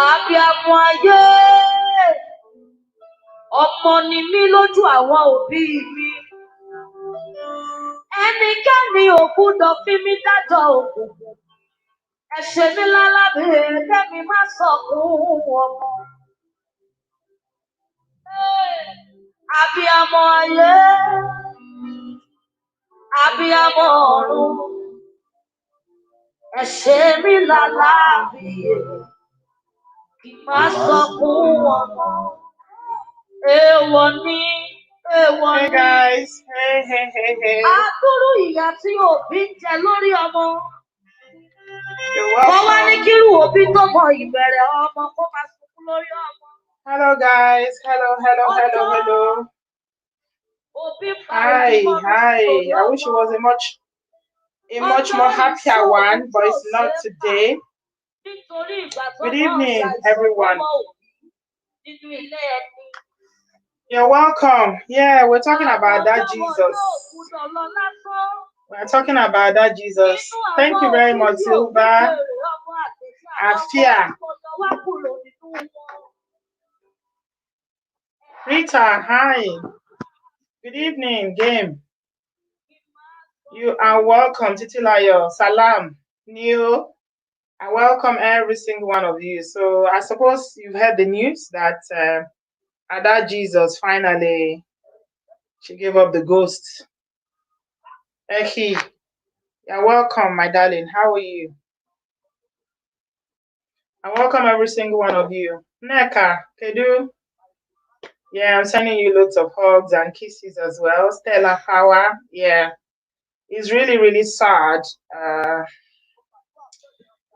Abiyamọ ayé, ọmọ ni mí lójú àwọn òbí mi. Ẹnikẹ́ni ò gbúdọ̀ fi mí dájọ́ òkùnkùn. Ẹ ṣe mí lálábẹ́ kẹ́mi má sọkún ọmọ. Abiyamọ ayé, abiyamọ ọ̀run. Ẹ ṣe mí lálábẹ́ kí má sọkún ọmọ. Èèwọ̀ ni, èèwọ̀ ni. Hey guys, hey. Àkúrú ìyà tí òbí ń jẹ lórí ọmọ. You're Wọ́n wá ní welcome. kírú òbí tó mọ ìbẹ̀rẹ̀ ọmọ kó máa sunkún lórí ọmọ. Hello guys, hello. Òbí pa Hi. ìbímọ I wish it was a much more happier one, but it's not today. nítorí ìgbà tó Good mọ evening, ṣàìsàn everyone. lọ́wọ́ òbí nínú ilé ẹni. You're welcome. Yeah, we're talking about that Àwọn ọmọ Jesus. yóò gbúdọ̀ lọ lásán. We're talking about that Jesus. Nínú Thank you àwọn very òbí much, tí òbí Silva. jèrè ọmọ àti sí àwọn Afia. ọmọ ìgbọ̀dọ̀ wá kúrò nínú wọn. Rita, hi. Good evening, game. You are welcome, Titilayo. Salam. New. I welcome every single one of you. So I suppose you've heard the news that Ada Jesus finally, she gave up the ghost. Eki, you're welcome, my darling. How are you? I welcome every single one of you. Neka, Kedu. Yeah, I'm sending you loads of hugs and kisses as well. Stella Power. Yeah, it's really, really sad.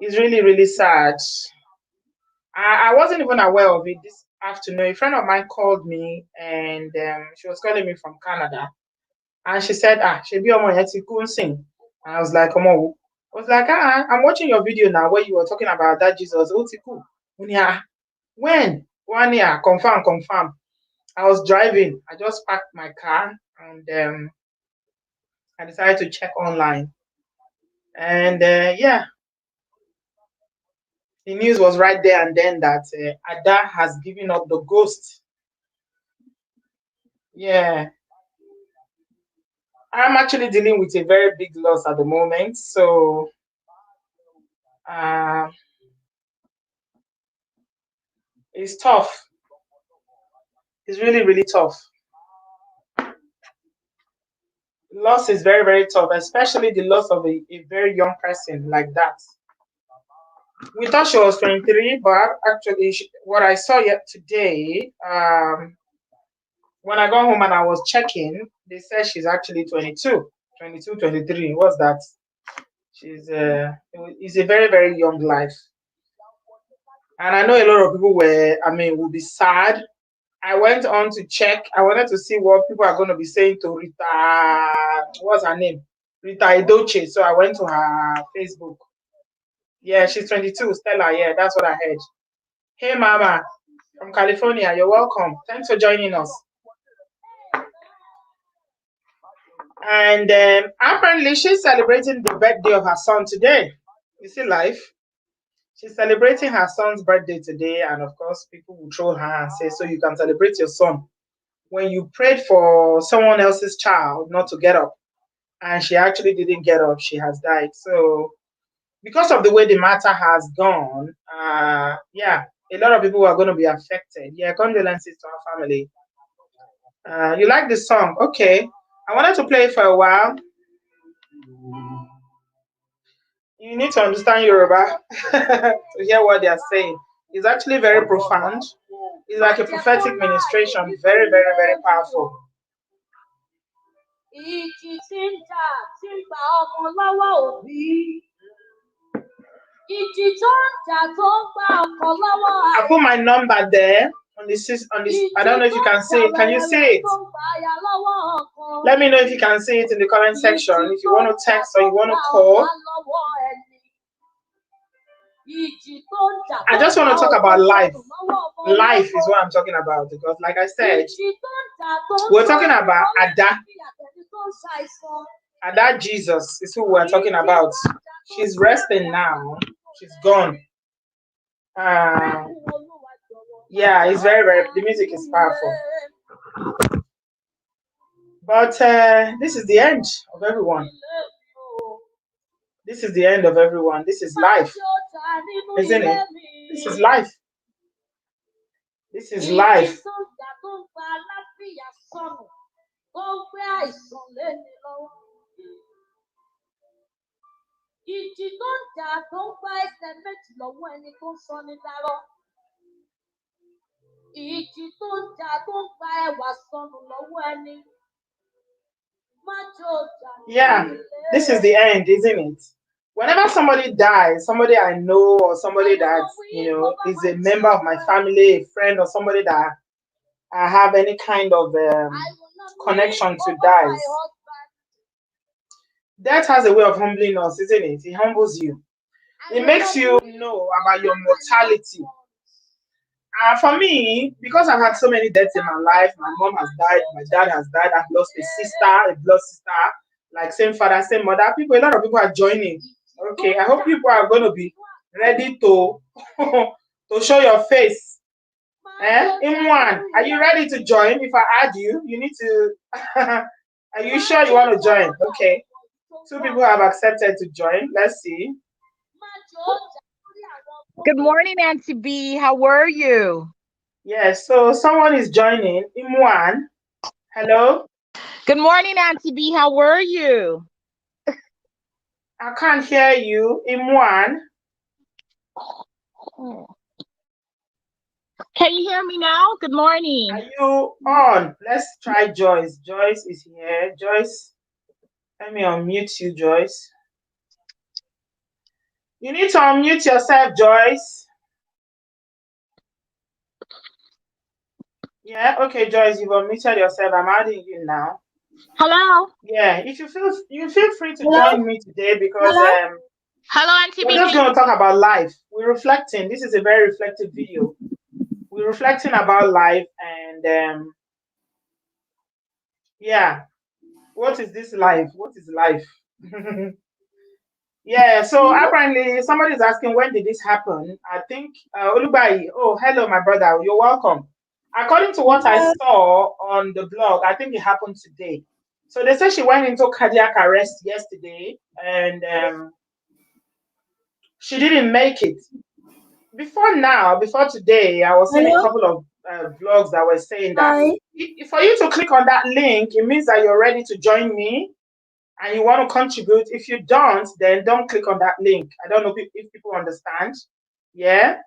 It's really, really sad. I wasn't even aware of it this afternoon. A friend of mine called me and she was calling me from Canada. And she said, she'll be on my sing. And I was like, I'm watching your video now where you were talking about that Jesus. When? 1 year, confirm. I was driving. I just parked my car and I decided to check online. And yeah, the news was right there and then that Ada has given up the ghost. Yeah. I'm actually dealing with a very big loss at the moment. So it's tough. It's really, really tough. Loss is very, very tough, especially the loss of a very young person like that. We thought she was 23, but actually what I saw yet today, when I got home and I was checking, they said she's actually 22, 23. What's that? She's it's a very, very young life. And I know a lot of people will be sad. I went on to check. I wanted to see what people are going to be saying to Rita. What's her name? Rita Edoche. So I went to her Facebook. Yeah, she's 22. Stella. Yeah, that's what I heard. Hey, Mama, from California. You're welcome. Thanks for joining us. And apparently, she's celebrating the birthday of her son today. You see, life. She's celebrating her son's birthday today, and of course, people will troll her and say, "So you can celebrate your son when you prayed for someone else's child not to get up, and she actually didn't get up. She has died." So, because of the way the matter has gone, yeah, a lot of people are going to be affected. Yeah, condolences to her family. You like this song? Okay, I wanted to play it for a while. You need to understand Yoruba to hear what they are saying. It's actually very profound. It's like a prophetic ministration. Very, very, very powerful. I put my number there on this. I don't know if you can see it. Can you see it? Let me know if you can see it in the comment section. If you want to text or you want to call. I just want to talk about life. Life is what I'm talking about because, like I said, we're talking about Ada. Ada Jesus is who we're talking about. She's resting now. She's gone. Yeah, it's very, very, the music is powerful. But this is the end of everyone. This is the end of everyone. This is life, isn't it? This is life. This is life. Ìjì tó ń jà tó ń gba ẹsẹ̀ méjì lọ́wọ́ ẹni tó ń sọ ní dárọ́. Ìjì tó ń jà tó ń gba ẹwà sọnù lọ́wọ́ ẹni. Yeah, this is the end, isn't it? Whenever somebody dies, somebody I know or somebody that, is a member of my family, a friend, or somebody that I have any kind of connection to dies, death has a way of humbling us, isn't it? It humbles you. It makes you know about your mortality. For me, because I've had so many deaths in my life, my mom has died, my dad has died, I've lost a sister, a blood sister, like same father, same mother. A lot of people are joining. Okay, I hope people are going to be ready to to show your face. Imwan, are you ready to join? If I add you, you need to. Are you sure you want to join? Okay, 2 people have accepted to join. Let's see. Good morning, Auntie B. How are you? Yes, so someone is joining. Imwan, hello. Good morning, Auntie B. How are you? I can't hear you. Imwan. Can you hear me now? Good morning. Are you on? Let's try Joyce. Joyce is here. Joyce, let me unmute you, Joyce. You need to unmute yourself, Joyce. Yeah, okay, Joyce, you've unmuted yourself. I'm adding you now. Hello. Yeah, if you feel free to join me today because hello, Auntie we're B. just going to talk about life. We're reflecting. This is a very reflective video. We're reflecting about life and yeah. What is this life? What is life? Yeah, so apparently somebody's asking when did this happen? I think Olubai, oh hello my brother, you're welcome. According to what I saw on the blog, I think it happened today. So they said she went into cardiac arrest yesterday and she didn't make it. Before today, I was seeing a couple of blogs that were saying that for you to click on that link, it means that you're ready to join me and you want to contribute. If you don't, then don't click on that link. I don't know if people understand. Yeah.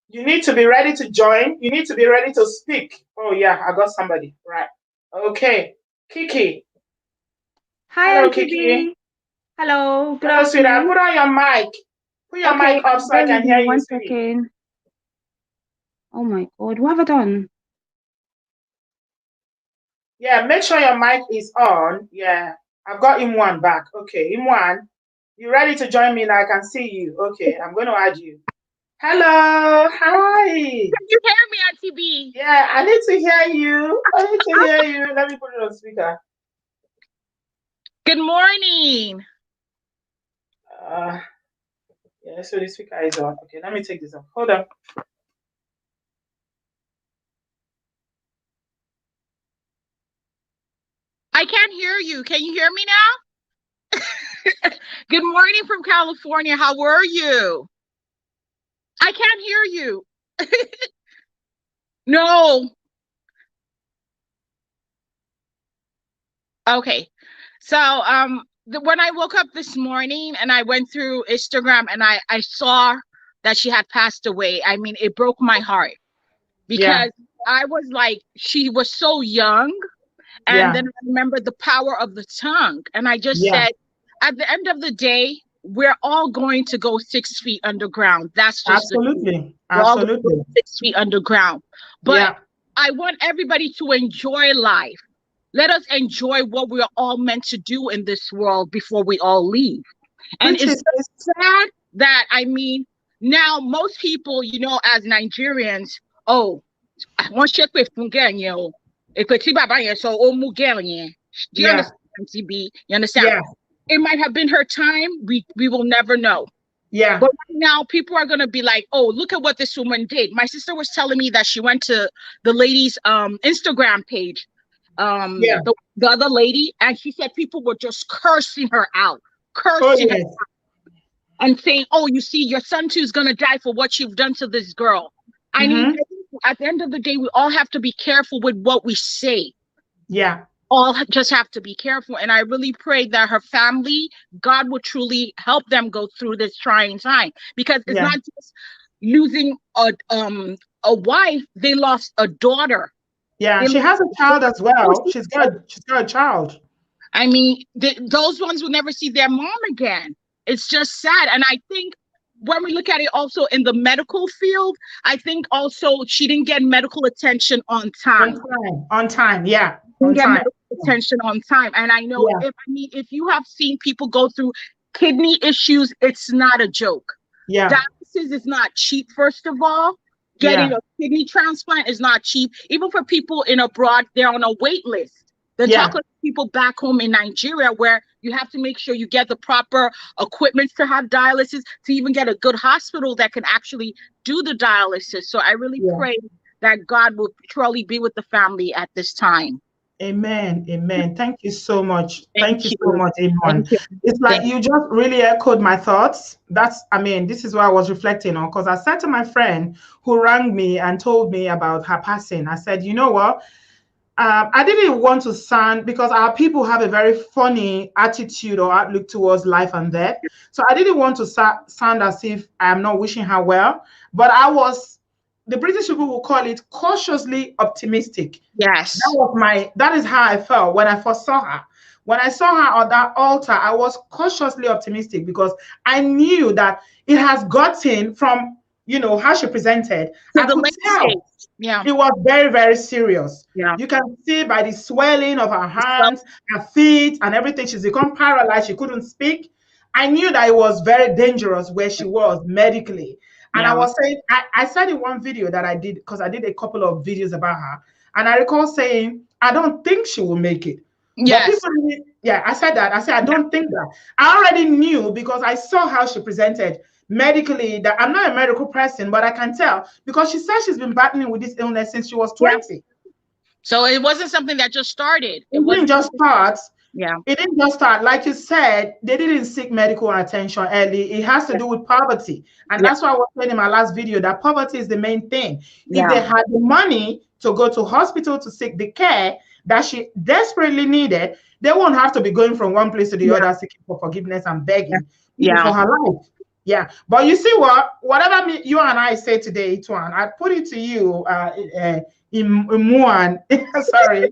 You need to be ready to join. You need to be ready to speak. Oh, yeah, I got somebody. Right. Okay. Kiki. Hi, hello, Kiki. Kiki. Hello. Good hello, sweetheart. afternoon. Put on your mic. Put your mic up so I can hear you. 1 second. Oh my God. What have I done? Yeah, make sure your mic is on. Yeah, I've got Imwan back. Okay, Imwan, you ready to join me now? I can see you. Okay, I'm going to add you. Hello, hi. Can you hear me, Auntie B? Yeah, I need to hear you. I need to hear you. Let me put it on speaker. Good morning. Yeah, so the speaker is on. Okay, let me take this off. Hold on. I can't hear you. Can you hear me now? Good morning from California. How are you? I can't hear you. No. Okay. So when I woke up this morning and I went through Instagram and I saw that she had passed away, I mean, it broke my heart because I was like, she was so young. And then I remembered the power of the tongue. And I just said, at the end of the day, we're all going to go 6 feet underground. That's just absolutely. We're all going to go 6 feet underground. But I want everybody to enjoy life. Let us enjoy what we're all meant to do in this world before we all leave. And it's sad that, I mean, now most people, you know, as Nigerians, oh, I want to check with Funga, so do you understand, TB? You understand? Yeah. It might have been her time. We will never know. Yeah. But right now, people are gonna be like, "Oh, look at what this woman did." My sister was telling me that she went to the lady's Instagram page, Yeah. the other lady, and she said people were just cursing her out, Oh cursing her, yes. and saying, "Oh, you see, your son too is gonna die for what you've done to this girl." I mean, Mm-hmm. I think at the end of the day, we all have to be careful with what we say. Yeah. All just have to be careful, and I really pray that her family, God will truly help them go through this trying time, because it's Yeah. not just losing a wife, they lost a daughter. Yeah. They She lost has a child as oh, well. She's got a child. I mean, those ones will never see their mom again. It's just sad. And I think when we look at it also in the medical field, I think also she didn't get medical attention on On time. time. On time. Yeah. Didn't On get time. medical attention on time. And I know, Yeah. if you have seen people go through kidney issues, it's not a joke. Yeah. Dialysis is not cheap, first of all. Getting Yeah. a kidney transplant is not cheap. Even for people in abroad, they're on a wait list. Then Yeah. talk about people back home in Nigeria, where you have to make sure you get the proper equipment to have dialysis, to even get a good hospital that can actually do the dialysis. So I really Yeah. pray that God will truly be with the family at this time. Amen. Amen. Thank you so much. Thank Thank you so you. much, Thank everyone. you. It's like Thank you just really echoed my thoughts. This is what I was reflecting on, because I said to my friend who rang me and told me about her passing, I said, you know what? I didn't want to sound, because our people have a very funny attitude or outlook towards life and death. So I didn't want to sound as if I am not wishing her well, but the British people will call it cautiously optimistic. Yes. That is how I felt when I first saw her. When I saw her on that altar, I was cautiously optimistic, because I knew that it has gotten from, how she presented. To I the could late tell stage. Yeah. it was very, very serious. Yeah. You can see by the swelling of her hands, her feet, and everything. She's become paralyzed. She couldn't speak. I knew that it was very dangerous where she was medically. And I Yeah. was saying, I said in one video that I did, because I did a couple of videos about her. And I recall saying, I don't think she will make it. But Yes. I said that. I said, I don't think that. I already knew, because I saw how she presented medically, that I'm not a medical person, but I can tell, because she said she's been battling with this illness since she was 20. So it wasn't something that just started. It didn't just start. Yeah. It didn't just start. Like you said, they didn't seek medical attention early. It has to do with poverty. And that's why I was saying in my last video that poverty is the main thing. If they had the money to go to hospital to seek the care that she desperately needed, they won't have to be going from one place to the other seeking for forgiveness and begging people for her life. Yeah. But you see what? Whatever you and I say today, Tuan, I put it to you in Muan. Sorry.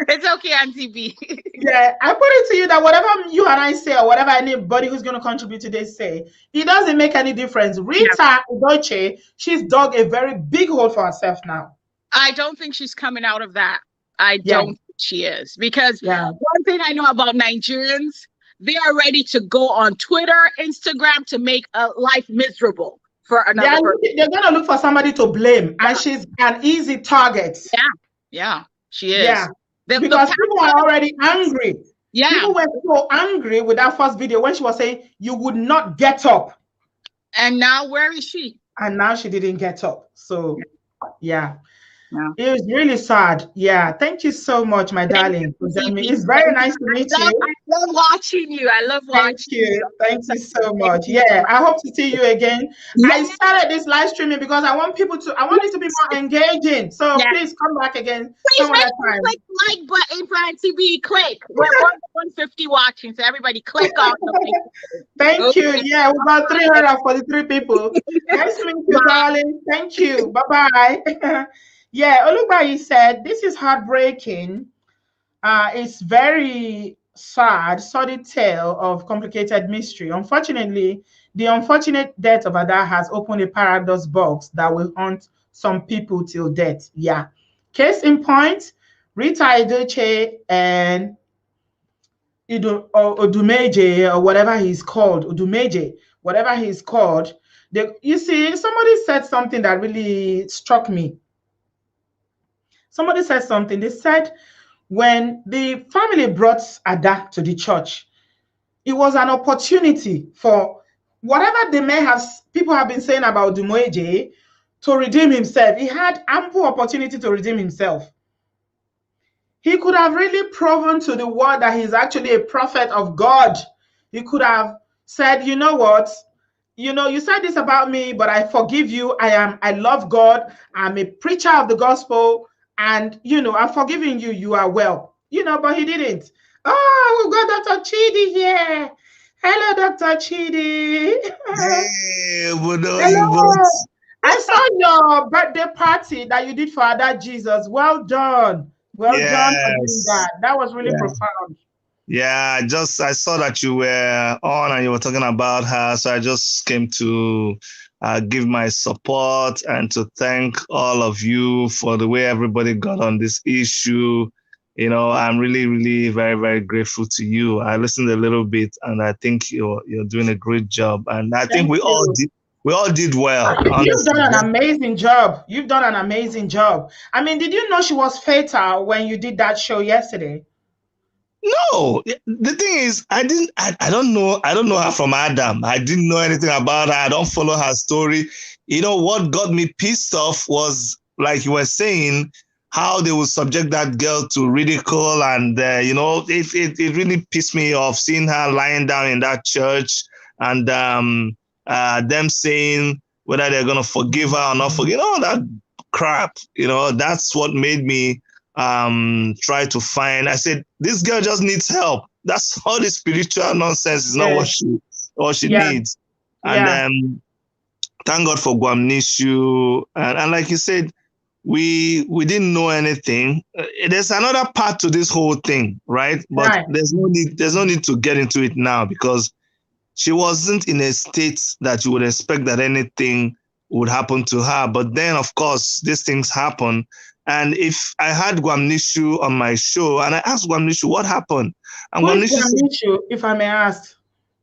It's okay, Auntie B. Yeah, I put it to you that whatever you and I say, or whatever anybody who's going to contribute today say, it doesn't make any difference. Rita Udoche, she's dug a very big hole for herself now. I don't think she's coming out of that. I don't think she is. Because one thing I know about Nigerians, they are ready to go on Twitter, Instagram to make a life miserable for another person. They're going to look for somebody to blame, and she's an easy target. Yeah, she is. Yeah. Because people are already angry. Yeah. People were so angry with that first video when she was saying you would not get up. And now where is she? And now she didn't get up. So yeah. It was really sad. Yeah. Thank you so much, my darling. It's very nice to meet you. I love watching you. I love watching you. Thank you so much. Yeah. I hope to see you again. I started this live streaming because I want it to be more engaging. So please come back again. Please make sure click the like button for TV. Click. We're 150 watching, so everybody click on the Thank you. Yeah, we got 343 people. Nice to meet you, darling. Thank you. Bye-bye. Yeah, Olubayi said, this is heartbreaking. It's very sad, sordid tale of complicated mystery. Unfortunately, the unfortunate death of Ada has opened a paradox box that will haunt some people till death. Yeah. Case in point, Rita Edochie and Odumeje, or whatever he's called, Odumeje, whatever he's called. You see, somebody said something that really struck me. Somebody said something. They said when the family brought Ada to the church, it was an opportunity for whatever the man people have been saying about Dumoeje to redeem himself, he had ample opportunity to redeem himself. He could have really proven to the world that he's actually a prophet of God. He could have said, you know what? You said this about me, but I forgive you. I love God. I'm a preacher of the gospel. And, I'm forgiving you. You are well. But he didn't. Oh, we've got Dr. Chidi here. Hello, Dr. Chidi. Hey, Hello. I saw your birthday party that you did for Ada Jesus. Well done. Well done for doing Yes. that. That was really Yeah. profound. Yeah, I saw that you were on and you were talking about her. So I just came to give my support and to thank all of you for the way everybody got on this issue. I'm really, really very, very grateful to you. I listened a little bit and I think you're doing a great job. And I think we all did well, honestly. You've done an amazing job. You've done an amazing job. I mean, did you know she was fatal when you did that show yesterday? No, the thing is, I don't know her from Adam. I didn't know anything about her. I don't follow her story. What got me pissed off was, like you were saying, how they would subject that girl to ridicule. And, it really pissed me off seeing her lying down in that church and them saying whether they're going to forgive her or not forgive, all that crap. That's what made me try to find. I said, this girl just needs help. That's all the spiritual nonsense is not what she needs. And then thank God for Guamnishu. And like you said, we didn't know anything. There's another part to this whole thing, right? But there's no need to get into it now because she wasn't in a state that you would expect that anything would happen to her. But then, of course, these things happen. And if I had Guamnishu on my show and I asked Guamnishu what happened, and Who is Guamnishu, if I may ask?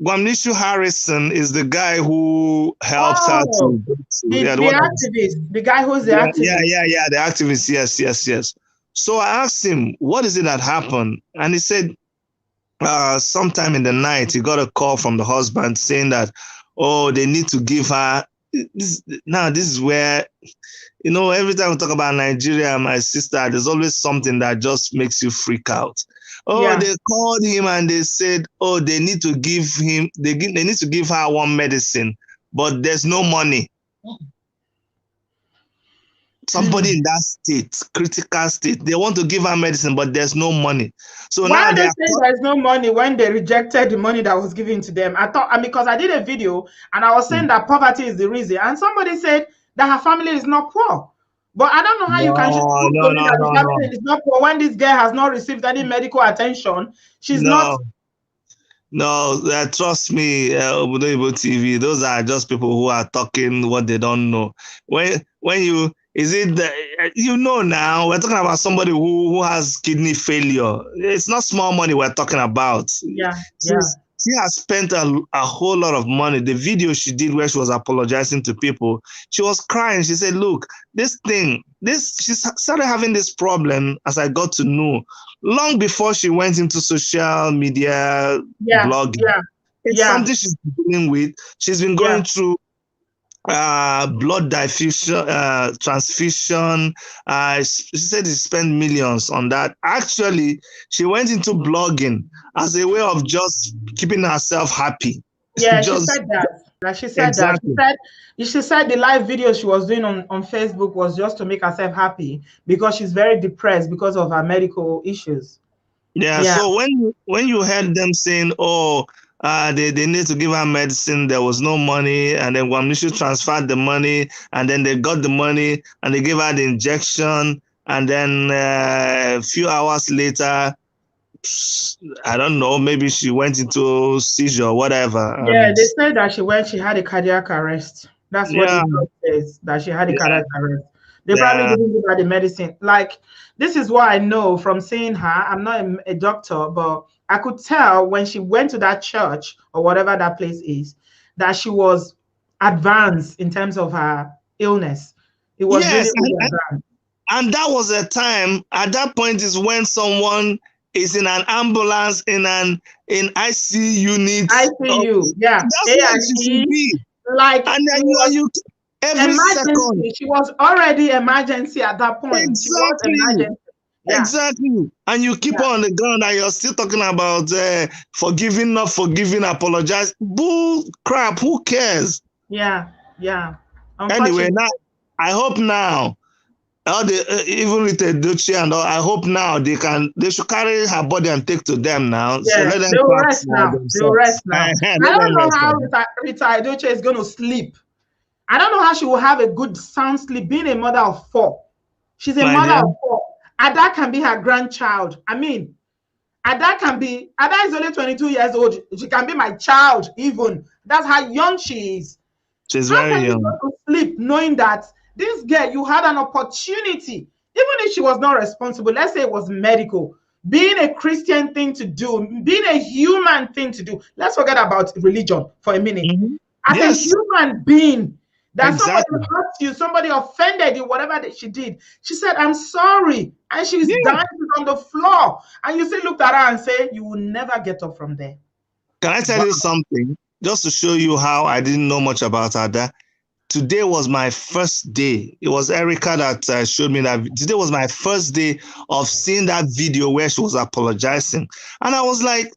Guamnishu Harrison is the guy who helped her to the activist, the guy who's the activist. Yeah, the activist. Yes. So I asked him, what is it that happened? And he said, sometime in the night, he got a call from the husband saying that, they need to give her. This is where, every time we talk about Nigeria, my sister, there's always something that just makes you freak out. They called him and they said, they need to give him, they need to give her one medicine, but there's no money. Somebody in that state, critical state, they want to give her medicine, but there's no money. So why now they say there's no money when they rejected the money that was given to them? Because I did a video and I was saying that poverty is the reason, and somebody said that her family is not poor. But I don't know how you can that the family is not poor when this girl has not received any medical attention. She's not. No, trust me, Obodooyinbo TV, those are just people who are talking what they don't know. When you now we're talking about somebody who has kidney failure. It's not small money we're talking about. She has spent a whole lot of money. The video she did where she was apologizing to people, she was crying. She said, look, she started having this problem as I got to know long before she went into social media blogging. It's something she's been dealing with. She's been going through blood diffusion, transfusion. She said she spent millions on that. Actually, she went into blogging as a way of just keeping herself happy. Yeah, she said that. She said that. She said the live video she was doing on Facebook was just to make herself happy because she's very depressed because of her medical issues. Yeah. So when you heard them saying, they need to give her medicine, there was no money, and then Guamnishu transferred the money, and then they got the money, and they gave her the injection, and then a few hours later, I don't know, maybe she went into seizure or whatever. Yeah, they said that she had a cardiac arrest. That's what the says, that she had a cardiac arrest. They probably didn't give her the medicine. Like, this is what I know from seeing her. I'm not a doctor, but I could tell when she went to that church or whatever that place is, that she was advanced in terms of her illness. It was really advanced. And that was a time, at that point is when someone is in an ambulance, in IC unit. ICU, yeah. That's where she should be. Like, And then you every second. She was already emergency at that point. Exactly. She was emergency. Yeah. Exactly. And you keep on the ground and you're still talking about forgiving, not forgiving, apologize. Bull crap. Who cares? Yeah. Yeah. Anyway, now I hope now all the even with the Duce and all, I hope now they should carry her body and take to them now. Yeah, so let them they'll rest now. They'll rest now. I don't know how Rita Duce is going to sleep. I don't know how she will have a good sound sleep being a mother of 4. She's a mother of 4. Ada can be her grandchild. I mean, Ada is only 22 years old. She can be my child even. That's how young she is. She's very young. How can you go to sleep knowing that this girl, you had an opportunity, even if she was not responsible, let's say it was medical, being a Christian thing to do, being a human thing to do. Let's forget about religion for a minute. As a human being, that somebody hurt you, somebody offended you, whatever that she did. She said, I'm sorry. And she was dancing on the floor. And you still looked at her and said, you will never get up from there. Can I tell you something? Just to show you how I didn't know much about Ada. Today was my first day. It was Erica that showed me that. Today was my first day of seeing that video where she was apologizing. And I was like,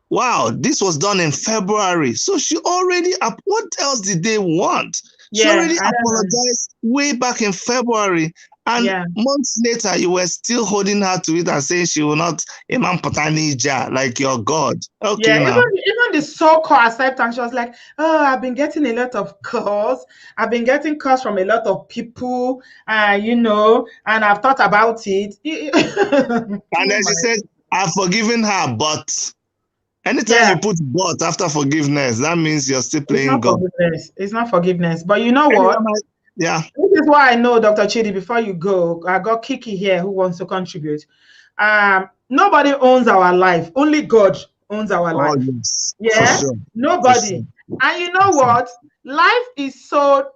wow, this was done in February. So she already, what else did they want? She already apologized way back in February. And months later, you were still holding her to it and saying she will not Imam Patanija, like your God. Okay, even the so-called acceptance, she was like, oh, I've been getting a lot of calls. I've been getting calls from a lot of people, and I've thought about it. And then she said, I've forgiven her, but anytime you put but after forgiveness, that means you're still playing God. It's not forgiveness. But you know what? Yeah. This is why I know, Dr. Chidi, before you go, I got Kiki here who wants to contribute. Nobody owns our life. Only God owns our life. Yes. Yeah. Sure. Nobody. Sure. And you know what? Life is so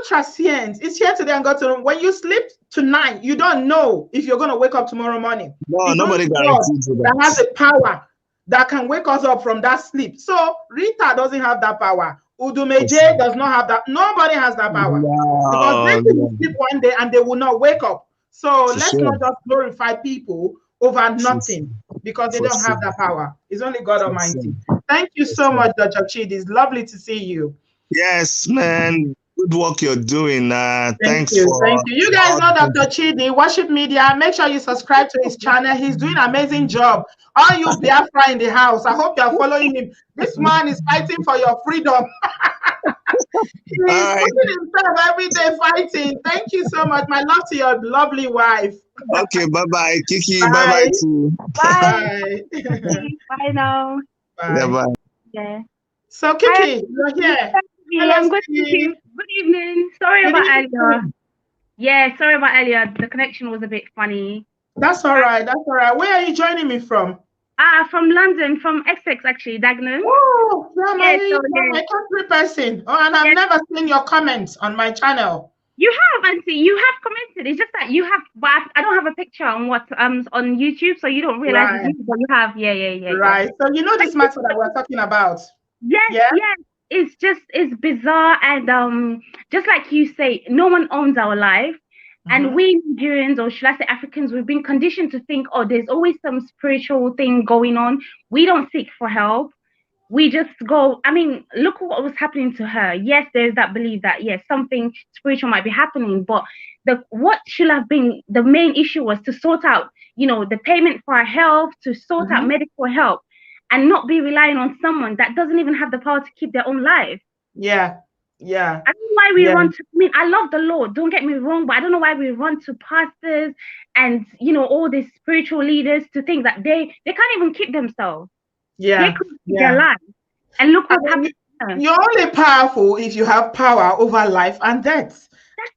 transient. It's here today and go to when you sleep tonight, you don't know if you're gonna wake up tomorrow morning. No, nobody guarantees that has the power that can wake us up from that sleep. So Rita doesn't have that power. Udumeje does not have that. Nobody has that power. Because they will sleep one day and they will not wake up. So let's not just glorify people over nothing because they don't have that power. It's only God Almighty. Thank you so much, Dr. Chidi. It's lovely to see you. Yes, man. Good work you're doing. Thank you. You guys know Dr. Chidi, Worship Media. Make sure you subscribe to his channel. He's doing an amazing job. All you Biafra in the house, I hope you're following him. This man is fighting for your freedom. He's putting himself every day fighting. Thank you so much. My love to your lovely wife. Okay, bye-bye. Kiki, bye-bye too. Bye. Bye now. Bye. Yeah, bye. Yeah. So, Kiki, you're here. I'm good evening. Sorry about earlier. Yeah, sorry about earlier. The connection was a bit funny. That's all right. That's all right. Where are you joining me from? From London, from XX actually, Dagenham. Oh, you're my country person. Oh, and I've never seen your comments on my channel. You have, Auntie. You have commented. It's just that you have, but I don't have a picture on on YouTube, so you don't realize it's you, but you have. Yeah. Right. So you know this matter that we're talking about. Yes. It's bizarre, and just like you say, no one owns our life. And we Nigerians, or should I say Africans, we've been conditioned to think, oh, there's always some spiritual thing going on. We don't seek for help. We just go, I mean, look what was happening to her. Yes, there's that belief that, yes, something spiritual might be happening. But what should have been the main issue was to sort out, the payment for our health, to sort out medical help, and not be relying on someone that doesn't even have the power to keep their own life. Yeah. I don't know why we run to, I love the Lord, don't get me wrong, but I don't know why we run to pastors and, all these spiritual leaders to think that they can't even keep themselves. They couldn't keep their life. And look what happened. You're only powerful if you have power over life and death.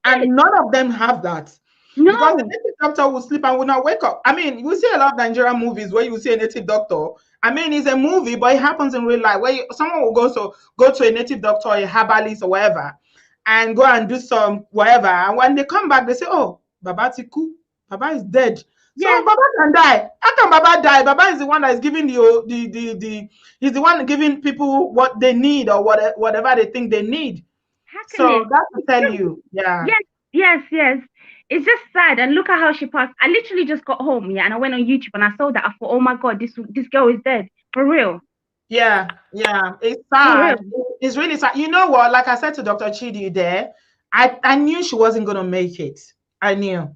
And none of them have that. No. Because the native doctor will sleep and will not wake up. I mean, you see a lot of Nigerian movies where you see a native doctor. I mean, it's a movie, but it happens in real life where someone will go to a native doctor, a herbalist or whatever, and go and do some whatever. And when they come back, they say, oh, Baba Tiku, Baba is dead. So Baba can die. How can Baba die? Baba is the one that is giving he's the one giving people what they need or whatever they think they need. So that's to tell you, yeah. Yes. It's just sad, and look at how she passed. I literally just got home, and I went on YouTube and I saw that. I thought, oh my God, this girl is dead for real. Yeah, it's sad. It's really sad. You know what? Like I said to Dr. Chidi there, I knew she wasn't gonna make it. I knew.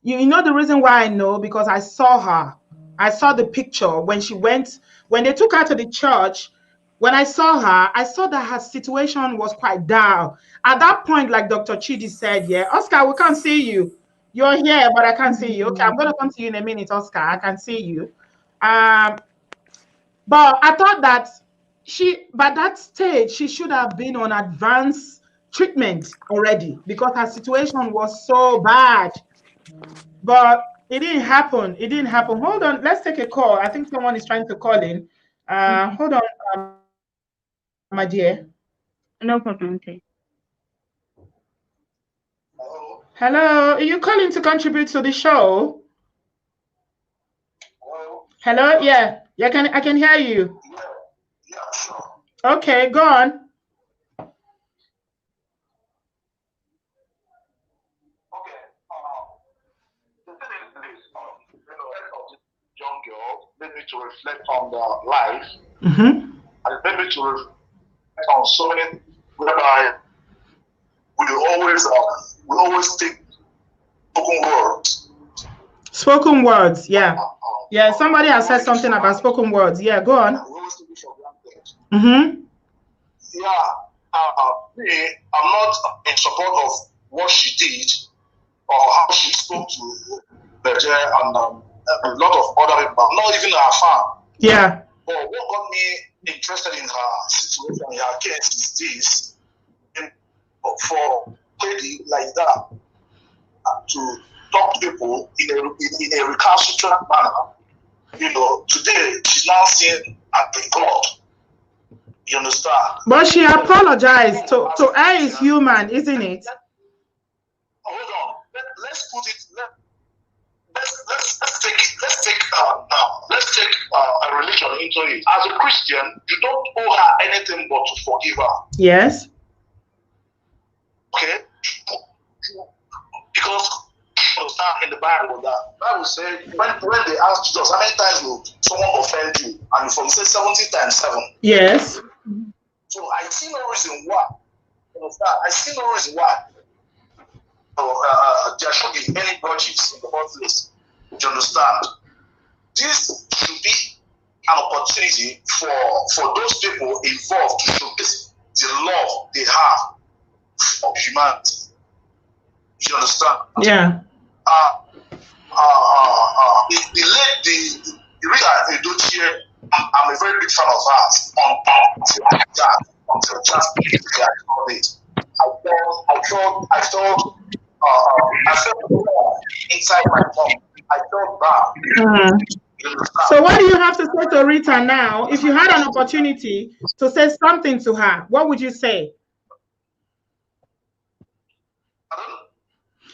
You know the reason why I know? Because I saw her. I saw the picture when they took her to the church. When I saw her, I saw that her situation was quite down. At that point, like Dr. Chidi said, yeah, Oscar, we can't see you. You're here, but I can't see you. Okay, I'm gonna come to you in a minute, Oscar. I can see you. But I thought that by that stage, she should have been on advanced treatment already because her situation was so bad. But it didn't happen. It didn't happen. Hold on. Let's take a call. I think someone is trying to call in. Hold on, my dear. No problem. Okay. Hello. Are you calling to contribute to the show? Hello. Yeah. I can hear you. Yeah, sure. Okay. Go on. Young girl made me to reflect on the life, and made me to reflect on so many whereby we always take spoken words. Spoken words, yeah. Yeah, somebody has said something about spoken words. Yeah, go on. Yeah, me, I'm not in support of what she did or how she spoke to Beje and a lot of other people, not even her fan. Yeah. But what got me interested in her situation, in her case, is this: for lady like that to talk to people in a recalcitrant manner. Today she's now seen as a god. You understand? But she apologized. To her is human, isn't it? Hold on. Let's put it. Let's take a religion into it. As a Christian, you don't owe her anything but to forgive her. Yes. Okay. Because in the Bible, that Bible says when they asked Jesus, how many times will someone offend you? And he said 70 times 7. Yes. So I see no reason why. I see no reason why there should be any grudges in the first place. Do you understand? This should be an opportunity for those people involved to showcase the love they have for humanity. Do you understand? Yeah. The reason I do here, I'm a very big fan of hers. Until just I felt inside my mom. I felt bad. So what do you have to say to Rita now? If you had an opportunity to say something to her, what would you say?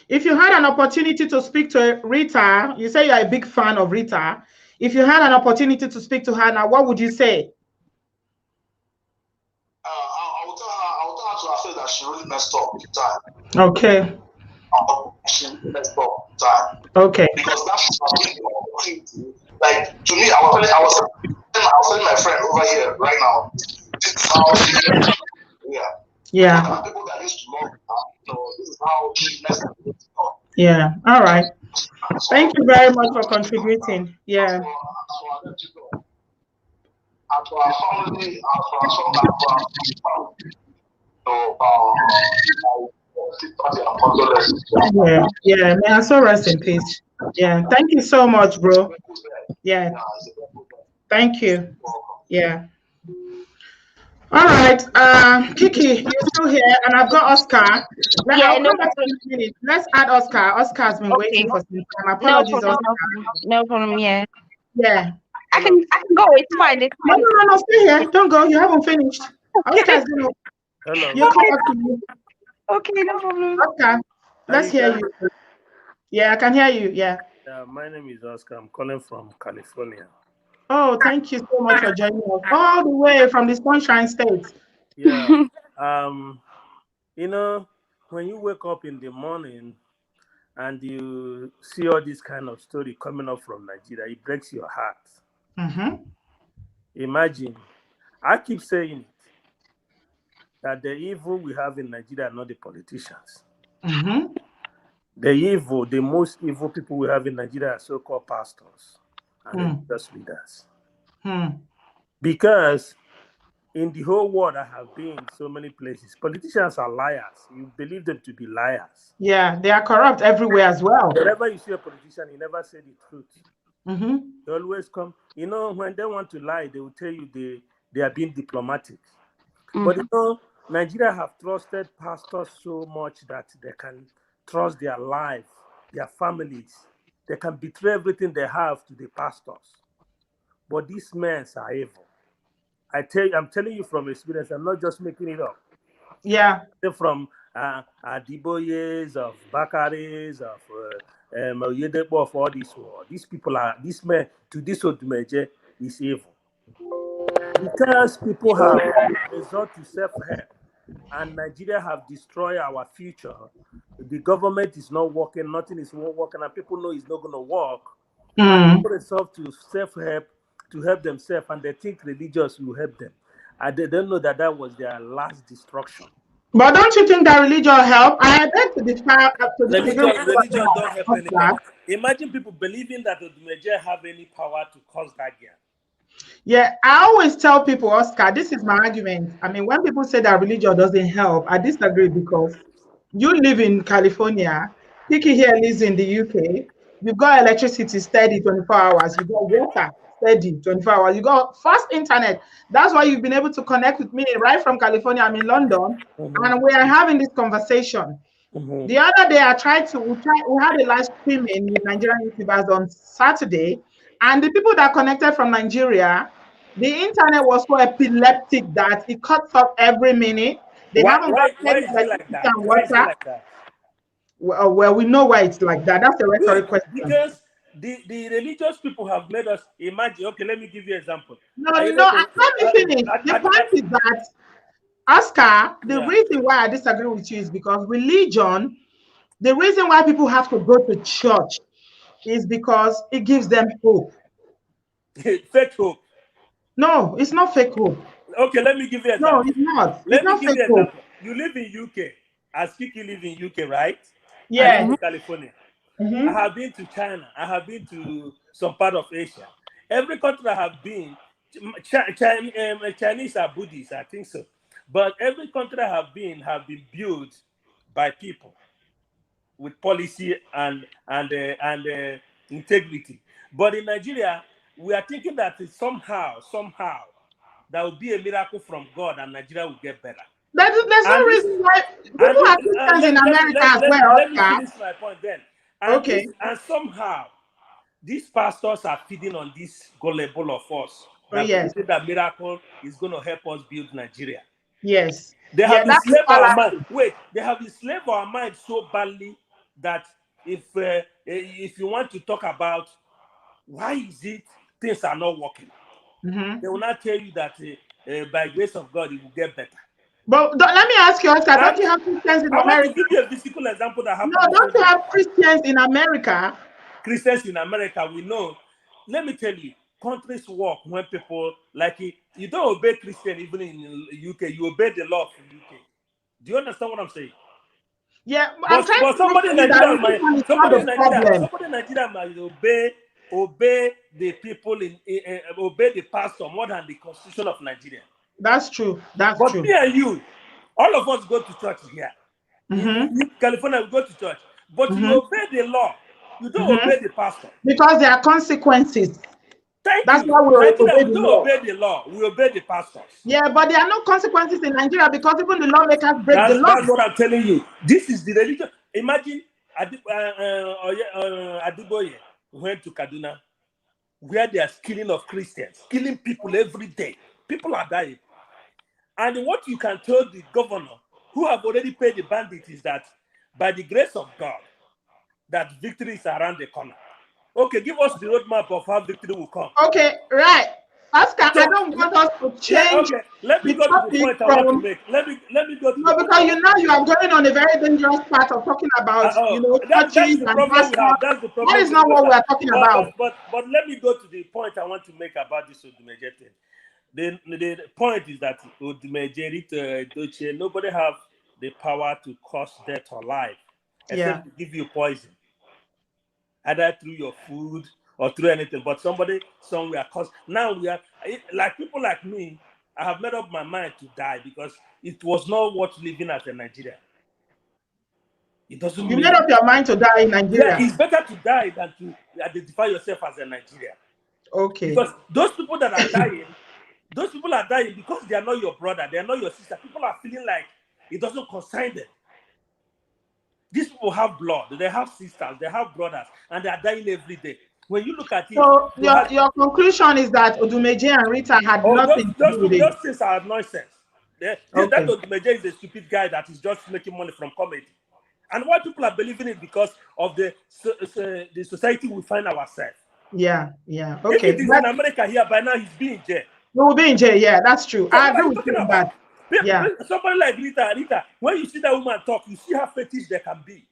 If you had an opportunity to speak to Rita, you say you're a big fan of Rita. If you had an opportunity to speak to her now, what would you say? I would tell her to affirm that she really messed up big time. Okay. She messed up big time. Okay. Because that should have been the opportunity. Like, to me, I was telling my friend over here right now. This is how she Yeah. People that used to love her, this is how she messed up. Yeah. All right. Thank you very much for contributing. Yeah. Yeah. May I so rest in peace. Yeah. Thank you so much, bro. Yeah. Thank you. Yeah. All right, Kiki, you're still here, and I've got Oscar. Let's add Oscar. Oscar's been waiting for some time. Apologies, Oscar. No problem. Yeah. Yeah. I can go. It's fine. It's fine. No, stay here. Don't go. You haven't finished. Okay. Oscar's gonna. Hello. You come up to me. Okay, no problem. Oscar, let's hear you. Yeah, I can hear you. Yeah. My name is Oscar. I'm calling from California. Oh, thank you so much for joining us all the way from the Sunshine State. Yeah. You know, when you wake up in the morning and you see all this kind of story coming up from Nigeria, it breaks your heart. Mm-hmm. Imagine, I keep saying it, that the evil we have in Nigeria are not the politicians. Mm-hmm. The most evil people we have in Nigeria are so-called pastors and religious leaders. Because in the whole world, I have been so many places. Politicians are liars. You believe them to be liars. Yeah, they are corrupt everywhere as well. Wherever you see a politician, he never say the truth. Mm-hmm. They always come. You know, when they want to lie, they will tell you they are being diplomatic. But you know, Nigeria have trusted pastors so much that they can trust their life, their families. They can betray everything they have to the pastors. But these men are evil. I'm telling you from experience. I'm not just making it up. Yeah. From Adiboyes, of Bakaris, of Oyedepo, of all these world. These people are, these men, to this Odumeje is evil. Because people have resort to self-help and Nigeria have destroyed our future, the government is not working, nothing is working, and people know it's not going to work. And people resort to self-help to help themselves, and they think religious will help them. And they don't know that that was their last destruction. But don't you think that religion help? I beg to differ. Religion don't help anybody. Imagine people believing that the Odumeje have any power to cause that girl. Yeah, I always tell people, Oscar, this is my argument. I mean, when people say that religion doesn't help, I disagree because you live in California, Kiki here lives in the UK, you've got electricity steady 24 hours, you got water steady 24 hours, you got fast internet. That's why you've been able to connect with me right from California. I'm in London, and we are having this conversation. The other day, we had a live streaming with Nigerian YouTubers on Saturday, and the people that connected from Nigeria, the internet was so epileptic that it cuts off every minute. They haven't got Why is it like that? Why is it like that? Well, we know why it's like that. That's a rhetoric question. Because the religious people have made us imagine. Okay, let me give you an example. No, let me finish. The point is that, Oscar, the reason why I disagree with you is because religion, the reason why people have to go to church is because it gives them hope. Fake hope. No, it's not fake hope. Okay, let me give you an example. No, it's not. Let me give you an example. You live in UK. As Kiki live in UK, right? Yeah. I live in California. I have been to China. I have been to some part of Asia. Every country I have been, Chinese are Buddhists, I think so. But every country I have been built by people with policy and integrity. But in Nigeria, we are thinking that somehow, there will be a miracle from God and Nigeria will get better. There's no reason why people have Christians in America as well. Let me finish my point then. And and somehow, these pastors are feeding on this gullible of us. That miracle is going to help us build Nigeria. Yes. They have enslaved our mind. Wait, they have enslaved our mind so badly that if you want to talk about why is it things are not working, they will not tell you that by grace of God it will get better. But let me ask you, Oscar, don't you have Christians in America? I want to give you a physical example that happened. No, don't you have Christians in America? Christians in America, we know. Let me tell you, countries work when people like it. You don't obey Christian even in the UK. You obey the law in the UK. Do you understand what I'm saying? Yeah, but somebody in Nigeria might obey the people obey the pastor more than the constitution of Nigeria. That's true. But true. Me and you, all of us go to church here. In California, we go to church. But you obey the law. You don't obey the pastor. Because there are consequences. That's why we don't obey the law. We obey the pastors. Yeah, but there are no consequences in Nigeria because even the lawmakers break the law. That's what I'm telling you. This is the religion. Imagine Adiboye went to Kaduna, where they are killing of Christians, killing people every day. People are dying. And what you can tell the governor, who have already paid the bandits, is that by the grace of God, that victory is around the corner. Okay, give us the roadmap of how victory will come. Okay, right. Oscar, I don't want us to change. Okay, let me go to the point I want to make. Let me go to no, the because you know you are going on a very dangerous path of talking about that's the problem we have. That's the problem. That is not what we are talking about. But let me go to the point I want to make about this Odumeje thing. The point is that Odumeje, nobody have the power to cause death or life except to give you poison, either through your food or through anything. But somebody somewhere cause. Now we are like people like me. I have made up my mind to die because it was not worth living as a Nigerian. It doesn't. You made up your mind to die in Nigeria. Yeah, it's better to die than to identify yourself as a Nigerian. Okay. Because those people that are dying, those people are dying because they are not your brother, they are not your sister. People are feeling like it doesn't concern them. These people have blood, they have sisters, they have brothers, and they are dying every day. When you look at it, so your conclusion is that Odumeje and Rita had nothing to do with it. Those things are nonsense. That Odumeje is a stupid guy that is just making money from comedy. And why people are believing it because of the society we find ourselves. Yeah. Okay. If it is in America here, by now he's being in jail. He will be in jail. Yeah, that's true. I agree with you on that. Yeah. Somebody like Rita, when you see that woman talk, you see how fetish there can be.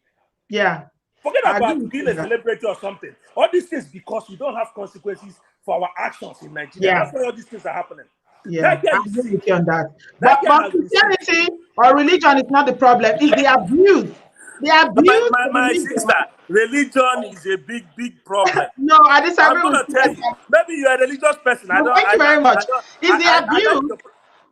Yeah. Forget about being a celebrity or something. All these things because we don't have consequences for our actions in Nigeria. Yeah. That's why all these things are happening. Yeah, I agree with you on that. But Christianity or religion is not the problem. It's the abuse. The abuse. My sister, religion is a big problem. No, I disagree. I'm going to tell you. Maybe you're a religious person. Thank you very much. It's the abuse.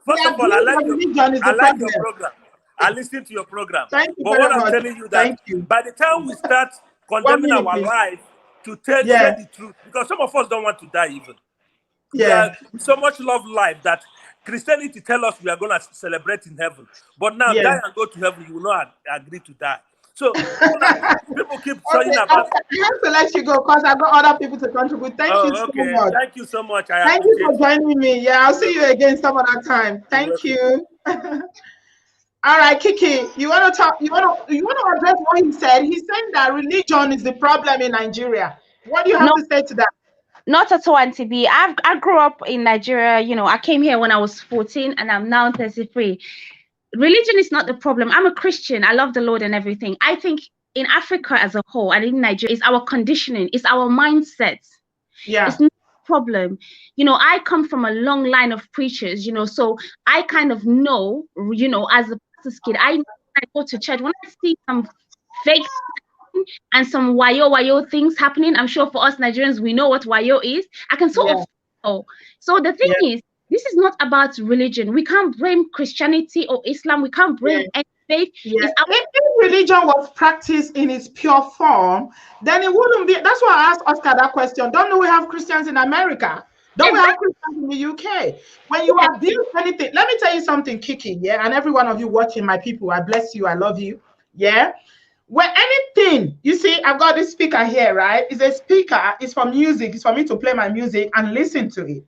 First of all, I like your program. I listen to your program. Thank you but what I'm telling you that by the time we start condemning our life to tell the truth, because some of us don't want to die even. Yeah. So much love life that Christianity tell us we are going to celebrate in heaven. But now die and go to heaven, you will not agree to die. So people keep saying about. I have to let you go because I've got other people to contribute. Thank you so much. Thank you so much. Thank you for joining me. Yeah, I'll see you again some other time. Thank you. All right, Kiki, you want to talk? You want to address what he said? He's saying that religion is the problem in Nigeria. What do you have to say to that? Not at all, Auntie B. I grew up in Nigeria. I came here when I was 14 and I'm now 33. Religion is not the problem. I'm a Christian. I love the Lord and everything. I think in Africa as a whole and in Nigeria, it's our conditioning, it's our mindset. Yeah. It's not a problem. I come from a long line of preachers, so I kind of know, as a pastor's kid, I go to church. When I see some fake and some wayo things happening, I'm sure for us Nigerians, we know what wayo is. I can sort of know. So the thing is, this is not about religion. We can't blame Christianity or Islam. We can't blame any faith. Yeah. If religion was practiced in its pure form, then it wouldn't be. That's why I asked Oscar that question. Don't we have Christians in America? Don't we have Christians in the UK? When you abuse anything, let me tell you something, Kiki, and every one of you watching, my people, I bless you, I love you, When anything, you see, I've got this speaker here, right? It's a speaker, it's for music, it's for me to play my music and listen to it,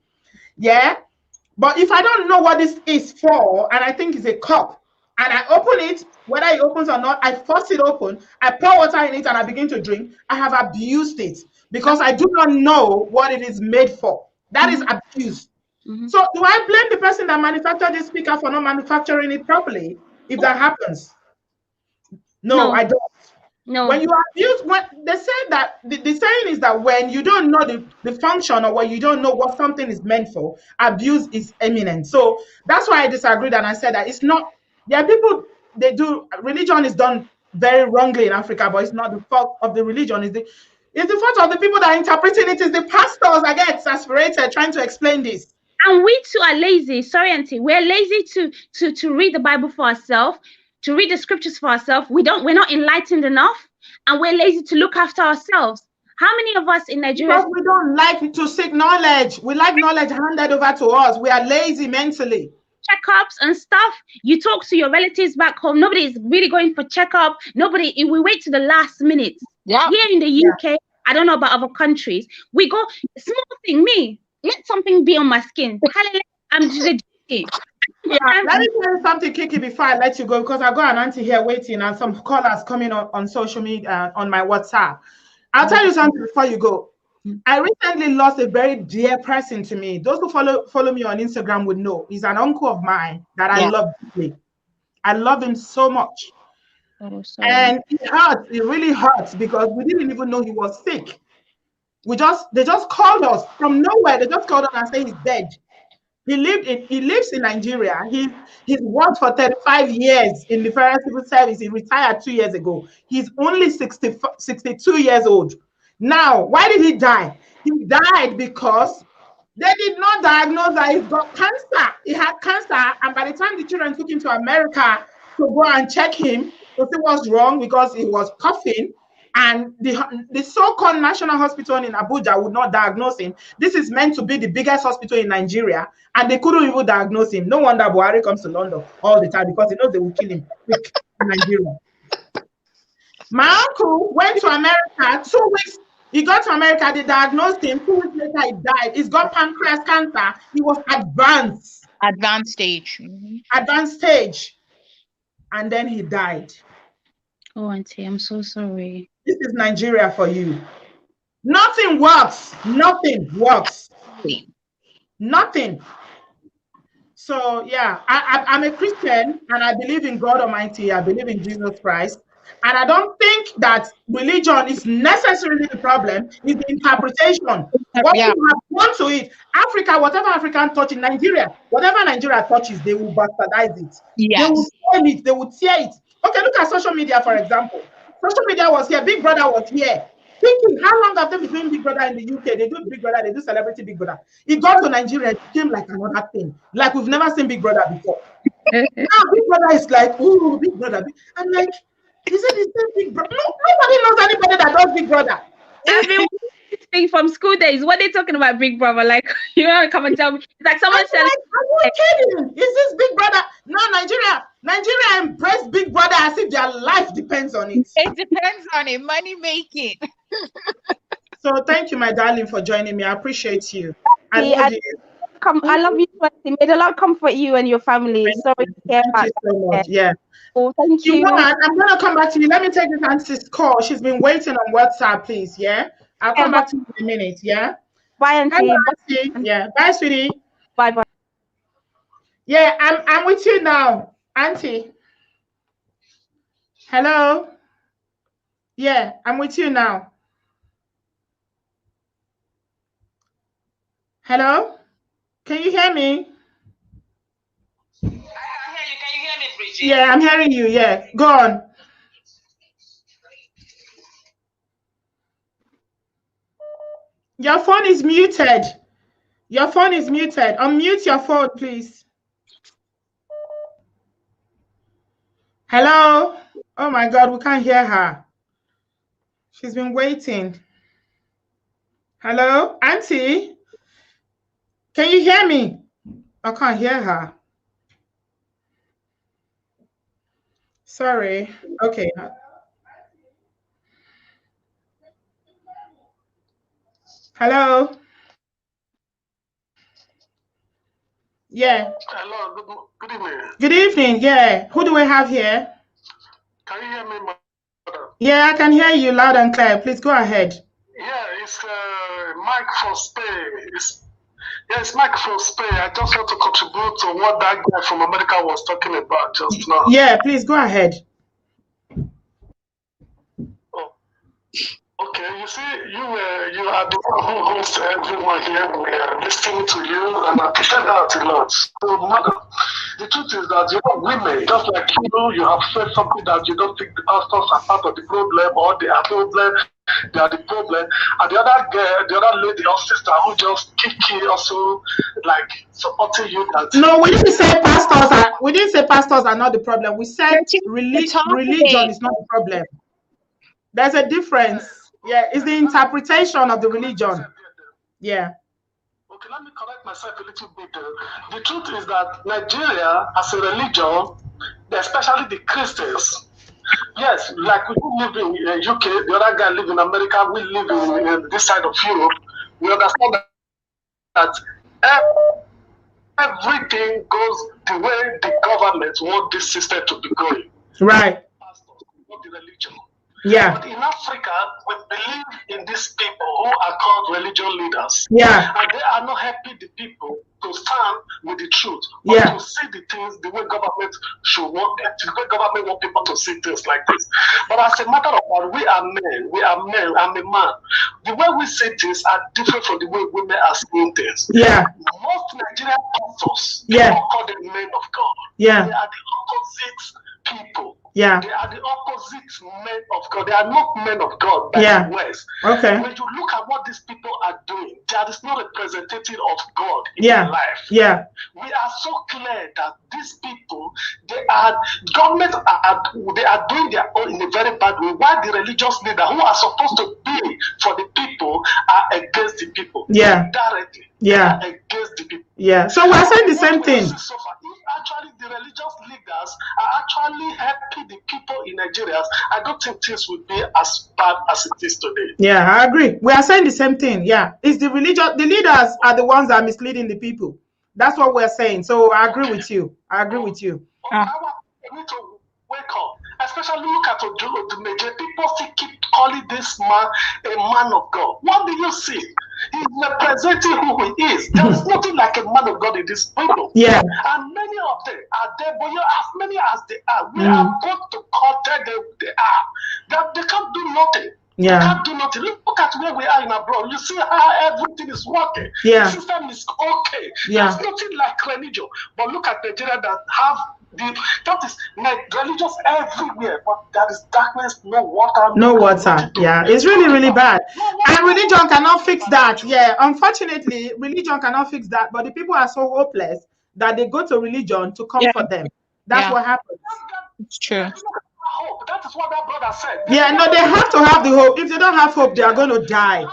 But if I don't know what this is for, and I think it's a cup, and I open it, whether it opens or not, I force it open, I pour water in it, and I begin to drink, I have abused it because I do not know what it is made for. That is abuse. So do I blame the person that manufactured this speaker for not manufacturing it properly if that happens? No, I don't. No. When you abuse, when they say that the saying is that when you don't know the function or when you don't know what something is meant for, abuse is imminent. So that's why I disagreed and I said that it's not. There are people religion is done very wrongly in Africa, but it's not the fault of the religion. It's the fault of the people that are interpreting it. Is the pastors that get exasperated trying to explain this. And we too are lazy. Sorry, Auntie. We're lazy to read the Bible for ourselves, to read the scriptures for ourselves. We're not enlightened enough, and we're lazy to look after ourselves. How many of us in Nigeria? Because we don't like to seek knowledge. We like knowledge handed over to us. We are lazy mentally. Checkups and stuff. You talk to your relatives back home. Nobody is really going for checkup. We wait to the last minute. Yeah. Here in the UK, I don't know about other countries. We go small thing. Let something be on my skin. I'm just let me tell you something, Kiki, before I let you go, because I've got an auntie here waiting and some callers coming on social media on my WhatsApp. I'll tell you something before you go. I recently lost a very dear person to me. Those who follow me on Instagram would know. He's an uncle of mine that I love deeply. I love him so much. And it hurts. It really hurts because we didn't even know he was sick. They just called us from nowhere. They just called us and said he's dead. He lives in Nigeria. He's worked for 35 years in the Federal Civil Service. He retired 2 years ago. He's only 62 years old. Now, why did he die? He died because they did not diagnose that he's got cancer. He had cancer, and by the time the children took him to America to go and check him to see what's wrong because he was coughing, and the so-called national hospital in Abuja would not diagnose him. This is meant to be the biggest hospital in Nigeria, and they couldn't even diagnose him. No wonder Buhari comes to London all the time because he knows they will kill him quick in Nigeria. My uncle went to America 2 weeks. He got to America, they diagnosed him. 2 weeks later, he died. He's got pancreas cancer. He was advanced. Advanced stage. Advanced stage. And then he died. Oh, Auntie, I'm so sorry. This is Nigeria for you. Nothing works. Nothing works. Nothing. So, yeah, I'm a Christian and I believe in God Almighty. I believe in Jesus Christ. And I don't think that religion is necessarily the problem. It's the interpretation. What you have done to it. Africa, whatever African touch in Nigeria, whatever Nigeria touches, they will bastardize it. Yes. They will spoil it. They will tear it. Okay, look at social media, for example. Social media was here. Big Brother was here. Thinking, how long have they been doing Big Brother in the UK? They do Big Brother, they do Celebrity Big Brother. It got to Nigeria, it became like another thing. Like we've never seen Big Brother before. Now Big Brother is like, oh, Big Brother. I'm like, is it the same Big Brother? No, nobody knows anybody that does Big Brother. Everyone from school days, what are they talking about Big Brother? Like, you know, come and tell me. It's like someone said, are you kidding? Is this Big Brother? No, Nigeria embrace Big Brother as if their life depends on it. It depends on it. Money making. So thank you, my darling, for joining me. I appreciate you. I love you. I love you. May the Lord comfort you and your family. Sorry to hear Thank you so much. Yeah. Oh, thank you. I'm gonna come back to you. Let me take this auntie's call. She's been waiting on WhatsApp, please. Yeah. I'll come back to you in a minute. Yeah. Bye, Auntie. Hello, Auntie. Yeah. Bye, sweetie. Bye. Yeah, I'm with you now, Auntie. Hello. Yeah, I'm with you now. Hello. Can you hear me? I can hear you. Can you hear me, Bridget? Yeah, I'm hearing you. Yeah, go on. Your phone is muted. Your phone is muted. Unmute your phone, please. Hello? Oh my God, we can't hear her. She's been waiting. Hello? Auntie? Can you hear me? I can't hear her. Sorry. Okay. Hello? Yeah. Hello, good evening. Good evening. Yeah. Who do we have here? Can you hear me, madam? Yeah, I can hear you loud and clear. Please go ahead. Yeah, it's Mike from Spain. It's Mike from Spain. I just want to contribute to what that guy from America was talking about just now. Yeah, please go ahead. Okay, you see, you are the one who hosts everyone here. We are listening to you, and I appreciate that a lot. So, madam, the truth is that women, just like you have said something that you don't think the pastors are part of the problem, or they are problem. They are the problem, and the other girl, the other lady or sister who just kick you also like supporting you. That no, we didn't say pastors are not the problem. We said religion is not the problem. There's a difference. Yeah, it's the interpretation of the religion. Yeah. Okay, let me correct myself a little bit. The truth is that Nigeria, as a religion, especially the Christians, yes, like we live in UK, the other guy live in America, we live in this side of Europe. We understand that everything goes the way the government want this system to be going. Right. Pastors, not the religion. Yeah. But in Africa, we believe in these people who are called religious leaders. Yeah. And they are not helping the people to stand with the truth, but Yeah. to see the things the way government should want, the way government want people to see things like this. But as a matter of fact, we are men, I'm a man. The way we see things are different from the way women are seeing things. Yeah. Most Nigerian pastors, Yeah. people call them men of God. Yeah. They are the opposite people. Yeah. They are the opposite men of God. They are not men of God by Yeah. the West. Okay. When you look at what these people are doing, that is not representative of God in Yeah. their life. Yeah. We are so clear that these people, government they are doing their own in a very bad way. While the religious leaders who are supposed to be for the people are against the people. Yeah. Directly. Yeah. They are against the people. Yeah. So we're saying the same thing. So far, if actually the religious leaders are actually helping the people in Nigeria, I don't think things would be as bad as it is today. Yeah, I agree. We are saying the same thing. Yeah. It's the leaders are the ones that are misleading the people. That's what we're saying. So I agree with you. I agree with you. We need to wake up. Especially look at Odumeje. People still keep calling this man a man of God. What do you see? He's representing who he is. There's nothing like a man of God in this people. Yeah. And many of them are there, but as many as they are, we are going to call them they are. That they can't do nothing. Yeah. They can't do nothing. Look at where we are in abroad. You see how everything is working. Yeah. The system is okay. Yeah. There's nothing like religion. But look at Nigeria that have that is like religious everywhere, but there is darkness, no water. No water. Yeah, it's really, really bad. And religion cannot fix that. Yeah, unfortunately, religion cannot fix that. But the people are so hopeless that they go to religion to comfort them. That's what happens. It's true. Hope. That is what that brother said. Yeah, no, they have to have the hope. If they don't have hope, they are going to die.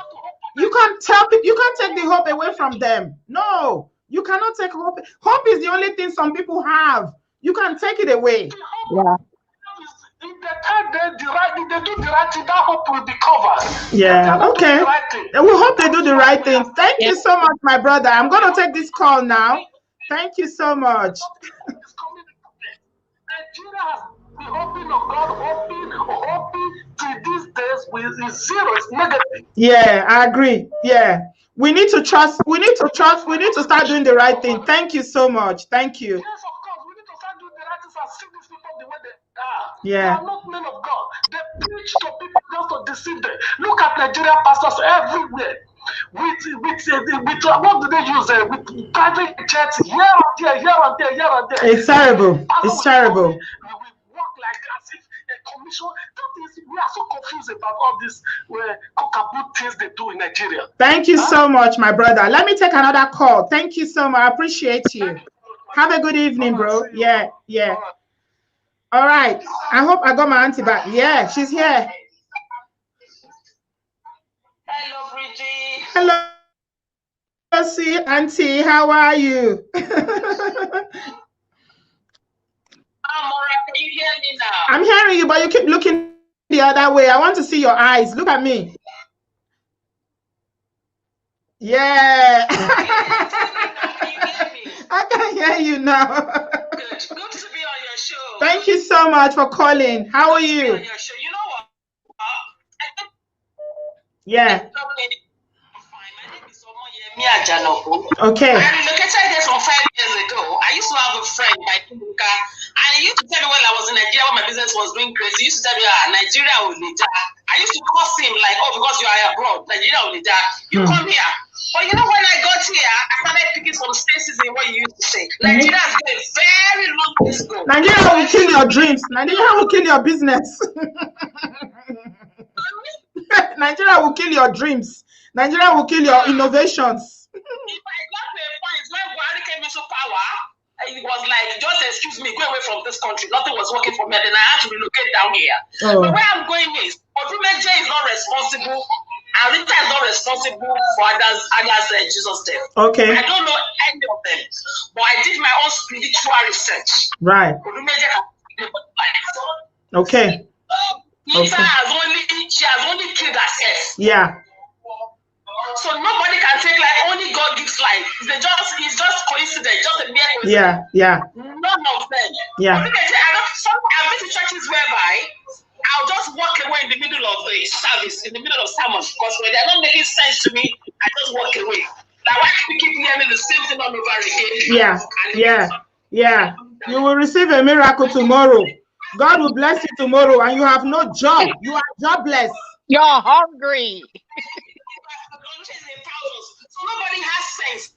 You can't tell people, you can't take the hope away from them. No, you cannot take hope. Hope is the only thing some people have. You can't take it away. Yeah. If they do the right thing, that hope will be covered. Yeah, okay. We hope they do the right thing. Thank you so much, my brother. I'm going to take this call now. Thank you so much. Nigeria has been hoping of God, hoping till these days with zero, it's negative. Yeah, I agree. Yeah. We need to trust. We need to trust. We need to start doing the right thing. Thank you so much. Thank you. Yes, of course. We need to start doing the right things and see these people the way they are. Yeah. They are not men of God. They preach to people just to deceive them. Look at Nigerian pastors everywhere. With what do they use? With private jets here and there. It's terrible. It's terrible. We work like as if a commission. We are so confused about all these cockaboo things they do in Nigeria. Thank you so much, my brother. Let me take another call. Thank you so much. I appreciate you. Have a good evening, bro. Yeah, yeah. All right. I hope I got my auntie back. Yeah, she's here. Hello, Bridget. Hello, see, auntie. How are you? I'm all right. Can you hear me now? I'm hearing you, but you keep looking the other way. I want to see your eyes. Look at me. Yeah. I can hear you now. Good to be on your show. Thank you so much for calling. How are you? On your show. You know what? Yeah. Okay. Okay. I relocated here from 5 years ago. I used to have a friend, and he used to tell me when I was in Nigeria when my business was going crazy. He used to tell me, Nigeria will need that. I used to curse him like, oh, because you are abroad, Nigeria will need that. You come here. But you know, when I got here, I started picking some spaces in what you used to say. Nigeria has got a very long way to go. Nigeria will kill your dreams. Nigeria will kill your business. Nigeria will kill your dreams. Nigeria will kill your innovations. If I got to a point when Buhari came into power, it was like, just excuse me, go away from this country. Nothing was working for me. Then I had to relocate down here. Oh. But where I'm going is, Odumeje is not responsible. Arita is not responsible for others Jesus' death. Okay. I don't know any of them. But I did my own spiritual research. Right. Odumeje has okay. She has only killed herself. Yeah. So nobody can take life. Only God gives life. It's just coincidence, just a mere coincidence. Yeah, yeah. None of them. Yeah. I've been to churches whereby I'll just walk away away in the middle of a service, in the middle of sermon, because when they're not making sense to me, I just walk away. Like, why do you keep hearing the same thing all over again? Yeah. You will receive a miracle tomorrow. God will bless you tomorrow, and you have no job. You are jobless. You're hungry. So nobody has sense.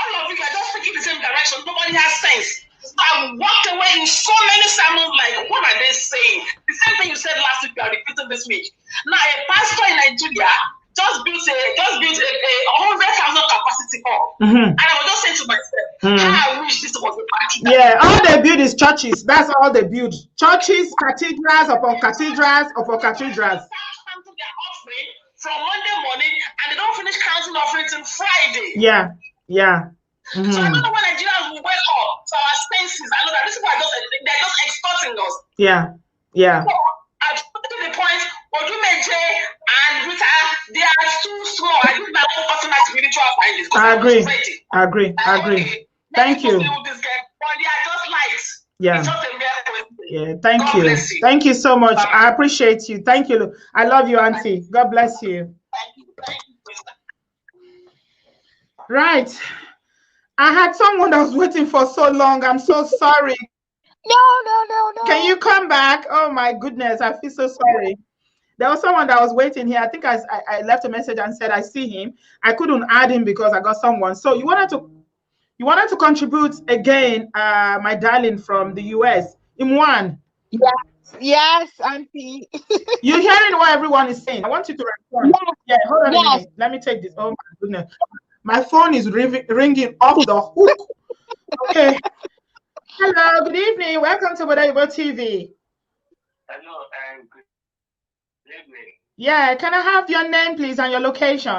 All of you are just thinking the same direction. Nobody has sense. I walked away in so many sermons, like, what are they saying? The same thing you said last week, you are repeating this week. Now, a pastor in Nigeria just built a 100,000 capacity hall. And I was just saying to myself, how I wish this was a party. Yeah, all they build is churches. That's all they build. Churches, cathedrals upon cathedrals upon cathedrals. From Monday morning, and they don't finish counting offerings until Friday. Yeah. So I don't know when Nigerians will wake up to our senses. I know that these people they're just extorting us. Yeah. So, I've gotten to the point, Odumeje and Rita, they are too small. I think my own personal spiritual findings. I agree. Okay, thank you. But they are just lights. Yeah. It's just a mere yeah, thank you. Thank you so much. I appreciate you. Thank you. I love you, Auntie. God bless you. Thank you. Right. I had someone that was waiting for so long. I'm so sorry. No. Can you come back? Oh my goodness, I feel so sorry. There was someone that was waiting here. I think I left a message and said I see him. I couldn't add him because I got someone. So you wanted to contribute again, my darling from the US. Imwan. Yes, Auntie. You're hearing what everyone is saying. I want you to respond. Yeah, hold on a minute. Let me take this. Oh my goodness. My phone is ringing off the hook. Okay. Hello, good evening. Welcome to Obodooyinbo TV. Hello, and good evening. Yeah, can I have your name, please, and your location?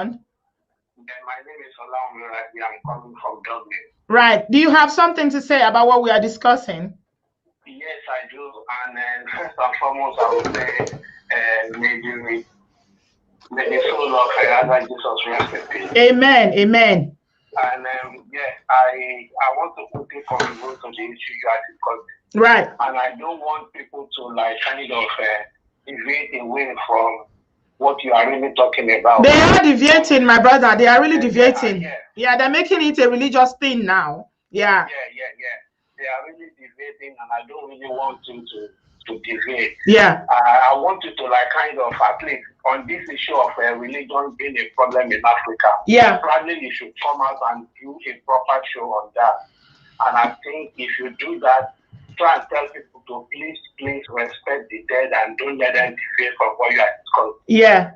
My name is Olaunmi. I'm coming from Dublin. Right. Do you have something to say about what we are discussing? Yes, I do. And first and foremost, I would say, may the soul of Father Jesus rest in peace. Amen. And I want to quickly contribute to the issue you are discussing. Right. And I don't want people to kind of deviate away from what you are really talking about. They are deviating, my brother. They are really deviating. Yeah, they're making it a religious thing now. Yeah. They are really deviating, and I don't really want you to deviate. Yeah. I want you to kind of, at least on this issue of religion being a problem in Africa. Yeah. Probably you should come out and do a proper show on that. And I think if you do that, try and tell people to please respect the dead and don't let them deviate from what you are discussing. Yeah.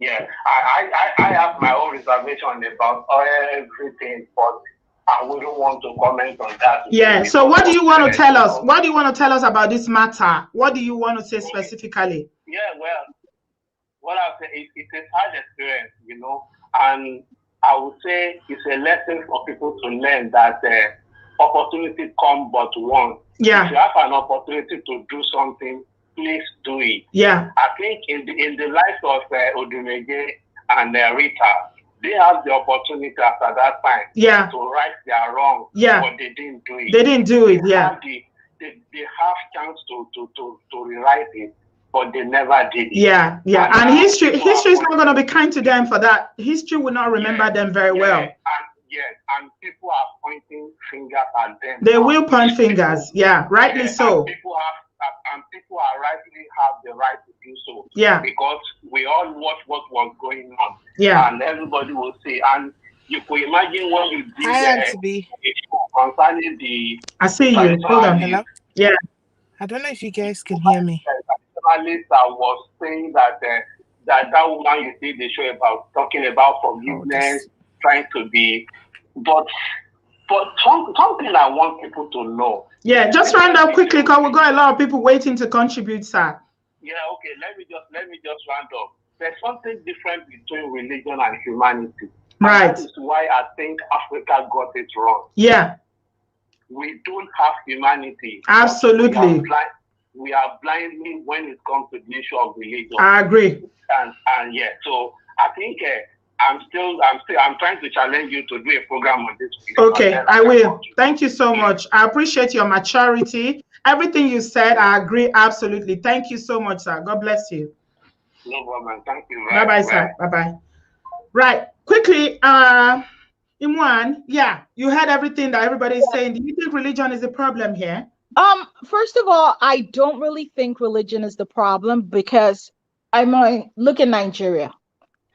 Yeah. I have my own reservation about everything, but I wouldn't want to comment on that. Yeah. So what do you want to tell us? What do you want to tell us about this matter? What do you want to say specifically? Yeah, well, what I say, it's a hard experience, and I would say it's a lesson for people to learn that opportunity come but once. Yeah. If you have an opportunity to do something, please do it. Yeah. I think in the life of Odumeje and Rita, they have the opportunity after that time to right their wrong, but they didn't do it. They didn't do it, they have chance to rewrite it, but they never did it. Yeah. And history is not going to be kind to them for that. History will not remember them very well. And people are pointing fingers at them. They will point fingers, rightly so. And people are rightly have the right to do so. Yeah. Because we all watch what was going on. Yeah. And everybody will say, and you could imagine when you did concerning the. I see you. Hold on. Hello? Yeah. I don't know if you guys can hear me. Journalist that was saying that that woman you did the show about talking about forgiveness, trying to be, but something I want people to know. Yeah, just round up quickly because we've got a lot of people waiting to contribute, sir. Yeah, okay. Let me just round up. There's something different between religion and humanity. Right. And that is why I think Africa got it wrong. Yeah. We don't have humanity. Absolutely. We are blindly when it comes to the issue of religion. I agree. And so I think I'm trying to challenge you to do a program on this. Okay, I will. Thank you so much. I appreciate your maturity Everything you said, I agree absolutely. Thank you so much, sir. God bless you. No problem. Thank you. Bye bye, sir. Bye bye. Right. Quickly, Imwan, yeah, you heard everything that everybody is saying. Do you think religion is the problem here? First of all, I don't really think religion is the problem because look at Nigeria.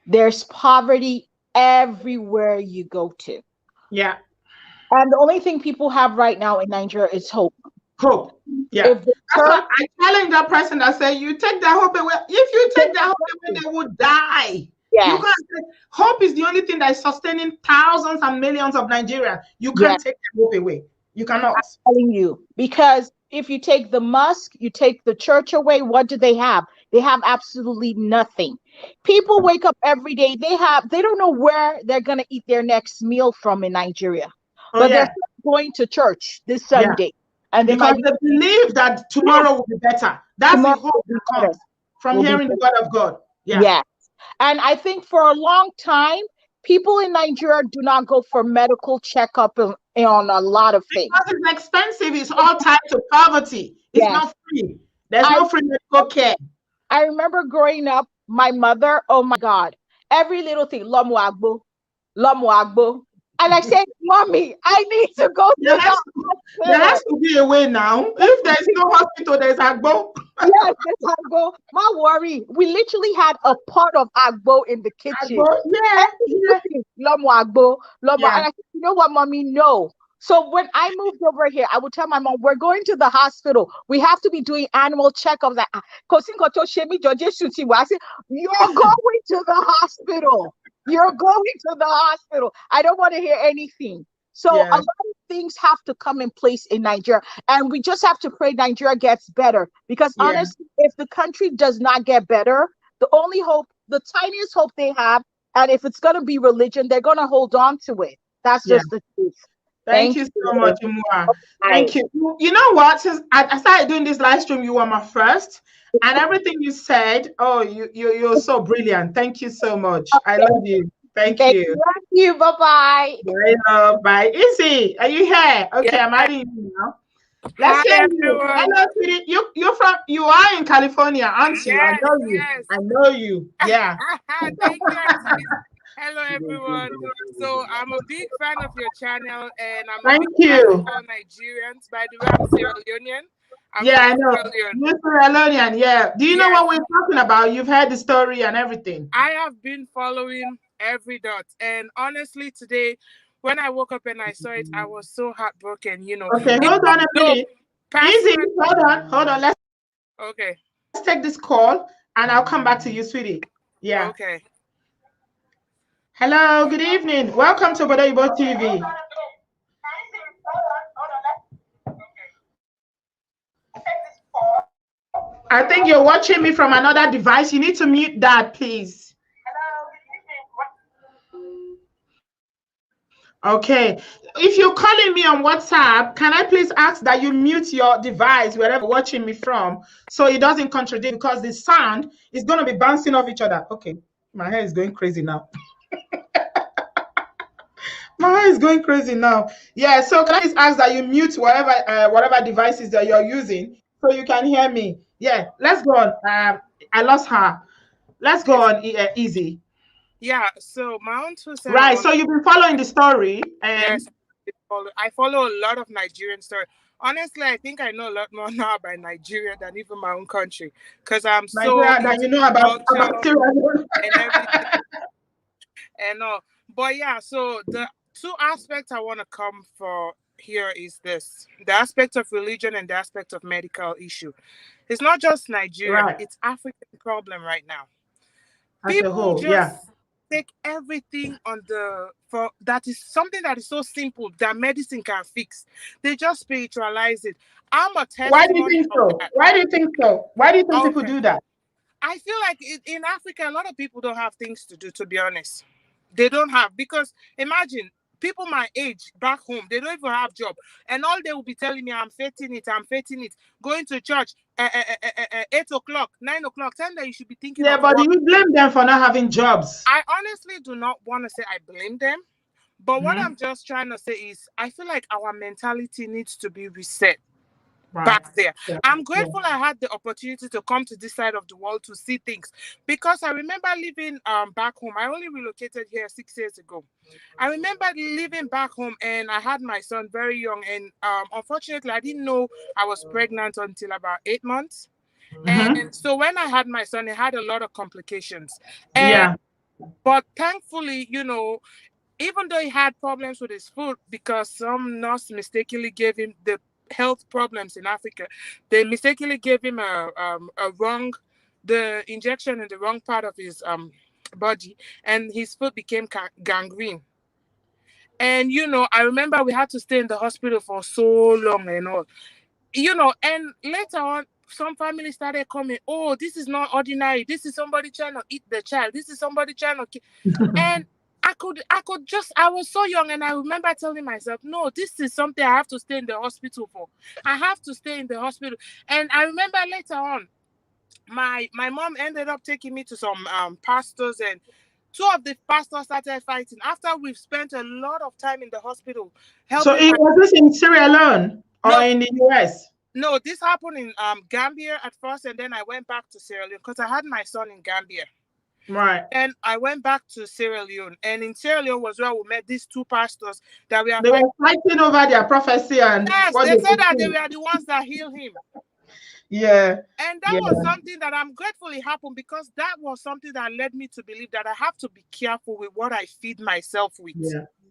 There's poverty everywhere you go to. Yeah. And the only thing people have right now in Nigeria is hope. Hope. Yeah. That's why I challenge that person that say, you take that hope away. If you take that hope away, they will die. Yes. You can't. Hope is the only thing that is sustaining thousands and millions of Nigerians. You can't take that hope away. You cannot. I'm telling you, because if you take the mosque, you take the church away, what do they have? They have absolutely nothing. People wake up every day. They don't know where they're gonna eat their next meal from in Nigeria. But they're going to church this Sunday. And because they believe that tomorrow will be better. That's the hope that comes from hearing the word of God. Yeah. Yes. And I think for a long time, people in Nigeria do not go for medical checkup on a lot of things. Because it's expensive. It's all tied to poverty. It's not free. There's no free medical care. I remember growing up, my mother, oh my God, every little thing, lomu agbo. And I said, Mommy, I need to go to the hospital. There has to be a way now. If there's no hospital, there's agbo. Yes, there's agbo. Don't worry. We literally had a pot of agbo in the kitchen. Agbo? Yeah. Lomu agbo. And I said, you know what, Mommy? No. So when I moved over here, I would tell my mom, we're going to the hospital. We have to be doing annual checkups. I said, you're going to the hospital. You're going to the hospital. I don't want to hear anything. So a lot of things have to come in place in Nigeria. And we just have to pray Nigeria gets better. Because honestly, if the country does not get better, the only hope, the tiniest hope they have, and if it's going to be religion, they're going to hold on to it. That's just the truth. Thank you so much, Imua. Thank you. You know what? Since I started doing this live stream, you were my first. And everything you said, you're so brilliant. Thank you so much. I love you. Thank you. Thank you. Bye-bye. Bye, love. Bye. Izzy, are you here? Okay, I'm adding you now. Let's hear you. Hello, sweetie. You are in California, aren't you? Yes, I know you. yes. I know you. Yeah. Thank you. Hello, everyone. So I'm a big fan of your channel, and I'm a big fan of all Nigerians. By the way, I'm Sierra Leonean. I know. You're Sierra Leonean, yeah. Do you know what we're talking about? You've heard the story and everything. I have been following every dot, and honestly, today, when I woke up and I saw it, I was so heartbroken. You know. Okay, hold on a minute. Easy. Hold on. Let's take this call, and I'll come back to you, sweetie. Yeah. Okay. Hello, good evening. Welcome to Obodooyinbo TV. I think you're watching me from another device. You need to mute that, please. Okay. If you're calling me on WhatsApp, can I please ask that you mute your device wherever you're watching me from so it doesn't contradict, because the sound is going to be bouncing off each other. Okay. My hair is going crazy now. My hair is going crazy now. Yeah, so can I just ask that you mute whatever devices that you're using so you can hear me? Yeah, let's go on. I lost her. Let's go on, Easy. Yeah, so my own 2 cents. Right, so you've been following the story. And yes, I follow a lot of Nigerian stories. Honestly, I think I know a lot more now about Nigeria than even my own country, because I'm Nigeria, that you know about and everything. And but yeah, so the 2 aspects I want to come for here is this: the aspect of religion and the aspect of medical issue. It's not just Nigeria; it's African problem right now. People just take everything on that is something that is so simple that medicine can fix. They just spiritualize it. I'm a testimony. Why do you think so? Why do you think so? Why do you think people do that? I feel like in Africa, a lot of people don't have things to do, to be honest. They don't have, because imagine people my age back home, they don't even have job, and all they will be telling me, I'm fating it, going to church 8 o'clock, 9 o'clock, time that you should be thinking. Yeah, but you blame them for not having jobs. I honestly do not want to say I blame them, but what I'm just trying to say is I feel like our mentality needs to be reset. back there. Yeah. I'm grateful I had the opportunity to come to this side of the world to see things, because I remember living back home. I only relocated here 6 years ago. I remember living back home, and I had my son very young, and unfortunately I didn't know I was pregnant until about 8 months. And so when I had my son, it had a lot of complications. But thankfully, you know, even though he had problems with his food, because some nurse mistakenly gave him the health problems in Africa, they mistakenly gave him the injection in the wrong part of his body, and his foot became gangrene. And you know, I remember we had to stay in the hospital for so long and all, you know. And later on, some families started coming. Oh, this is not ordinary. This is somebody trying to eat the child. This is somebody trying to kill. And I was so young, and I remember telling myself, no, this is something I have to stay in the hospital for. I have to stay in the hospital. And I remember later on, my mom ended up taking me to some pastors, and two of the pastors started fighting after we've spent a lot of time in the hospital helping. So was this in Sierra Leone or in the US? No, this happened in Gambia at first, and then I went back to Sierra Leone because I had my son in Gambia. Right. And I went back to Sierra Leone, and in Sierra Leone was where we met these two pastors that were fighting over their prophecy, and yes, they said that they were the ones that healed him. Yeah. And that was something that I'm grateful it happened, because that was something that led me to believe that I have to be careful with what I feed myself with.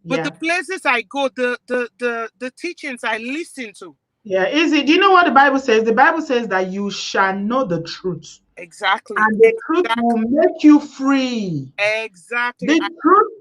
With the places I go, the teachings I listen to. Yeah, easy. Do you know what the Bible says? The Bible says that you shall know the truth. Exactly. And the truth will make you free. Exactly. The truth,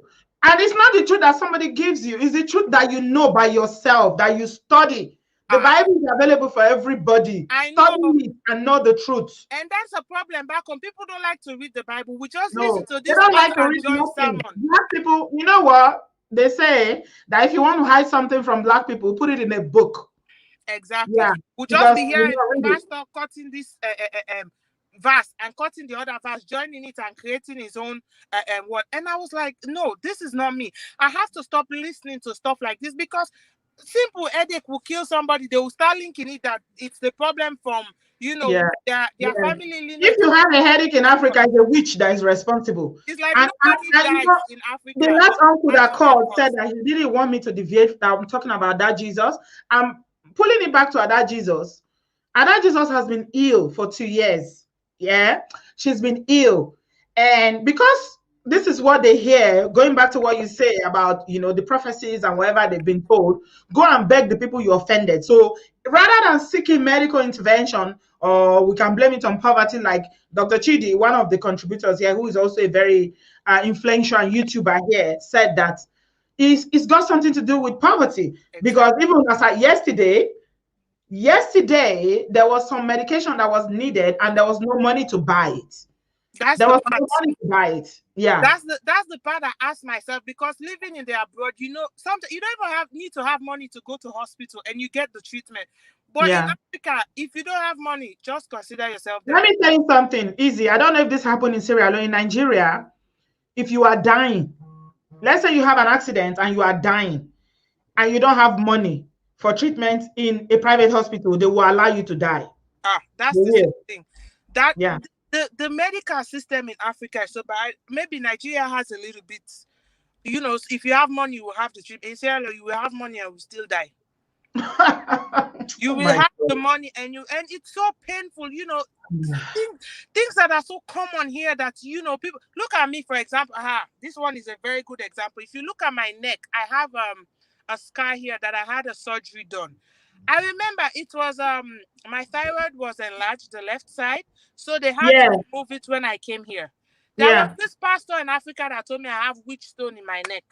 and it's not the truth that somebody gives you, it's the truth that you know by yourself, that you study. The Bible is available for everybody. Study it and know the truth. And that's a problem back home. People don't like to read the Bible. We just No, listen to they this don't like to read nothing. Black people, you know what? They say that if you want to hide something from black people, put it in a book. Exactly. Yeah, we'll just be hearing pastor cutting this verse and cutting the other verse, joining it and creating his own word. And I was like, no, this is not me. I have to stop listening to stuff like this, because simple headache will kill somebody. They will start linking it that it's the problem from, you know, their family lineage. If you have a headache in Africa, it's a witch that is responsible. It's like nobody dies in Africa. The last uncle that called said that he didn't want me to deviate. That I'm talking about that Jesus. I'm pulling it back to Ada Jesus. Ada Jesus has been ill for 2 years. Yeah, she's been ill, and because this is what they hear, going back to what you say about, you know, the prophecies and whatever they've been told, go and beg the people you offended. So rather than seeking medical intervention, or we can blame it on poverty, like Dr. Chidi, one of the contributors here, who is also a very influential YouTuber here, said that it's got something to do with poverty. Because even as like yesterday, there was some medication that was needed and there was no money to buy it. There was no money to buy it. Yeah. That's the part I asked myself, because living in the abroad, you know, sometimes you don't even need to have money to go to hospital and you get the treatment. But in Africa, if you don't have money, just consider yourself there. Let me tell you something easy. I don't know if this happened in Sierra Leone. In Nigeria, if you are dying, let's say you have an accident and you are dying and you don't have money for treatment in a private hospital, they will allow you to die. That's the thing. The medical system in Africa is so bad. Maybe Nigeria has a little bit, you know, if you have money, you will have the treatment. In Sierra Leone, you will have money and will still die. You will have the money and it's so painful, you know, things that are so common here that, you know, people look at me, for example. This one is a very good example. If you look at my neck, I have a scar here that I had a surgery done. I remember it was my thyroid was enlarged, the left side, so they had to remove it when I came here. There was this pastor in Africa that told me I have witch stone in my neck.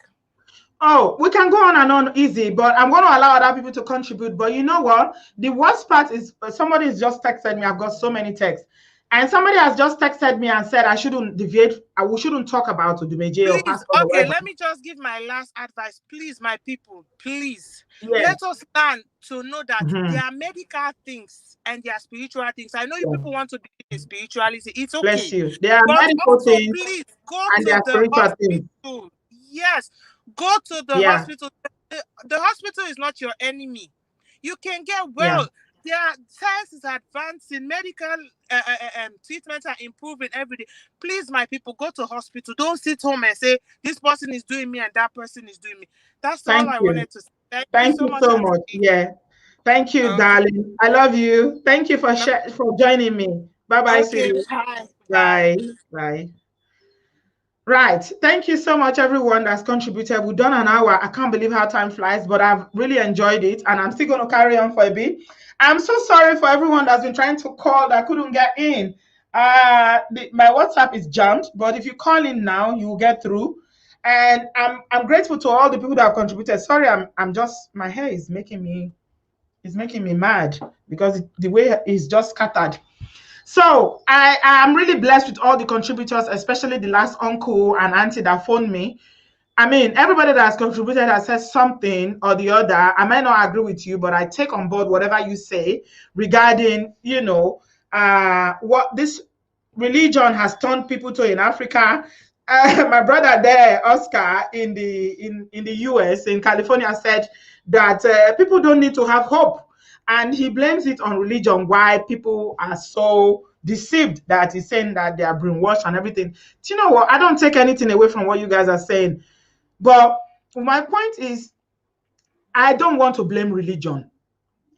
Oh, we can go on and on easy, but I'm going to allow other people to contribute. But you know what? The worst part is somebody has just texted me. I've got so many texts. And somebody has just texted me and said I shouldn't deviate. We shouldn't talk about Odumeje or pastor. Okay, let me just give my last advice. Please, my people, please. Let us learn to know that there are medical things and there are spiritual things. I know you people want to be in spirituality. It's okay. Bless you. There are medical things please go and to there are spiritual hospital. things. Yes, go to the hospital. The hospital is not your enemy. You can get well. science is advancing, medical treatments are improving every day. Please, my people, go to hospital. Don't sit home and say this person is doing me and that person is doing me. That's all I wanted to say. Thank you so much. Yeah. Thank you, darling. I love you. Thank you for joining me. Bye-bye, sweetie. Bye. Bye. Right. Thank you so much, everyone that's contributed. We've done an hour. I can't believe how time flies, but I've really enjoyed it, and I'm still going to carry on for a bit. I'm so sorry for everyone that's been trying to call that couldn't get in. My WhatsApp is jammed, but if you call in now, you will get through. And I'm grateful to all the people that have contributed. Sorry, I'm just, my hair is making me mad because the way it's just scattered. So I am really blessed with all the contributors, especially the last uncle and auntie that phoned me. I mean, everybody that has contributed has said something or the other. I might not agree with you, but I take on board whatever you say regarding, what this religion has turned people to in Africa. My brother there, Oscar, in the US, in California, said that people don't need to have hope. And he blames it on religion, why people are so deceived, that he's saying that they are brainwashed and everything. Do you know what? I don't take anything away from what you guys are saying. But my point is, I don't want to blame religion.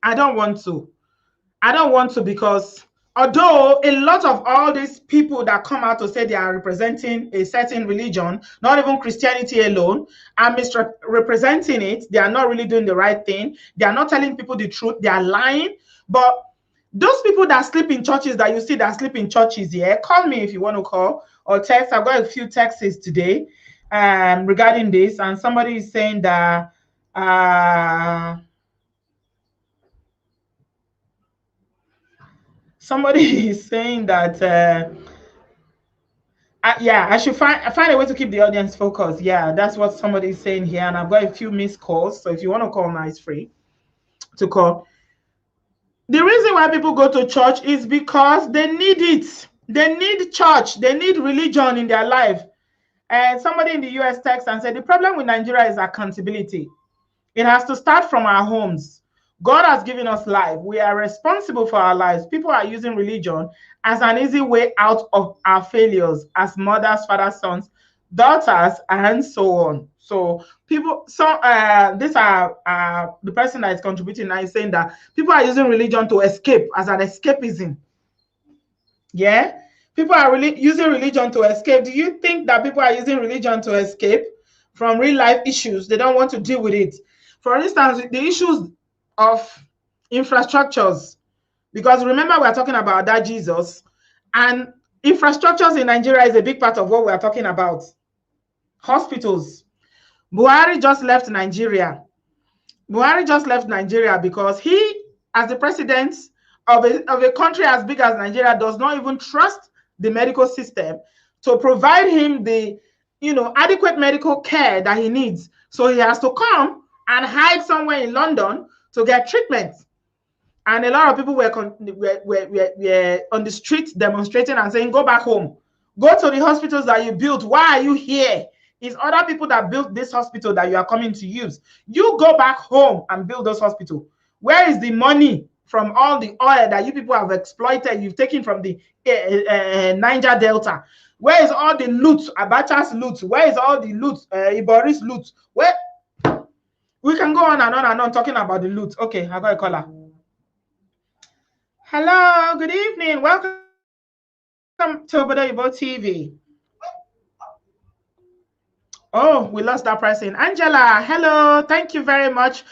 I don't want to because although a lot of all these people that come out to say they are representing a certain religion, not even Christianity alone, are misrepresenting it, they are not really doing the right thing. They are not telling people the truth. They are lying. But those people that sleep in churches that you see that sleep in churches, call me if you want to call or text. I've got a few texts today regarding this, and somebody is saying that somebody is saying that I should find a way to keep the audience focused. Yeah, that's what somebody is saying here, and I've got a few missed calls. So if you want to call now, it's free to call. The reason why people go to church is because they need it. They need church. They need religion in their life. And somebody in the US text and said the problem with Nigeria is accountability. It has to start from our homes. God has given us life. We are responsible for our lives. People are using religion as an easy way out of our failures as mothers, fathers, sons, daughters, and so on. So people, these are the person that is contributing now is saying that people are using religion to escape as an escapism. Yeah, people are really using religion to escape. Do you think that people are using religion to escape from real life issues? They don't want to deal with it. For instance, the issues of infrastructures, because remember we're talking about that Jesus, and infrastructures in Nigeria is a big part of what we're talking about. Hospitals. Buhari just left Nigeria. Buhari just left Nigeria because he, as the president of a country as big as Nigeria, does not even trust the medical system to provide him the adequate medical care that he needs. So he has to come and hide somewhere in London to get treatment. And a lot of people were on the street demonstrating and saying, go back home. Go to the hospitals that you built. Why are you here? It's other people that built this hospital that you are coming to use. You go back home and build those hospitals. Where is the money from all the oil that you people have exploited? You've taken from the Niger Delta. Where is all the loot? Abacha's loot. Where is all the loot? Ibori's loot. Where? We can go on and on and on talking about the loot. Okay, I got a caller. Hello, good evening. Welcome to Obodooyinbo TV. Oh, we lost that person. Angela, hello. Thank you very much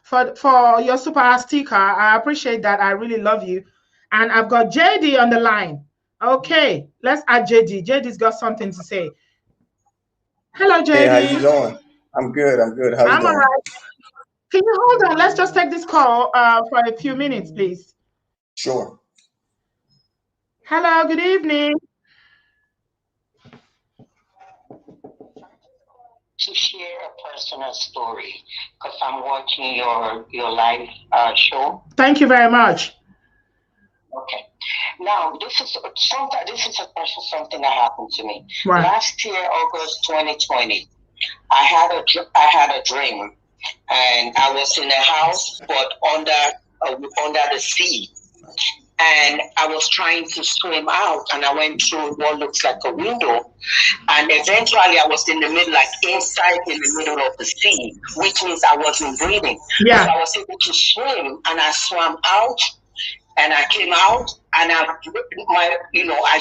for your super sticker. I appreciate that. I really love you. And I've got JD on the line. Okay, let's add JD. JD's got something to say. Hello, JD. Hey, how you doing? I'm good. How you doing? I'm all right. Can you hold on? Let's just take this call for a few minutes, please. Sure. Hello, good evening. To share a personal story because I'm watching your live show. Thank you very much. Okay. Now this is a special something that happened to me. Right. Last year, August 2020, I had a dream, and I was in a house, but under under the sea. And I was trying to swim out, and I went through what looks like a window, and eventually I was in the middle, like inside in the middle of the sea, which means I wasn't breathing. Yeah. So I was able to swim, and I swam out, and I came out, and I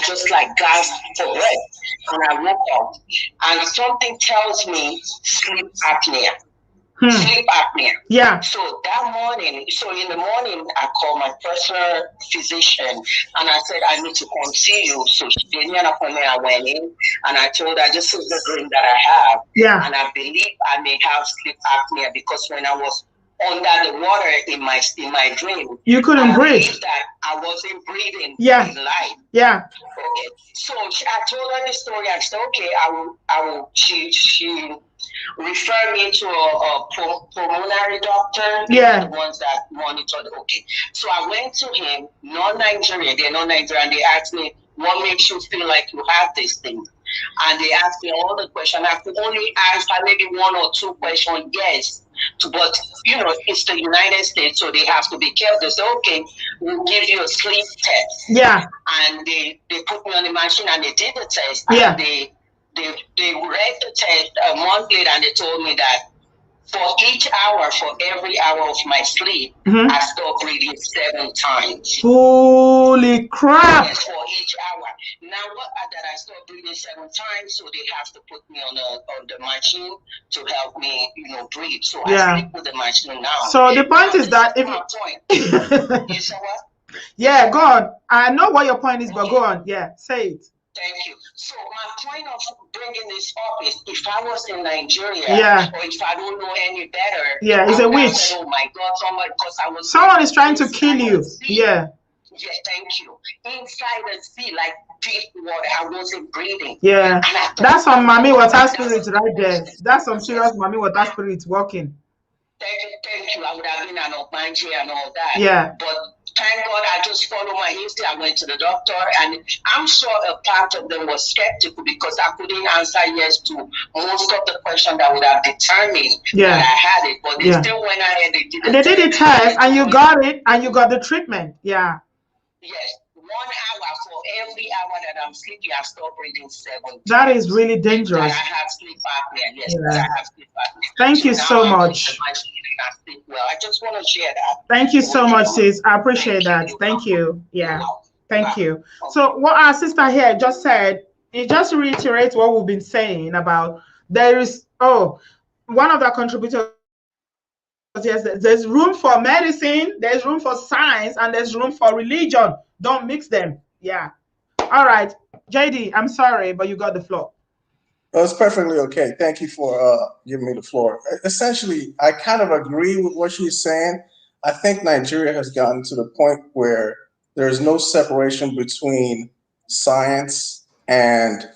just like gasped for breath, and I woke up, and something tells me sleep apnea. Sleep apnea. Yeah. So that morning, in the morning, I called my personal physician and I said, I need to come see you. So she gave me an appointment. I went in and I told her, this is the dream that I have. Yeah. And I believe I may have sleep apnea because when I was under the water in my dream, you couldn't breathe. That I wasn't breathing in life. Yeah. Okay. So I told her the story. I said, okay, I will. She refer me to a pulmonary doctor. Yeah. The ones that monitored. Okay. So I went to him, non-Nigerian. They're non-Nigerian. They asked me, what makes you feel like you have this thing? And they asked me all the questions. I could only answer maybe one or two questions, yes. But, it's the United States, so they have to be careful. They say, okay, we'll give you a sleep test. Yeah. And they put me on the machine and they did the test. Yeah. And they read the test a month later and they told me that for every hour of my sleep, I stopped breathing 7 times. Holy crap! Yes, for each hour. Now, that I stopped breathing 7 times, so they have to put me on the machine to help me, breathe. So I sleep with the machine now. So the point is that if you saw what? Yeah, go on. I know what your point is, but go on. Yeah, say it. Thank you. So my point of bringing this up is, if I was in Nigeria, or if I don't know any better, it's a witch. Say, oh my God, someone is trying to kill you. Yeah. Yeah, thank you. Inside the sea, like deep water, I wasn't breathing. Yeah, that's some mommy water spirit right there. That's some serious mommy water spirit working. Thank you. I would have been an Obanje and all that. Yeah. But thank God I just followed my history. I went to the doctor, and I'm sure a part of them was skeptical because I couldn't answer yes to most of the questions that would have determined that I had it. But they still went ahead. They did the test, and you got it, and you got the treatment. Yeah. Yes. 1 hour for every hour that I'm sleeping, I stop breathing 7 times. That is really dangerous. I have sleep apnea. Yes, I have sleep apnea. Thank you so much. Well, I just want to share that. Thank you so much, sis. I appreciate that. Thank you. Yeah. Thank you. So what our sister here just said, it just reiterates what we've been saying about there is, one of the contributors, yes, there's room for medicine, there's room for science, and there's room for religion. Don't mix them. Yeah. All right. JD, I'm sorry, but you got the floor. Well, it's perfectly okay. Thank you for giving me the floor. Essentially, I kind of agree with what she's saying. I think Nigeria has gotten to the point where there's no separation between science and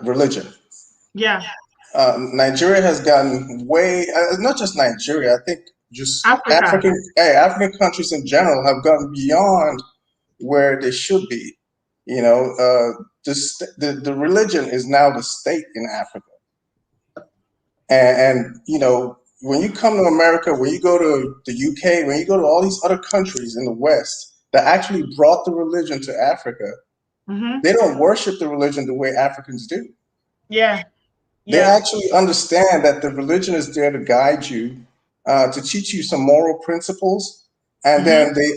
religion. Yeah. Nigeria has gotten way, not just Nigeria, I think just Africa. African countries in general have gotten beyond where they should be. The religion is now the state in Africa. And when you come to America, when you go to the UK, when you go to all these other countries in the West that actually brought the religion to Africa, they don't worship the religion the way Africans do. Yeah. They actually understand that the religion is there to guide you, to teach you some moral principles. And then they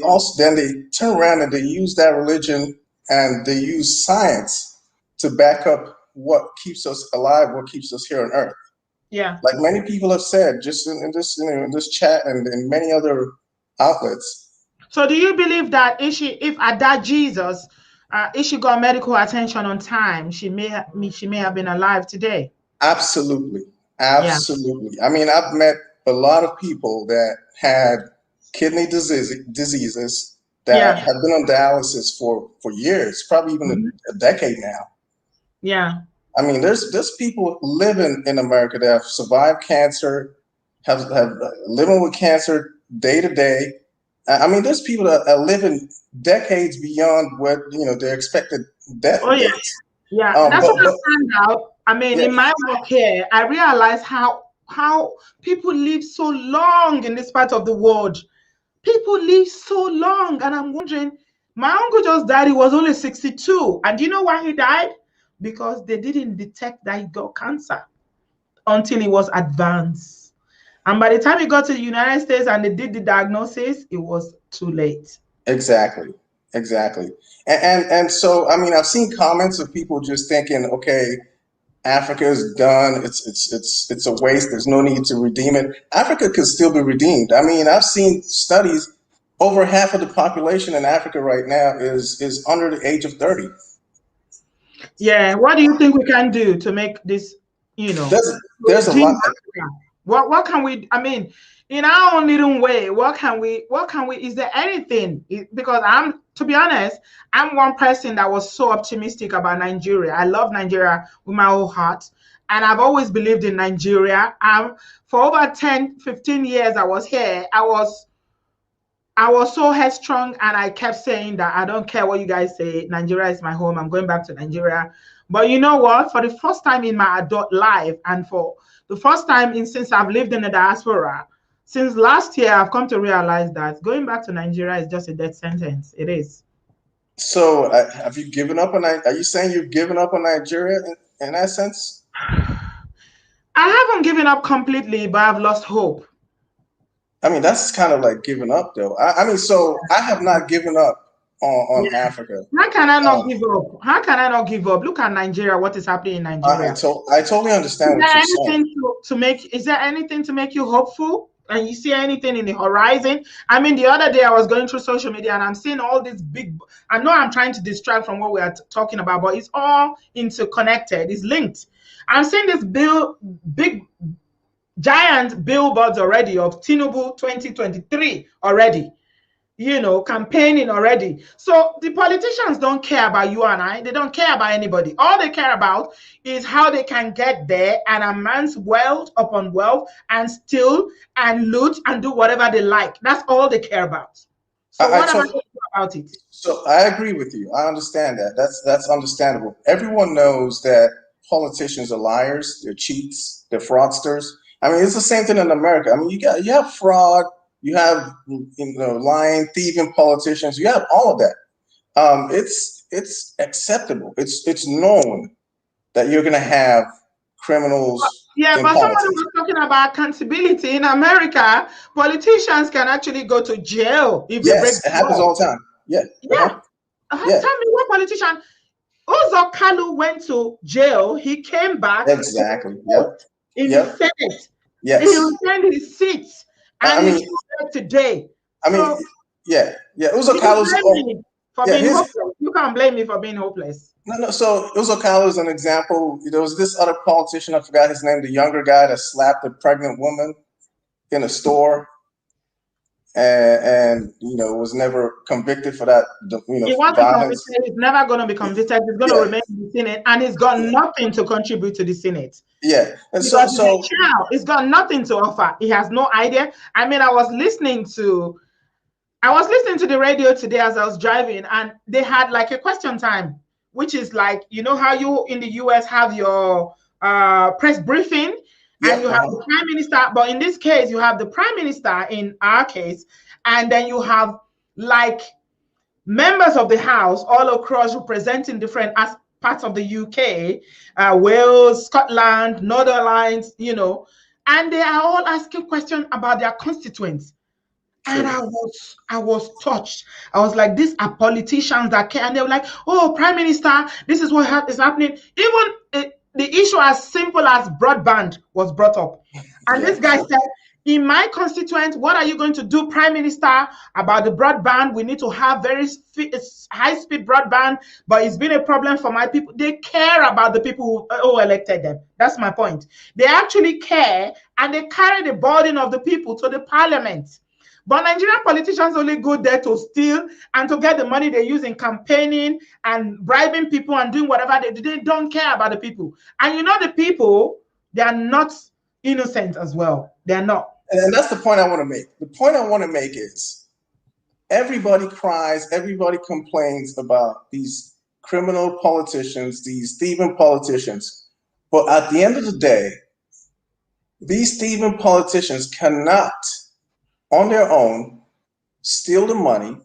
turn around and they use that religion and they use science to back up what keeps us alive, what keeps us here on Earth. Yeah. Like many people have said, just in this chat and in many other outlets. So do you believe that if Ada Jesus, if she got medical attention on time, she may have been alive today? Absolutely. Absolutely. Yeah. I mean, I've met a lot of people that had kidney diseases that have been on dialysis for years, probably even a decade now. Yeah. I mean, there's people living in America that have survived cancer, have living with cancer day to day. I mean, there's people that are living decades beyond what their expected death is. Yeah, that's what I found out. I mean, in my work here, I realized how people live so long in this part of the world. People live so long, and I'm wondering, my uncle just died, he was only 62. And do you know why he died? Because they didn't detect that he got cancer until it was advanced. And by the time he got to the United States and they did the diagnosis, it was too late. Exactly. Exactly. And so, I mean, I've seen comments of people just thinking, okay, Africa is done. It's a waste. There's no need to redeem it. Africa could still be redeemed. I mean, I've seen studies. Over half of the population in Africa right now is under the age of 30. Yeah. What do you think we can do to make this, There's a lot. What can we, I mean, in our own little way, what can we, is there anything? Because to be honest, I'm one person that was so optimistic about Nigeria. I love Nigeria with my whole heart. And I've always believed in Nigeria. For over 10, 15 years I was here, I was so headstrong, and I kept saying that I don't care what you guys say. Nigeria is my home. I'm going back to Nigeria. But you know what? For the first time in my adult life, and for the first time since I've lived in the diaspora, since last year, I've come to realize that going back to Nigeria is just a death sentence. It is. So have you given up on? Are you saying you've given up on Nigeria in that sense? I haven't given up completely, but I've lost hope. I mean, that's kind of like giving up, though. I mean, so I have not given up on Africa. How can I not give up? How can I not give up? Look at Nigeria. What is happening in Nigeria? I totally understand what you're saying. Is there anything to make you hopeful? And you see anything in the horizon? I mean, the other day I was going through social media and I'm seeing all these big. I know I'm trying to distract from what we are talking about, but it's all interconnected. It's linked. I'm seeing this big giant billboards already of Tinubu 2023 already, campaigning already. So the politicians don't care about you and I. They don't care about anybody. All they care about is how they can get there and amass wealth upon wealth and steal and loot and do whatever they like. That's all they care about. So what am I doing about it? So I agree with you. I understand that. That's understandable. Everyone knows that politicians are liars, they're cheats, they're fraudsters. I mean, it's the same thing in America. I mean, you have fraud, you have lying, thieving politicians, you have all of that. It's acceptable. It's known that you're gonna have criminals. Yeah, but somebody was talking about accountability. In America, politicians can actually go to jail if they break the law. It happens all the time. Yeah. Tell me what politician. Uzo Kalu went to jail. He came back. Exactly. In the Senate. Yes. He retained his seat. And he's here today. I mean, Uzo Kalu's hopeless. You can't blame me for being hopeless. No. So Uzo Kalu is an example. There was this other politician, I forgot his name, the younger guy that slapped a pregnant woman in a store. And was never convicted for that. He wasn't convicted. He's never going to be convicted. He's going to remain in the Senate, and he's got nothing to contribute to the Senate. Yeah, and he's got nothing to offer. He has no idea. I mean, I was listening to the radio today as I was driving, and they had like a question time, which is like, how you in the US have your press briefing. And you have the prime minister, but in this case, you have the prime minister in our case, and then you have like members of the House all across representing different parts of the UK, Wales, Scotland, Northern Ireland, and they are all asking questions about their constituents. And I was touched. I was like, these are politicians that care, and they were like, "Oh, Prime Minister, this is what is happening." Even the issue as simple as broadband was brought up. And this guy said, in my constituent, what are you going to do, Prime Minister, about the broadband? We need to have very high-speed broadband, but it's been a problem for my people. They care about the people who elected them. That's my point. They actually care, and they carry the burden of the people to the parliament. But Nigerian politicians only go there to steal and to get the money they use in campaigning and bribing people and doing whatever they do. They don't care about the people. And the people, they are not innocent as well. They're not. And that's the point I want to make. The point I want to make is everybody cries, everybody complains about these criminal politicians, these thieving politicians. But at the end of the day, these thieving politicians cannot, on their own, steal the money,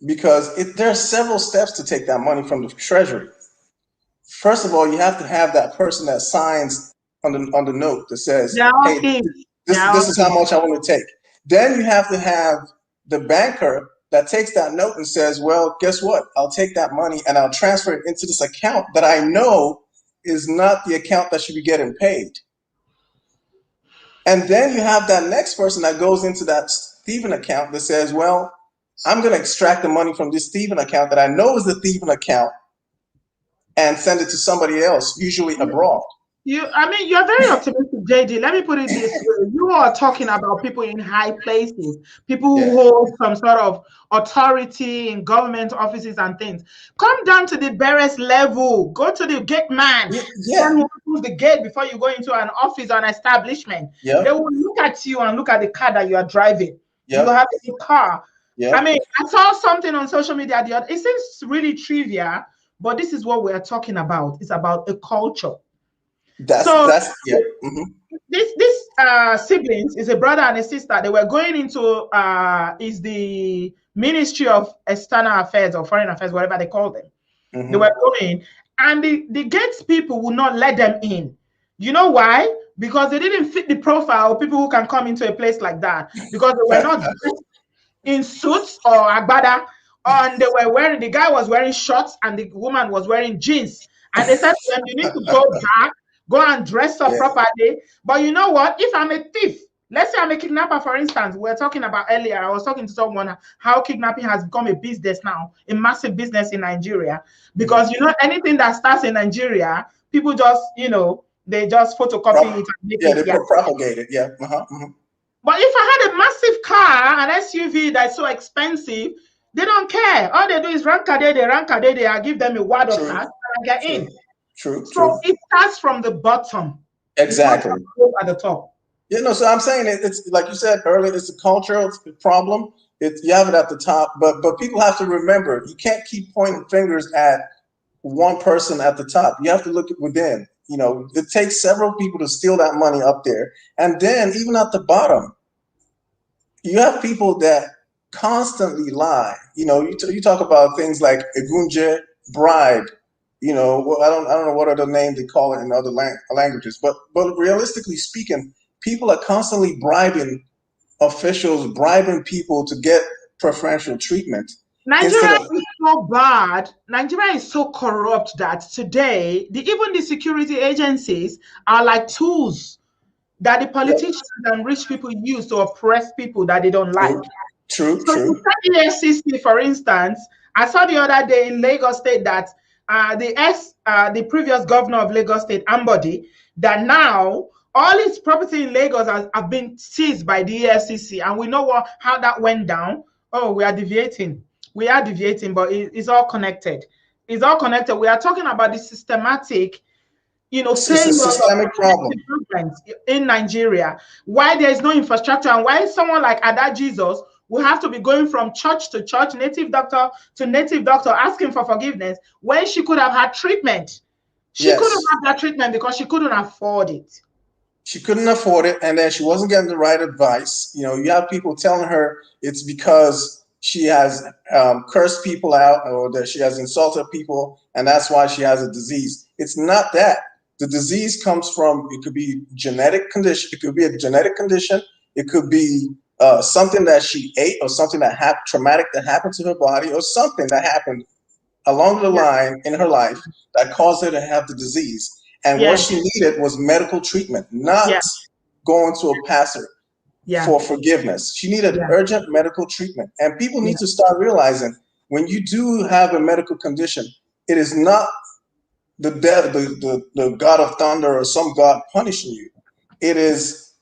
because there are several steps to take that money from the treasury. First of all, you have to have that person that signs on the note that says, They're all "Hey, thieves. this is how much I want to take." Then you have to have the banker that takes that note and says, "Well, guess what? I'll take that money and I'll transfer it into this account that I know is not the account that should be getting paid." And then you have that next person that goes into that thieving account that says, "Well, I'm going to extract the money from this thieving account that I know is the thieving account and send it to somebody else, usually abroad." I mean, you're very optimistic, JD. Let me put it this way. You are talking about people in high places, people who hold some sort of authority in government offices and things. Come down to the barest level. Go to the gate man. Yeah. Who opens the gate before you go into an office or an establishment. Yep. They will look at you and look at the car that you are driving. Yep. You have a car. Yep. I mean, I saw something on social media the other. It seems really trivial, but this is what we are talking about. It's about a culture. These siblings is a brother and a sister. They were going into is the Ministry of External Affairs or Foreign Affairs, whatever they call them. They were going, and the gates people would not let them in. You know why? Because they didn't fit the profile of people who can come into a place like that. Because they were not in suits or agbada, and the guy was wearing shorts and the woman was wearing jeans. And they said to them, "You need to go back. Go and dress up properly." But you know what? If I'm a thief, let's say I'm a kidnapper, for instance, we were talking about earlier. I was talking to someone how kidnapping has become a business now, a massive business in Nigeria. Because anything that starts in Nigeria, people just, they just photocopy it and make it. They propagate it. But if I had a massive car, an SUV that's so expensive, they don't care. All they do is rankadede. I give them a wad of cash and I get in. True. It starts from the bottom. Exactly. At the top. So I'm saying it's like you said earlier, it's a cultural problem. You have it at the top, but people have to remember, you can't keep pointing fingers at one person at the top. You have to look within. It takes several people to steal that money up there. And then even at the bottom, you have people that constantly lie. You talk about things like egunje, bribe. I don't know what other name they call it in other languages, but realistically speaking, people are constantly bribing officials, bribing people to get preferential treatment. Nigeria is so bad. Nigeria is so corrupt that today, even the security agencies are like tools that the politicians and rich people use to oppress people that they don't like. True. EFCC, for instance, I saw the other day in Lagos State that the previous governor of Lagos State, Ambody, that now all his property in Lagos have been seized by the EFCC, and we know how that went down. Oh, we are deviating, but it's all connected. It's all connected. We are talking about the systematic, systemic problem in Nigeria. Why there is no infrastructure, and why someone like Ada Jesus will have to be going from church to church, native doctor to native doctor, asking for forgiveness when she could have had treatment. She couldn't have that treatment because she couldn't afford it. She couldn't afford it, and then she wasn't getting the right advice. You have people telling her it's because she has cursed people out or that she has insulted people, and that's why she has a disease. It's not that. The disease comes from, it could be genetic condition. It could be a genetic condition. It could be something that she ate or something traumatic that happened to her body or something that happened along the line in her life that caused her to have the disease. And what she needed was medical treatment, not going to a pastor for forgiveness. She needed urgent medical treatment. And people need to start realizing when you do have a medical condition, it is not the God of thunder or some God punishing you. It is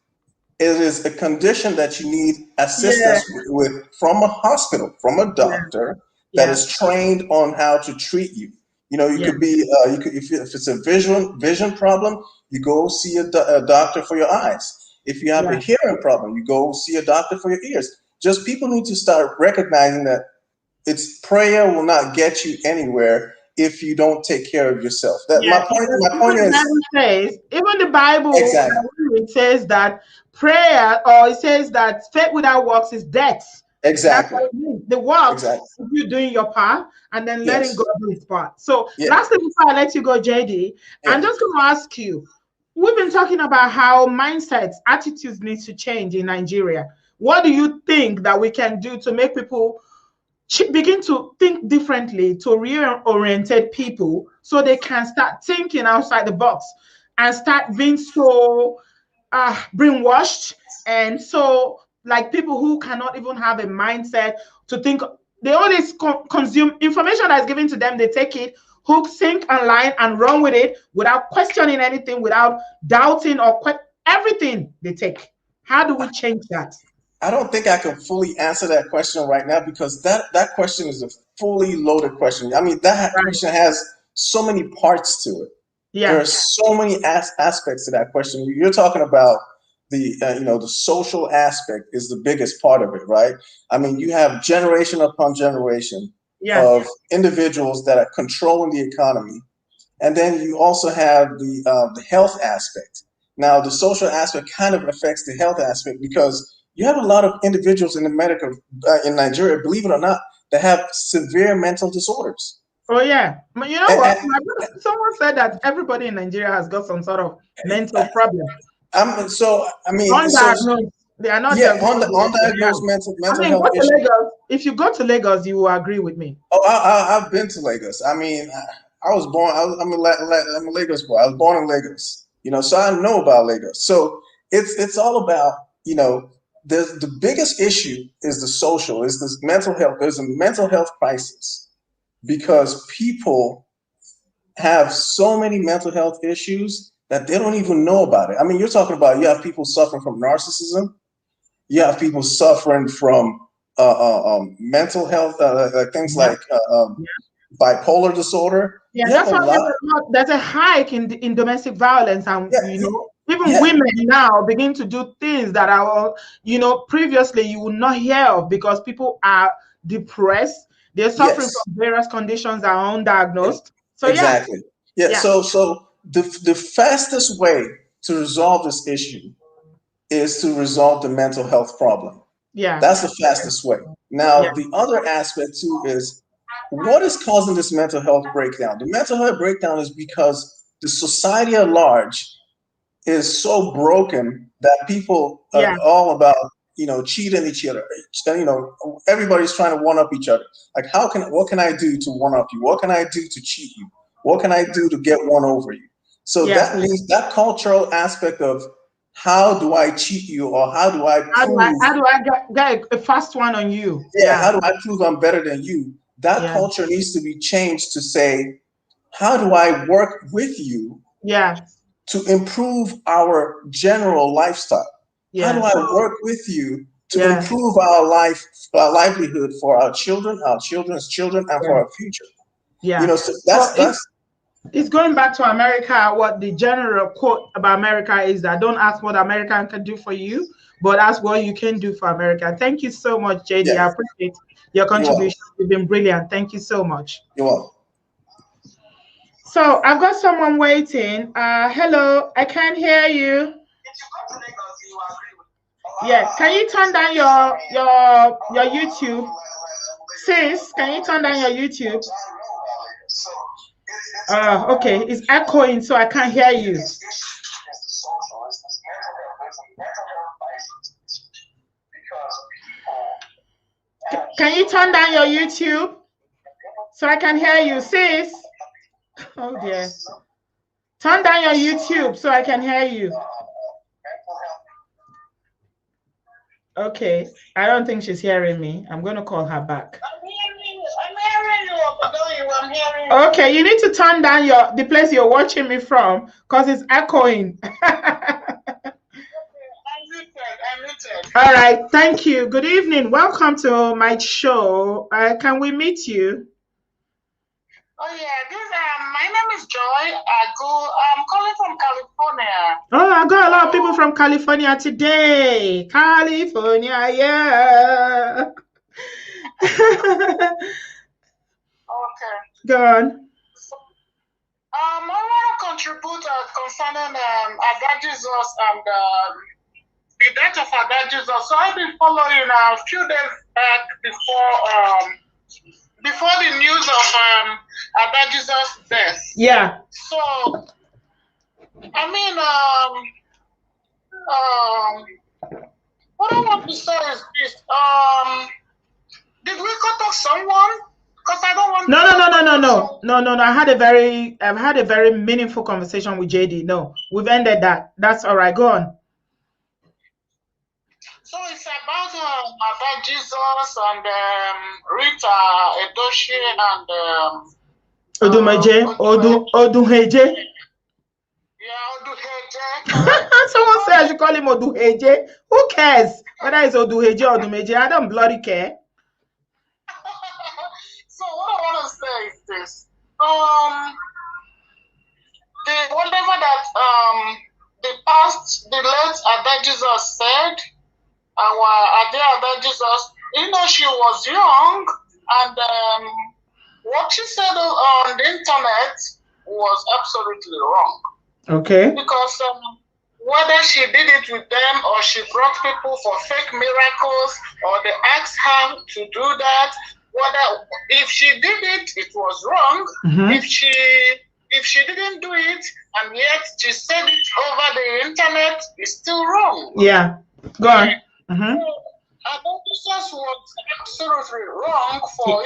a condition that you need assistance with from a hospital, from a doctor that is trained on how to treat you. You could be if it's a vision problem, you go see a doctor for your eyes. If you have a hearing problem, you go see a doctor for your ears. Just people need to start recognizing that prayer will not get you anywhere if you don't take care of yourself. My point is, even the Bible it says that prayer, or it says that faith without works is death. Exactly. That's what it means. The work Exactly. is you doing your part and then letting Yes. God do his part. So Yeah. lastly, before I let you go, JD, I'm Yeah. just going to ask you, we've been talking about how mindsets, attitudes need to change in Nigeria. What do you think that we can do to make people begin to think differently, to reorientate people so they can start thinking outside the box and start being so brainwashed and so like people who cannot even have a mindset to think? They always consume information that's given to them. They take it hook, sink, and line and run with it without questioning anything, without doubting or everything they take. How do we change that? I don't think I can fully answer that question right now because that question is a fully loaded question. I mean, that question has so many parts to it. Yeah. There are so many aspects to that question. You're talking about the the social aspect is the biggest part of it, right? I mean, you have generation upon generation of individuals that are controlling the economy, and then you also have the health aspect. Now, the social aspect kind of affects the health aspect because you have a lot of individuals in America, in Nigeria, believe it or not, that have severe mental disorders. Oh yeah, but you know what? Someone said that everybody in Nigeria has got some sort of mental problem. Undiagnosed. They are not diagnosed. Undiagnosed mental health go to issues. Lagos. If you go to Lagos, you will agree with me. Oh, I've been to Lagos. I mean, I was born. I'm a Lagos boy. I was born in Lagos. So I know about Lagos. So it's all about the biggest issue is the social, is this mental health. There's a mental health crisis because people have so many mental health issues that they don't even know about it. I mean, you're talking about you have people suffering from narcissism. You have people suffering from mental health things like bipolar disorder. Yeah, that's why there's a hike in domestic violence, and even women now begin to do things that are previously you would not hear of because people are depressed. They're suffering from various conditions that are undiagnosed. So exactly. So the fastest way to resolve this issue is to resolve the mental health problem. Yeah. That's the fastest way. Now, the other aspect too is what is causing this mental health breakdown? The mental health breakdown is because the society at large is so broken that people are all about, cheating each other. Everybody's trying to one up each other. Like, what can I do to one up you? What can I do to cheat you? What can I do to get one over you? So that means that cultural aspect of how do I cheat you, or how do I prove? How do I get a fast one on you? How do I prove I'm better than you? That culture needs to be changed to say, how do I work with you? To improve our general lifestyle. How do I work with you to improve our livelihood for our children, our children's children, and for our future? So it's going back to America. What the general quote about America is that don't ask what America can do for you, but ask what you can do for America. Thank you so much, JD. I appreciate your contribution. You've been brilliant. Thank you so much. You're welcome. So I've got someone waiting. Hello, I can't hear you. Yeah, can you turn down your YouTube? Sis, can you turn down your YouTube? Okay, it's echoing, so I can't hear you. Can you turn down your YouTube so I can hear you, sis? Oh dear. Turn down your YouTube so I can hear you. Okay, I don't think she's hearing me. I'm going to call her back. I'm hearing you. I'm hearing you. Okay, you need to turn down the place you're watching me from because it's echoing. I'm muted. All right, thank you. Good evening. Welcome to my show. Can we meet you? Oh yeah, my name is Joy. I'm calling from California. Oh, I got a lot of people from California today. California, yeah. Okay. Go on. I want to contribute concerning advantages and the death of our dad Jesus. So I've been following a few days back before the news of our dad Jesus' death. Yeah. So I mean, what I want to say is this. Did we cut off someone? Because I don't want. No. I've had a very meaningful conversation with JD. No, we've ended that. That's all right. Go on. So it's about Mother Jesus and Rita Edochie and Oduheje. Yeah, Oduheje. Someone said I should call him Oduheje. Who cares whether it's Oduheje or Odumeje? I don't bloody care. So what I want to say is this: whatever that the late Ada Jesus said, our Ada Jesus, she was young, and what she said on the internet was absolutely wrong. Okay. Because whether she did it with them or she brought people for fake miracles or they asked her to do that, if she did it, it was wrong. Mm-hmm. If she didn't do it and yet she said it over the internet, it's still wrong. Yeah. Go on. Mm-hmm. So, Jesus was absolutely wrong for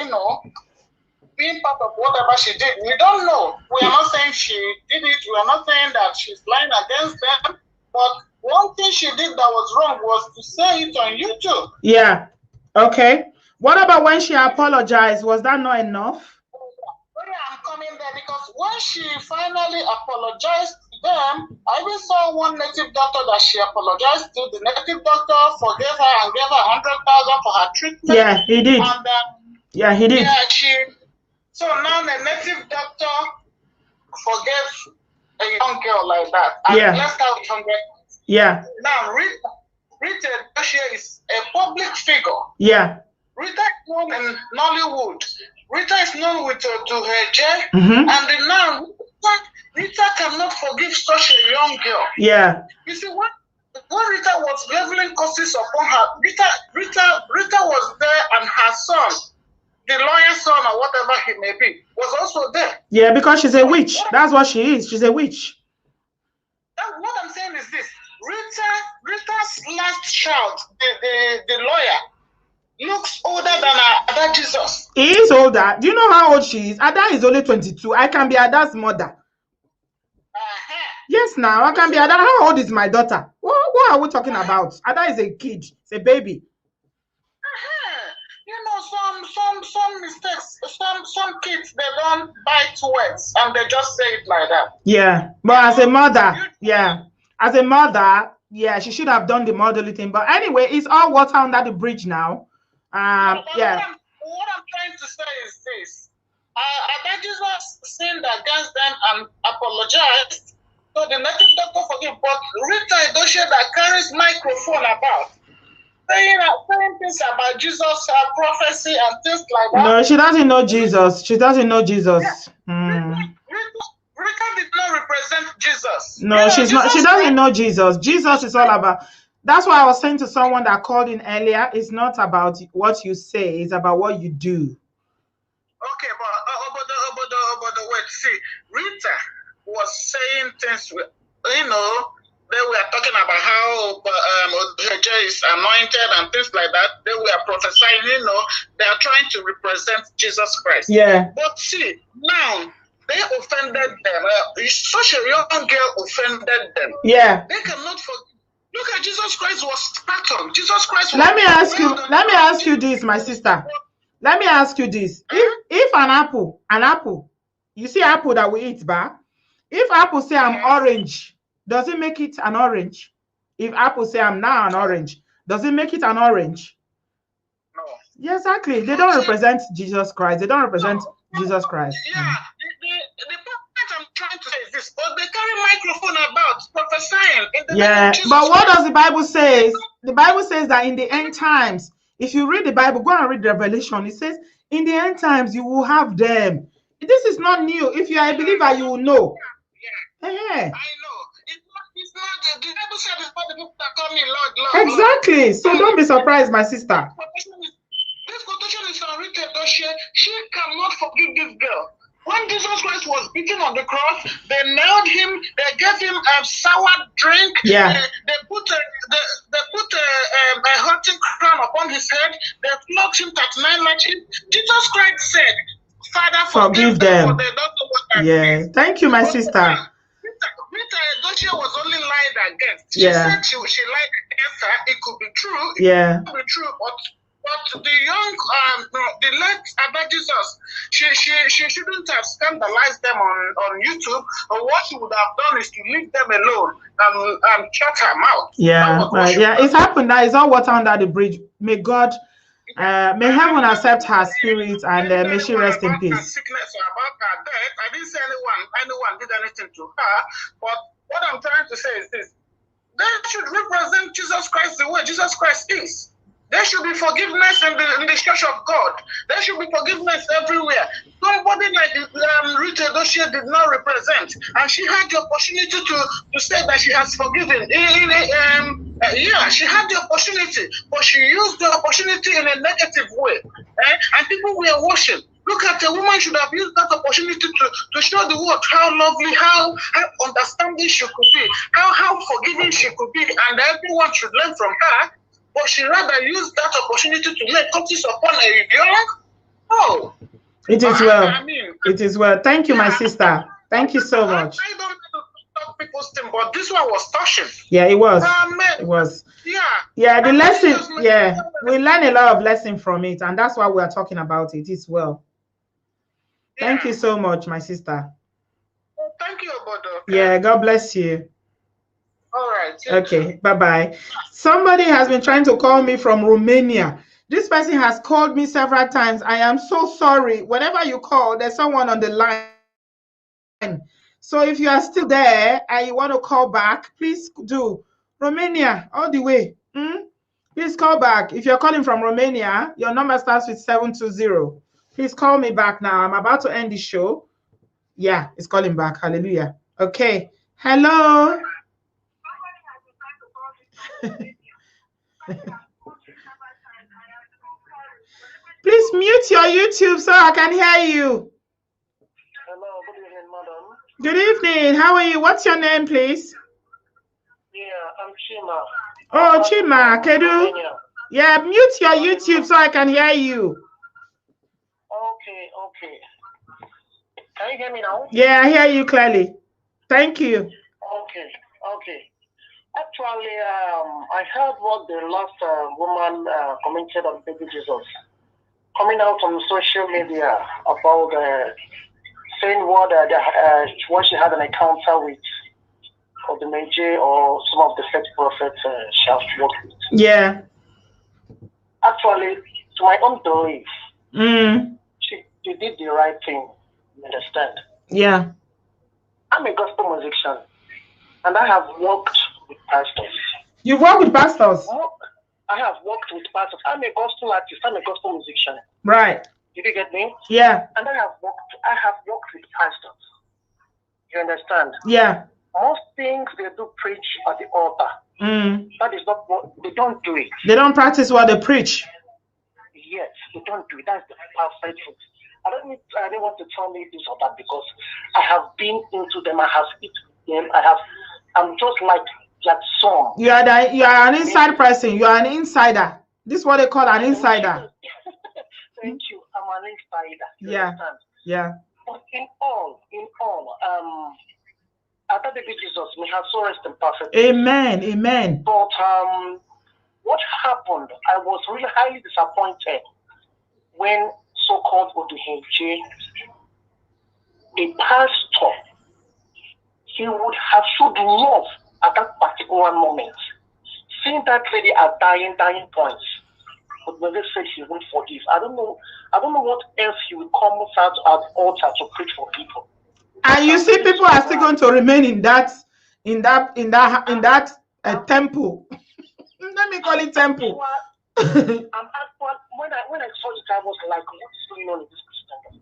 being part of whatever she did. We don't know. We are not saying she did it. We are not saying that she's lying against them. But one thing she did that was wrong was to say it on YouTube. Yeah. Okay. What about when she apologized? Was that not enough? I'm coming there because when she finally apologized to them, I even saw one native doctor that she apologized to. The native doctor forgave her and gave her 100,000 for her treatment. Yeah, he did. And, yeah, he did. Yeah, so now the native doctor forgave a young girl like that. And left her with 100,000. Yeah. Now, Rita Edochie is a public figure. Yeah. Rita is known in Nollywood. Rita is known with Oduheje. Mm-hmm. And now Rita cannot forgive such a young girl. Yeah. You see, when Rita was leveling curses upon her, Rita was there, and her son, the lawyer's son or whatever he may be, was also there. Yeah, because she's a witch. That's what she is. She's a witch. What I'm saying is this: Rita's last child, the lawyer, looks older than Ada Jesus. He is older. Do you know how old she is? Ada is only 22. I can be Ada's mother. Yes, now I can be Ada. How old is my daughter? What are we talking about? Ada is a kid. It's a baby. Some mistakes. Some kids, they don't bite words and they just say it like that. Yeah, but as a mother, she should have done the motherly thing. But anyway, it's all water under the bridge now. What I'm trying to say is this: Ada Jesus sinned against them and apologized. So the native doctor forgive. But Rita Edochie that carries microphone about saying things about Jesus, prophecy, and things like that. No, she doesn't know Jesus. She doesn't know Jesus. Yeah. Rita did not represent Jesus. No, she's not. She doesn't know Jesus. Jesus is all about. That's why I was saying to someone that called in earlier, it's not about what you say, it's about what you do. Okay, but wait, see, Rita was saying things, they were talking about how Oduheje is anointed and things like that. They were prophesying, they are trying to represent Jesus Christ. Yeah. But see, now, they offended them. Such a young girl offended them. Yeah. They cannot forgive. Look at Jesus Christ was spat on. Jesus Christ was. Let me ask you this, my sister. Let me ask you this. If an apple, you see apple that we eat, ba? If apple say I'm orange, does it make it an orange? If apple say I'm now an orange, does it make it an orange? No. Yeah, exactly. They don't represent Jesus Christ. They don't represent Jesus Christ. Yeah. The point I'm trying to say is this, but they carry microphone about prophesying in the name of Jesus but what Christ. does the Bible say? The Bible says that in the end times, if you read the Bible, go and read the Revelation. It says, in the end times, you will have them. This is not new. If you are a believer, you will know. Yeah. I know. It's the Bible said it's not the people that call me Lord, Lord. Exactly. Lord. So don't be surprised, my sister. This quotation is from Rita Doshie. She cannot forgive this girl. When Jesus Christ was beaten on the cross, they nailed him. They gave him a sour drink. Yeah. They put a hurting crown upon his head. They flogged him 39 lashes. Jesus Christ said, "Father, forgive them, for they don't know what they do." Thank you, my sister. Rita Doshie was only lied against. She said she lied against her. It could be true. It could be true, but the young, the late Abba Jesus, she shouldn't have scandalized them on YouTube. Or what she would have done is to leave them alone and shut her mouth. Yeah, it's happened. That is all water under the bridge. May God, may heaven accept her spirit and may she rest in peace. Her sickness or about her death, I didn't say anyone did anything to her. But what I'm trying to say is this: they should represent Jesus Christ the way Jesus Christ is. There should be forgiveness in the church of God. There should be forgiveness everywhere. Somebody like Rita Doshie did not represent, and she had the opportunity to say that she has forgiven. Yeah, she had the opportunity, but she used the opportunity in a negative way. And people were watching. Look at a woman should have used that opportunity to show the world how lovely, how understanding she could be, how forgiving she could be, and everyone should learn from her. But she rather used that opportunity to make curses upon a young. Oh, it is well. It is well. Thank you, my sister. Thank you so much. I don't know to talk people's thing, but this one was touching. Yeah, it was. It was. Yeah, the lesson. Yeah, we learn a lot of lesson from it, and that's why we are talking about it. It's well. Thank you so much, my sister. Well, thank you, Obodo. Yeah, God bless you. All right. Okay, bye-bye. Somebody has been trying to call me from Romania. This person has called me several times. I am so sorry. Whenever you call, there's someone on the line. So if you are still there and you want to call back, please do. Romania, all the way. Please call back. If you're calling from Romania, your number starts with 720. Please call me back now. I'm about to end the show. Yeah, it's calling back. Hallelujah. Okay. Hello. Please mute your YouTube so I can hear you. Hello, good evening, madam. Good evening. How are you? What's your name, please? Yeah, I'm Chima. Oh, Chima, Kedu. Yeah, mute your YouTube so I can hear you. Okay. Can you hear me now? Yeah, I hear you clearly. Thank you. Okay. Actually, I heard what the last woman commented on Baby Jesus coming out on social media about saying what she had an encounter with or the Major or some of the fake prophets she has worked with. Yeah. Actually, to my own belief, she did the right thing. You understand? Yeah. I'm a gospel musician, and I have worked with pastors. You've worked with pastors? I have worked with pastors. I'm a gospel artist. I'm a gospel musician. Right. Did you get me? Yeah. And I have worked with pastors. You understand? Yeah. Most things they do preach at the altar. That is not what they don't do it. They don't practice what they preach. Yes, they don't do it. That's the perfect truth. I don't want to tell me this or that because I have been into them. I have eaten them. I'm just like that song. You are an inside person. You are an insider. This is what they call an insider. Thank you. I'm an insider. You understand? Yeah. But in all, after the Baby Jesus, may have so rest in perfect. Amen. But what happened? I was really highly disappointed when so-called Oduhenche, a pastor, he would have showed love at that particular moment. Seeing that lady at dying points, but when they said he won't forgive, I don't know what else he will come out at the altar to preach for people. And you see, people are still going to remain in that temple. Let me call it temple. When I saw it, I was like, what's going on in this Christendom?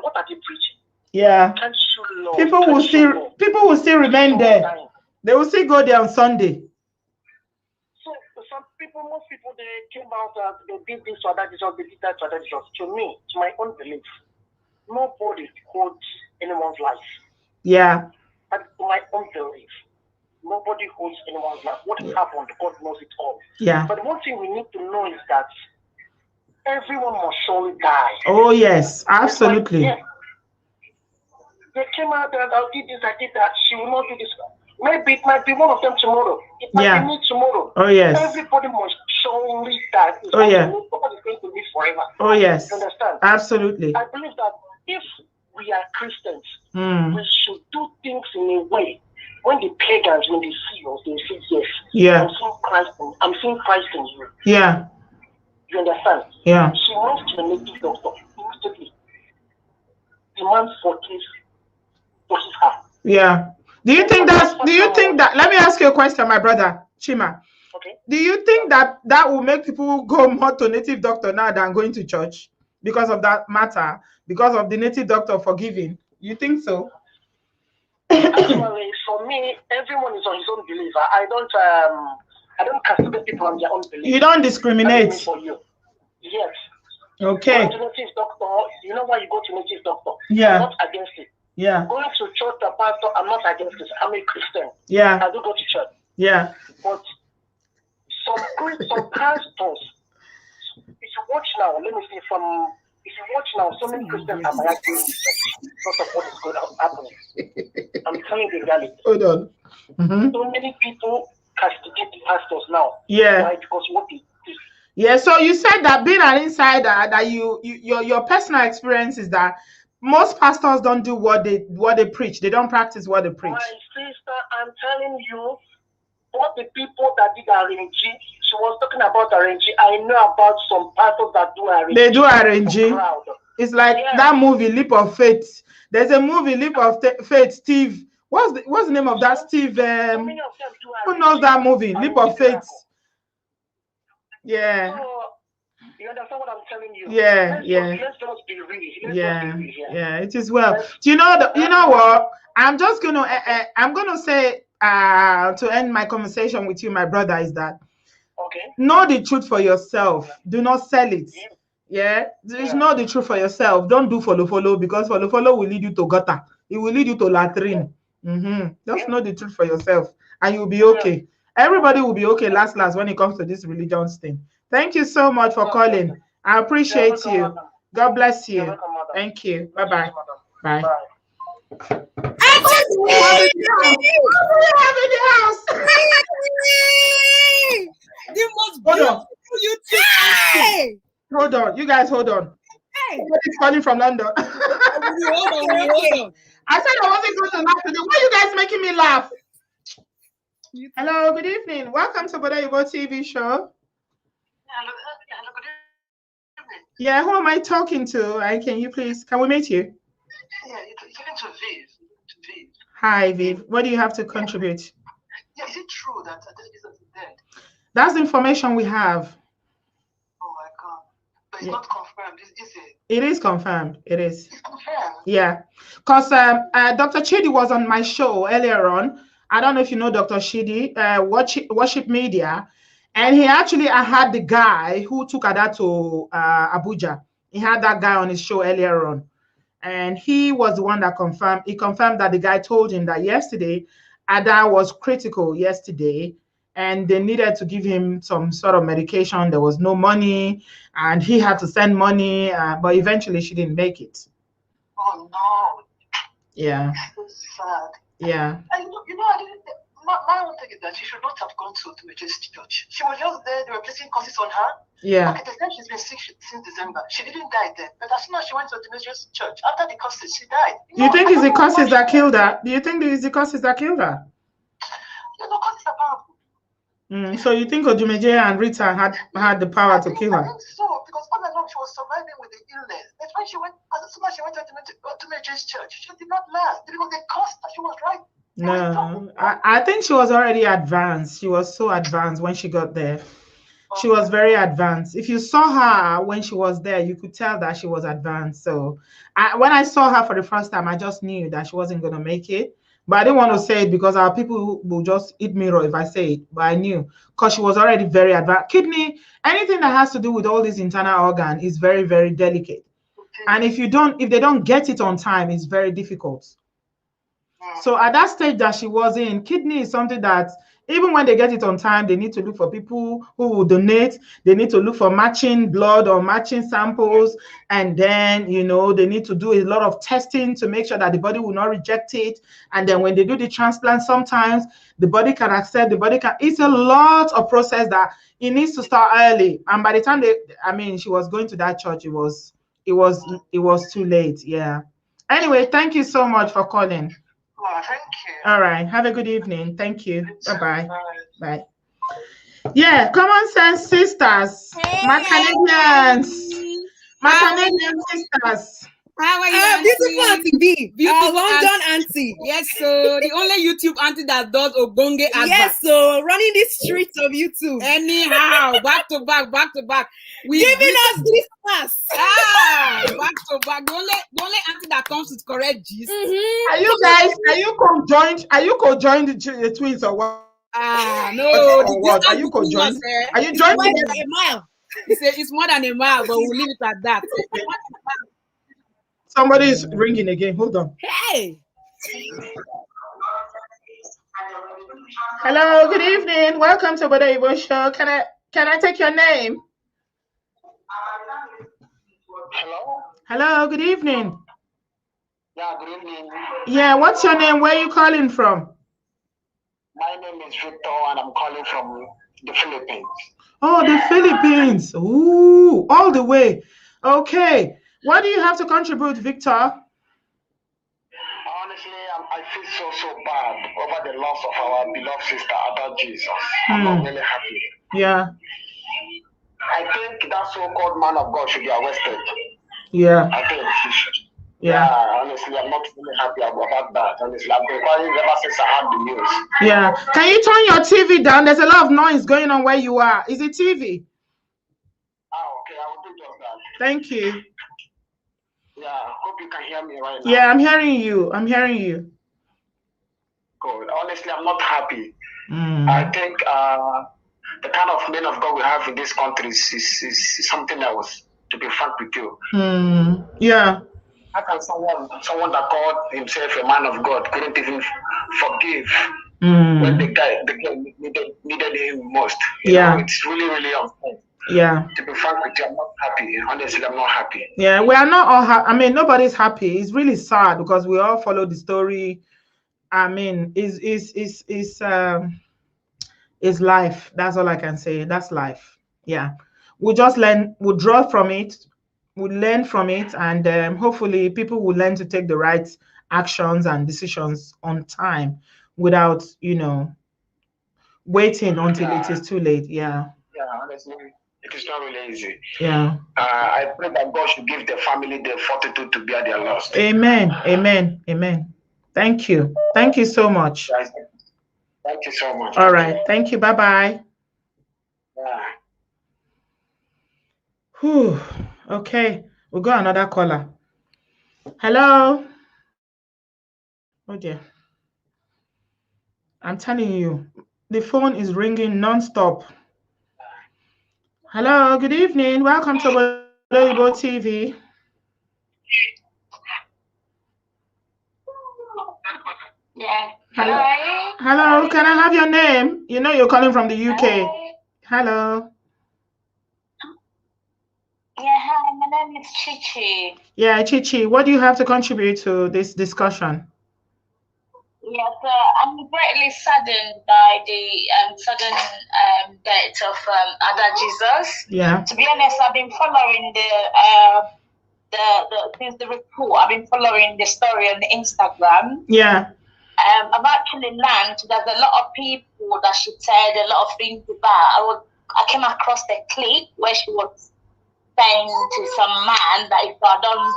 What are they preaching? Yeah. Can't show love. People will still remain there. They will still go there on Sunday. So some people, most people, they came out and they did this or that, they did that or that. To me, to my own belief, nobody holds anyone's life. Yeah. That's my own belief. Nobody holds anyone's life. What happened, God knows it all. Yeah. But one thing we need to know is that everyone must surely die. Oh yes, absolutely. Like, yeah. They came out and I did this, I did that. She will not do this. Maybe it might be one of them tomorrow. It might be me tomorrow. Oh yes. Everybody must surely die. Oh yeah. Nobody's going to live forever. Oh yes. You understand? Absolutely. I believe that if we are Christians, we should do things in a way. When the pagans, when they see us, they say yes. Yeah. I'm seeing Christ in you. Yeah. You understand? Yeah. She went to a native doctor immediately. The man forgives her. Yeah. Do you think that, let me ask you a question, my brother, Chima. Okay. Do you think that will make people go more to native doctor now than going to church because of that matter, because of the native doctor forgiving? You think so? Actually, for me, everyone is on his own belief. I don't castigate people on their own belief. You don't discriminate. For you. Yes. Okay. Going to native doctor, you know why you go to native doctor? Yeah. I'm not against it. Yeah. Going to church, the pastor, I'm not against it. I'm a Christian. Yeah. I do go to church. Yeah. But some pastors, if you watch now, let me see if you watch now, so many Christians are actually because of what is going to happen. I'm telling you the reality. Hold on. So many people castigate the pastors now. Yeah. Right? Because what they do. Yeah. So you said that being an insider, that your personal experience is that most pastors don't do what they preach. They don't practice what they preach. My sister, I'm telling you, what the people that did arrange, she was talking about arrange. I know about some pastors that do arrange. They do arrange. It's like that movie, Leap of Faith. There's a movie, Leap of Faith. Steve, what's the name of that? Steve. Who knows that movie, Leap of Faith? Yeah. So, you understand what I'm telling you? Yeah. Let's just be real. Yeah. It is well. Do you know what? I'm just gonna say to end my conversation with you, my brother, is that know the truth for yourself. Do not sell it. Yeah. Know the truth for yourself. Don't do follow because follow will lead you to gutter. It will lead you to latrine. Just know the truth for yourself, and you'll be okay. Everybody will be okay last when it comes to this religious thing. Thank you so much for calling. I appreciate you. God bless you. Thank you. Bye-bye. Bye. Hold on. You guys hold on. Somebody's calling from London. Hold on. I said I wasn't going to laugh today. Why are you guys making me laugh? Hello, good evening. Welcome to Obodooyinbo TV show. Hello, good evening. Yeah, who am I talking to? Can we meet you? Yeah, you're talking to Viv. Hi, Viv. What do you have to contribute? Yeah, is it true that Jesus is dead? That's the information we have. Oh my God. But it's not confirmed, is it? It is confirmed. It is. It's confirmed. Yeah. Because Dr. Chidi was on my show earlier on. I don't know if you know Dr. Shidi, Worship Media. And I had the guy who took Ada to Abuja. He had that guy on his show earlier on. And he was the one that confirmed that the guy told him that yesterday, Ada was critical yesterday, and they needed to give him some sort of medication. There was no money, and he had to send money, but eventually she didn't make it. Oh, no. Yeah. That's sad. Yeah. And I didn't. My own thing is that she should not have gone to Majestic Church. She was just there. They were placing curses on her. Yeah. Okay, the time she's been sick since December. She didn't die then. But as soon as she went to the Majestic Church, after the curses, she died. Do you think it's the curses that killed her? Do you think it's the curses that killed her? Curses are powerful. So you think Odumeje and Rita had the power to kill her? I think so, because all along she was surviving with the illness. That's when as soon as she went to Majestic Church, she did not last because they cursed her. She was right. No, I think she was already advanced. She was so advanced when she got there. She was very advanced. If you saw her when she was there, you could tell that she was advanced. So when I saw her for the first time, I just knew that she wasn't going to make it. But I didn't want to say it because our people will just eat me raw if I say it. But I knew because she was already very advanced. Kidney, anything that has to do with all these internal organ is very, very delicate. And if they don't get it on time, it's very difficult. So at that stage that she was in, kidney is something that even when they get it on time, they need to look for people who will donate. They need to look for matching blood or matching samples. And then, they need to do a lot of testing to make sure that the body will not reject it. And then when they do the transplant, sometimes the body can accept, it's a lot of process that it needs to start early. And by the time she was going to that church, it was too late. Yeah. Anyway, thank you so much for calling. Oh, thank you. All right. Have a good evening. Thank you. Bye-bye. Bye. Yeah, common sense sisters. My Canadians. My Canadian sisters. How are you? Beautiful Auntie B. Beautiful London auntie. Yes, so the only YouTube auntie that does Obonge advert. Yes, so running the streets of YouTube. Anyhow, back to back. Giving us Christmas. Back to back. The only auntie that comes with correct gist. Are you co-joined the twins or what? No. What? Are you co-joined? Are you joined more than a mile? It's more than a mile, but we'll leave it at that. Somebody is ringing again. Hold on. Hey. Hello. Good evening. Welcome to Obodooyinbo Show. Can I take your name? Hello. Hello. Good evening. Yeah. Good evening. Yeah. What's your name? Where are you calling from? My name is Victor, and I'm calling from the Philippines. Oh, the Philippines. Ooh, all the way. Okay. What do you have to contribute, Victor? Honestly, I feel so bad over the loss of our beloved sister, Ada Jesus. I'm not really happy. Yeah. I think that so-called man of God should be arrested. Yeah. I think he should. Yeah. Honestly, I'm not really happy about that. Honestly, I've been crying ever since I heard the news. Yeah. Can you turn your TV down? There's a lot of noise going on where you are. Is it TV? Okay, I will do just that. Thank you. Yeah, hope you can hear me right now. Yeah, I'm hearing you. Good. Honestly, I'm not happy. I think the kind of men of God we have in this country is something else, to be frank with you. Yeah. How can someone that called himself a man of God couldn't even forgive when the guy needed him most? You know, it's really, really unfair. Yeah. To be frank with you, I'm not happy. Honestly, I'm not happy. Yeah, we are not all nobody's happy. It's really sad because we all follow the story. Is life. That's all I can say. That's life. Yeah. We just we'll draw from it, we'll learn from it, and hopefully people will learn to take the right actions and decisions on time without, waiting until it is too late. Yeah. Yeah, honestly. It is not really easy. Yeah. I pray that God should give the family the fortitude to bear their loss. Amen. Amen. Amen. Thank you. Thank you so much. Thank you so much. All right. Thank you. Bye-bye. Yeah. Whew. Okay. We'll go another caller. Hello. Oh dear. I'm telling you, the phone is ringing non-stop. Hello, good evening. Welcome to Obodooyinbo TV. Yeah. Hello, can I have your name? You know you're calling from the UK. Hello. Yeah, hi, my name is Chichi. Yeah, Chichi, what do you have to contribute to this discussion? Yes, I'm greatly saddened by the sudden death of Ada Jesus. Yeah. To be honest, I've been following since the report. I've been following the story on the Instagram. Yeah. I've actually learned there's a lot of people that she said a lot of things about. I came across the clip where she was saying to some man that if I don't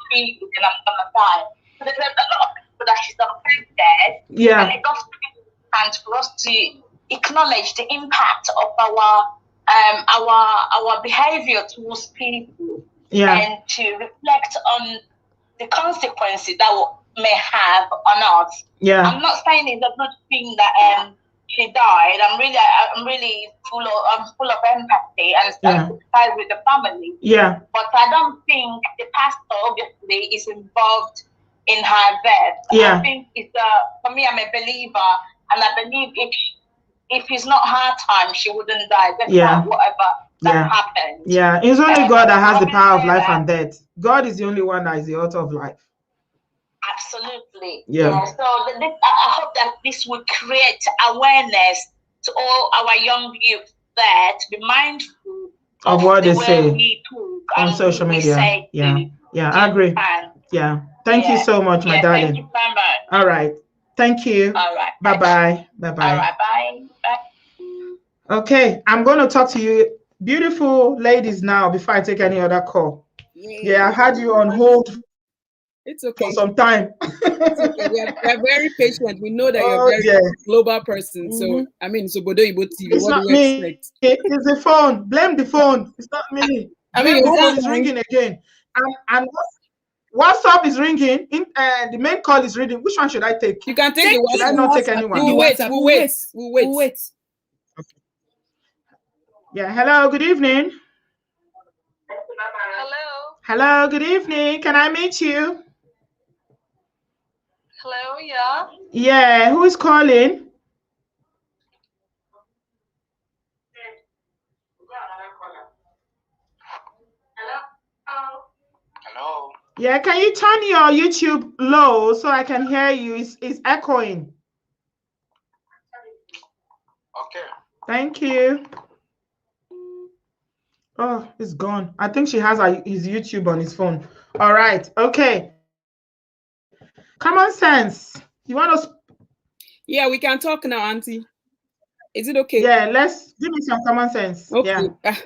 speak, then I'm gonna die. So there's a lot of people that she's offended. Yeah. And it does and for us to acknowledge the impact of our behavior towards people. Yeah. And to reflect on the consequences that may have or not. Yeah. I'm not saying it's a good thing that she died. I'm really full of empathy and sympathize with the family. Yeah. But I don't think the pastor obviously is involved in her death. Yeah. I think it's for me, I'm a believer, and I believe if it's not her time, she wouldn't die. Despite whatever that happened. Yeah, it's only God that has the power of life and death. God is the only one that is the author of life. Absolutely. Yeah. So I hope that this will create awareness to all our young youth that be mindful of what they say we talk on social media. Yeah, I agree. Yeah. Thank you so much, my darling. Thank you very much. All right. Thank you. All right. Bye-bye. Bye-bye. All right. Bye. Okay, I'm going to talk to you beautiful ladies now before I take any other call. Yeah, I had you on hold. It's okay. For some time. It's okay. We're very patient. We know that you're a very global person. So, I mean, it's Obodooyinbo TV. It's what not do you me. expect? It's the phone. Blame the phone. It's not me. I mean, the phone is ringing again. And WhatsApp is ringing. The main call is ringing. Which one should I take? You can take the WhatsApp. Should I not take anyone? We'll wait. Okay. Yeah. Hello. Good evening. Hello. Hello. Good evening. Can I meet you? Hello. Yeah. Yeah. Who is calling? Hello. Yeah, can you turn your YouTube low so I can hear you? It's echoing. Okay. Thank you. Oh, it's gone. I think she has his YouTube on his phone. All right. Okay. Common sense. You want to? Yeah, we can talk now, Auntie. Is it okay? Yeah, give me some common sense. Okay. Yeah.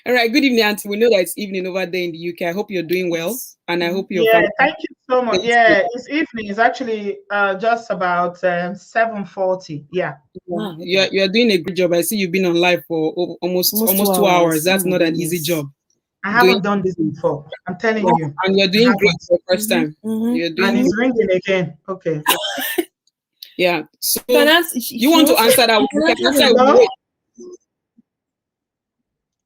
All right. Good evening, Auntie. We know that it's evening over there in the UK. I hope you're doing well, and I hope you're. Yeah, thank you so much. Yeah, it's evening. It's actually just about 7:40. Yeah. Wow. You're doing a good job. I see you've been on live for almost 2 hours. That's not an easy job. I haven't done this before. I'm telling you. And you're doing great for the first time. You're doing. And it's ringing again. Okay. Yeah. So you want to answer that?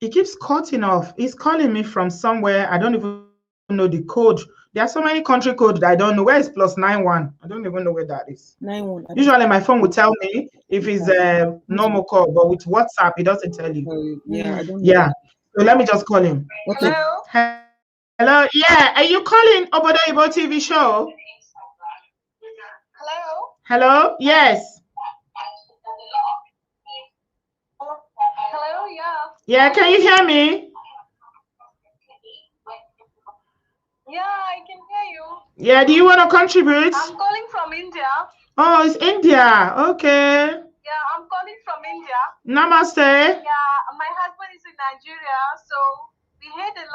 He keeps cutting off. He's calling me from somewhere. I don't even know the code. There are so many country codes that I don't know. Where is +91? I don't even know where that is. 91. Usually my phone will tell me if it's a normal call, but with WhatsApp, it doesn't tell you. Yeah, I don't know. Yeah. So let me just call him. Okay. Hello. Hello. Yeah. Are you calling Obodooyinbo TV show? Hello. Hello. Yes. Hello. Yeah. Yeah. Can you hear me? Yeah, I can hear you. Yeah. Do you want to contribute? I'm calling from India. Oh, it's India. Okay. Yeah, I'm calling from India. Namaste. Yeah, my husband is in Nigeria, so we heard the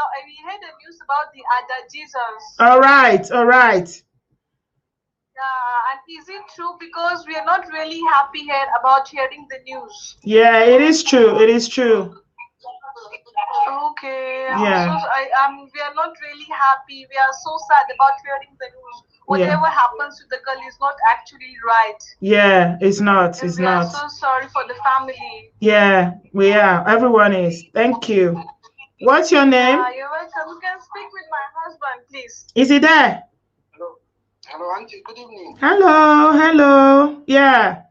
news about the Ada Jesus. All right. All right. Yeah, and is it true? Because we are not really happy here about hearing the news. Yeah, it is true. It is true. Okay. Yeah. So we are not really happy. We are so sad about hearing the news. Whatever happens to the girl is not actually right. Yeah, it's not. It's not. We are so sorry for the family. Yeah, we are. Everyone is. Thank you. What's your name? You're welcome. You can speak with my husband, please. Is he there? Hello. Hello, Auntie. Good evening. Hello. Hello. Yeah.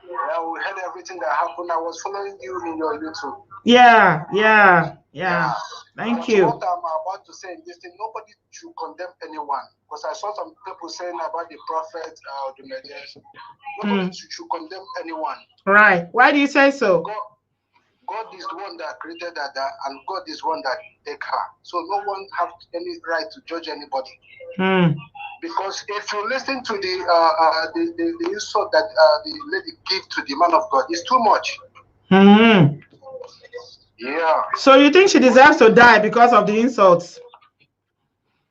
Yeah, we heard everything that happened. I was following you in your YouTube. Yeah. Thank you. What I'm about to say in this thing, nobody should condemn anyone. Because I saw some people saying about the prophet, the Messiah. Nobody should condemn anyone. Right. Why do you say so? God is the one that created that, and God is one that take her. So no one have any right to judge anybody. Because if you listen to the insult that the lady gave to the man of God, it's too much. Yeah. So you think she deserves to die because of the insults?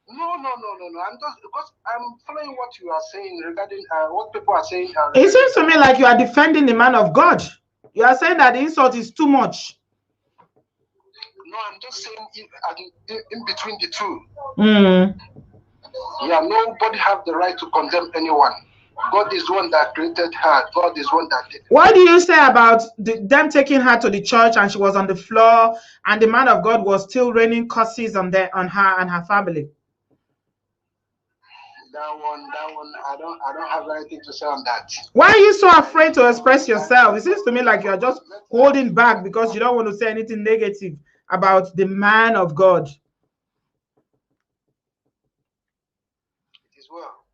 No. I'm just because I'm following what you are saying regarding what people are saying. It seems to me like you are defending the man of God. You are saying that the insult is too much. No, I'm just saying in between the two. Yeah, nobody have the right to condemn anyone. God is one that created her. God is one that did it. What do you say about them taking her to the church and she was on the floor and the man of God was still raining curses on her and her family? That one, I don't have anything to say on that. Why are you so afraid to express yourself? It seems to me like you're just holding back because you don't want to say anything negative about the man of God. It is well.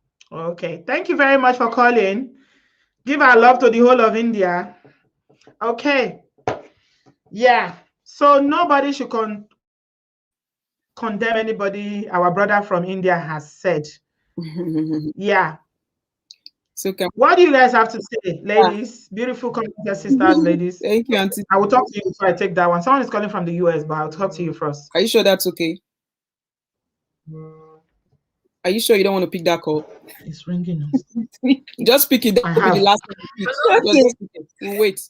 Okay, thank you very much for calling. Give our love to the whole of India. Okay. Yeah. So nobody should condemn anybody our brother from India has said. Yeah. So what do you guys have to say, ladies? Beautiful commenter sisters, ladies. Thank you, Auntie. I will talk to you before I take that one. Someone is calling from the US, but I'll talk to you first. Are you sure that's okay? Are you sure you don't want to pick that call? It's ringing. Just pick it. That will be the last time you pick. Just pick it. We'll wait.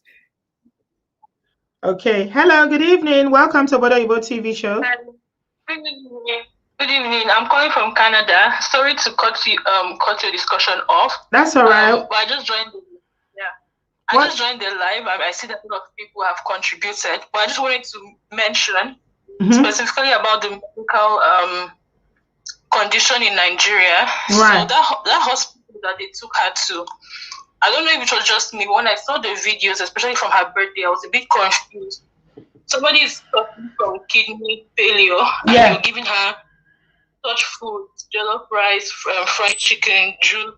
Okay. Hello, good evening. Welcome to Obodooyinbo TV show. Good evening. Good evening. I'm calling from Canada. Sorry to cut your discussion off. That's all right. But I just joined. I just joined the live. I see that a lot of people have contributed, but I just wanted to mention specifically about the medical condition in Nigeria. Right. So that hospital that they took her to, I don't know if it was just me. When I saw the videos, especially from her birthday, I was a bit confused. Somebody is suffering from kidney failure, and you're giving her such food, jollof rice, fried chicken, juice.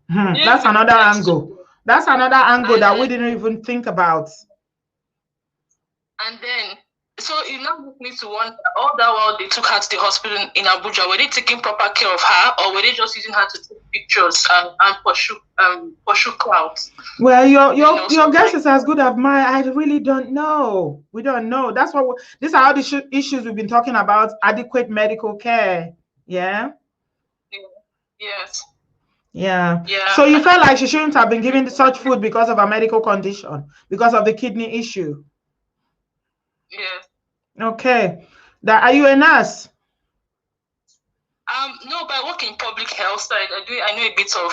That's another angle. That's another angle that we didn't even think about. And then, so it now makes me to wonder, all that while they took her to the hospital in Abuja, were they taking proper care of her, or were they just using her to take pictures and pursue clouds? Well, your guess is as good as mine. I really don't know. We don't know. That's what these are all the issues we've been talking about. Adequate medical care. Yeah. Yes. Yeah. So you felt like she shouldn't have been given such food because of a medical condition, because of the kidney issue. Yes. Okay. Are you a nurse? No, but I work in public health side. I know a bit of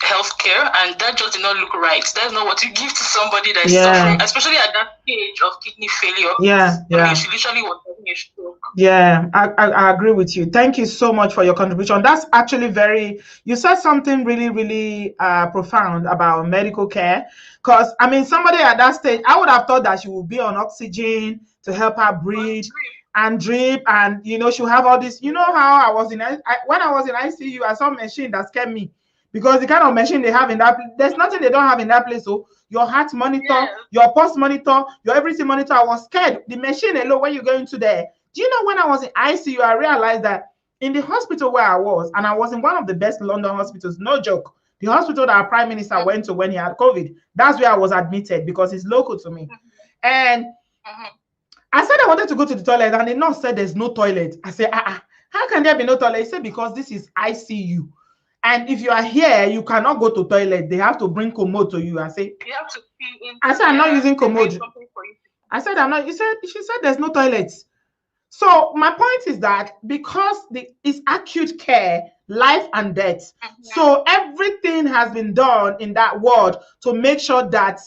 healthcare, and that just did not look right. That's not what you give to somebody that is suffering, especially at that stage of kidney failure. I mean, she literally was having a stroke. Yeah, I agree with you. Thank you so much for your contribution. That's actually you said something really, really profound about medical care. Because, I mean, somebody at that stage, I would have thought that she would be on oxygen to help her breathe and drip, and, she'll have all this. You know how when I was in ICU, I saw a machine that scared me. Because the kind of machine they have in that place, there's nothing they don't have in that place. So your heart monitor, your pulse monitor, your everything monitor. I was scared. The machine alone, when you go into there. Do you know when I was in ICU, I realized that in the hospital where I was, and I was in one of the best London hospitals, no joke, the hospital that our prime minister went to when he had COVID, that's where I was admitted because it's local to me. And I said I wanted to go to the toilet, and the nurse said there's no toilet. I said, how can there be no toilet? He said, because this is ICU. And if you are here, you cannot go to toilet. They have to bring commode to you. I say, you have to pee in. I said, I'm not using commode. I said, I'm not. She said there's no toilets. So my point is that because it's acute care, life and death. So everything has been done in that ward to make sure that,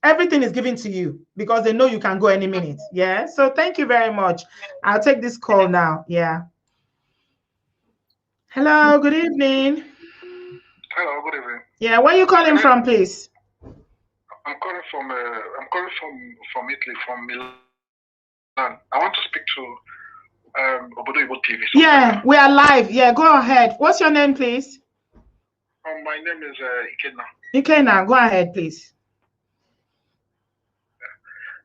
everything is given to you because they know you can go any minute. Yeah. So thank you very much. I'll take this call now. Yeah. Hello, good evening. Hello, good evening. Yeah, where are you calling from, please? I'm calling from Italy, from Milan. I want to speak to Obodooyinbo TV. Yeah, we are live. Yeah, go ahead. What's your name, please? My name is Ikena. Ikena, go ahead, please.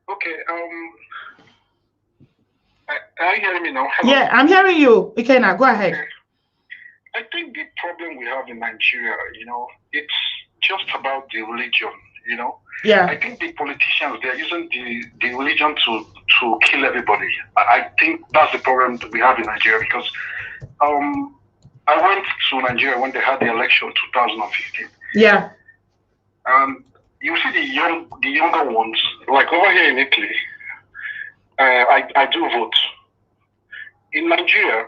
Okay. Are you hearing me now? Hello? Yeah, I'm hearing you. Ikena, go ahead. Okay. I think the problem we have in Nigeria, it's just about the religion, Yeah. I think the politicians, they're using the religion to kill everybody. I think that's the problem we have in Nigeria because I went to Nigeria when they had the election 2015. Yeah. You see the younger ones, like over here in Italy, I do vote. in Nigeria,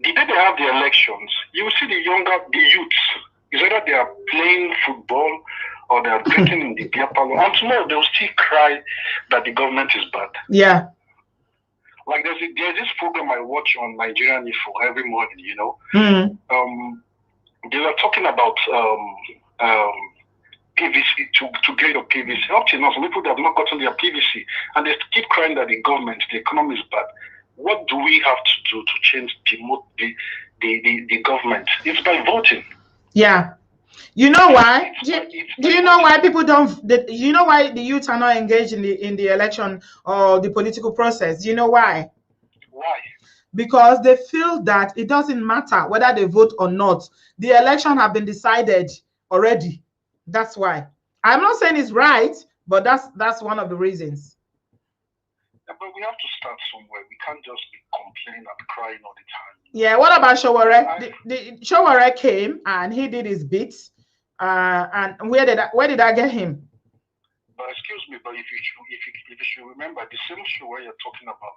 the day they have the elections, you will see the youths. It's either they are playing football or they are drinking in the beer parlor. And tomorrow they will still cry that the government is bad. Yeah. Like there's this program I watch on Nigerian Info every morning, you know. They were talking about PVC to grade of PVC. Up till now, some people that have not gotten their PVC and they keep crying that the government, the economy is bad. What do we have to do to change the government? It's by voting. Yeah. You know why? Do you know why people don't? You know why the youth are not engaged in the election or the political process? Do you know why? Why? Because they feel that it doesn't matter whether they vote or not. The election have been decided already. That's why. I'm not saying it's right, but that's one of the reasons. Yeah, but we have to start somewhere. We can't just be complaining and crying all the time. Yeah, what about Showore? The Showore came and he did his bits. And where did I get him? But excuse me, but if you should remember, the same Showore you're talking about,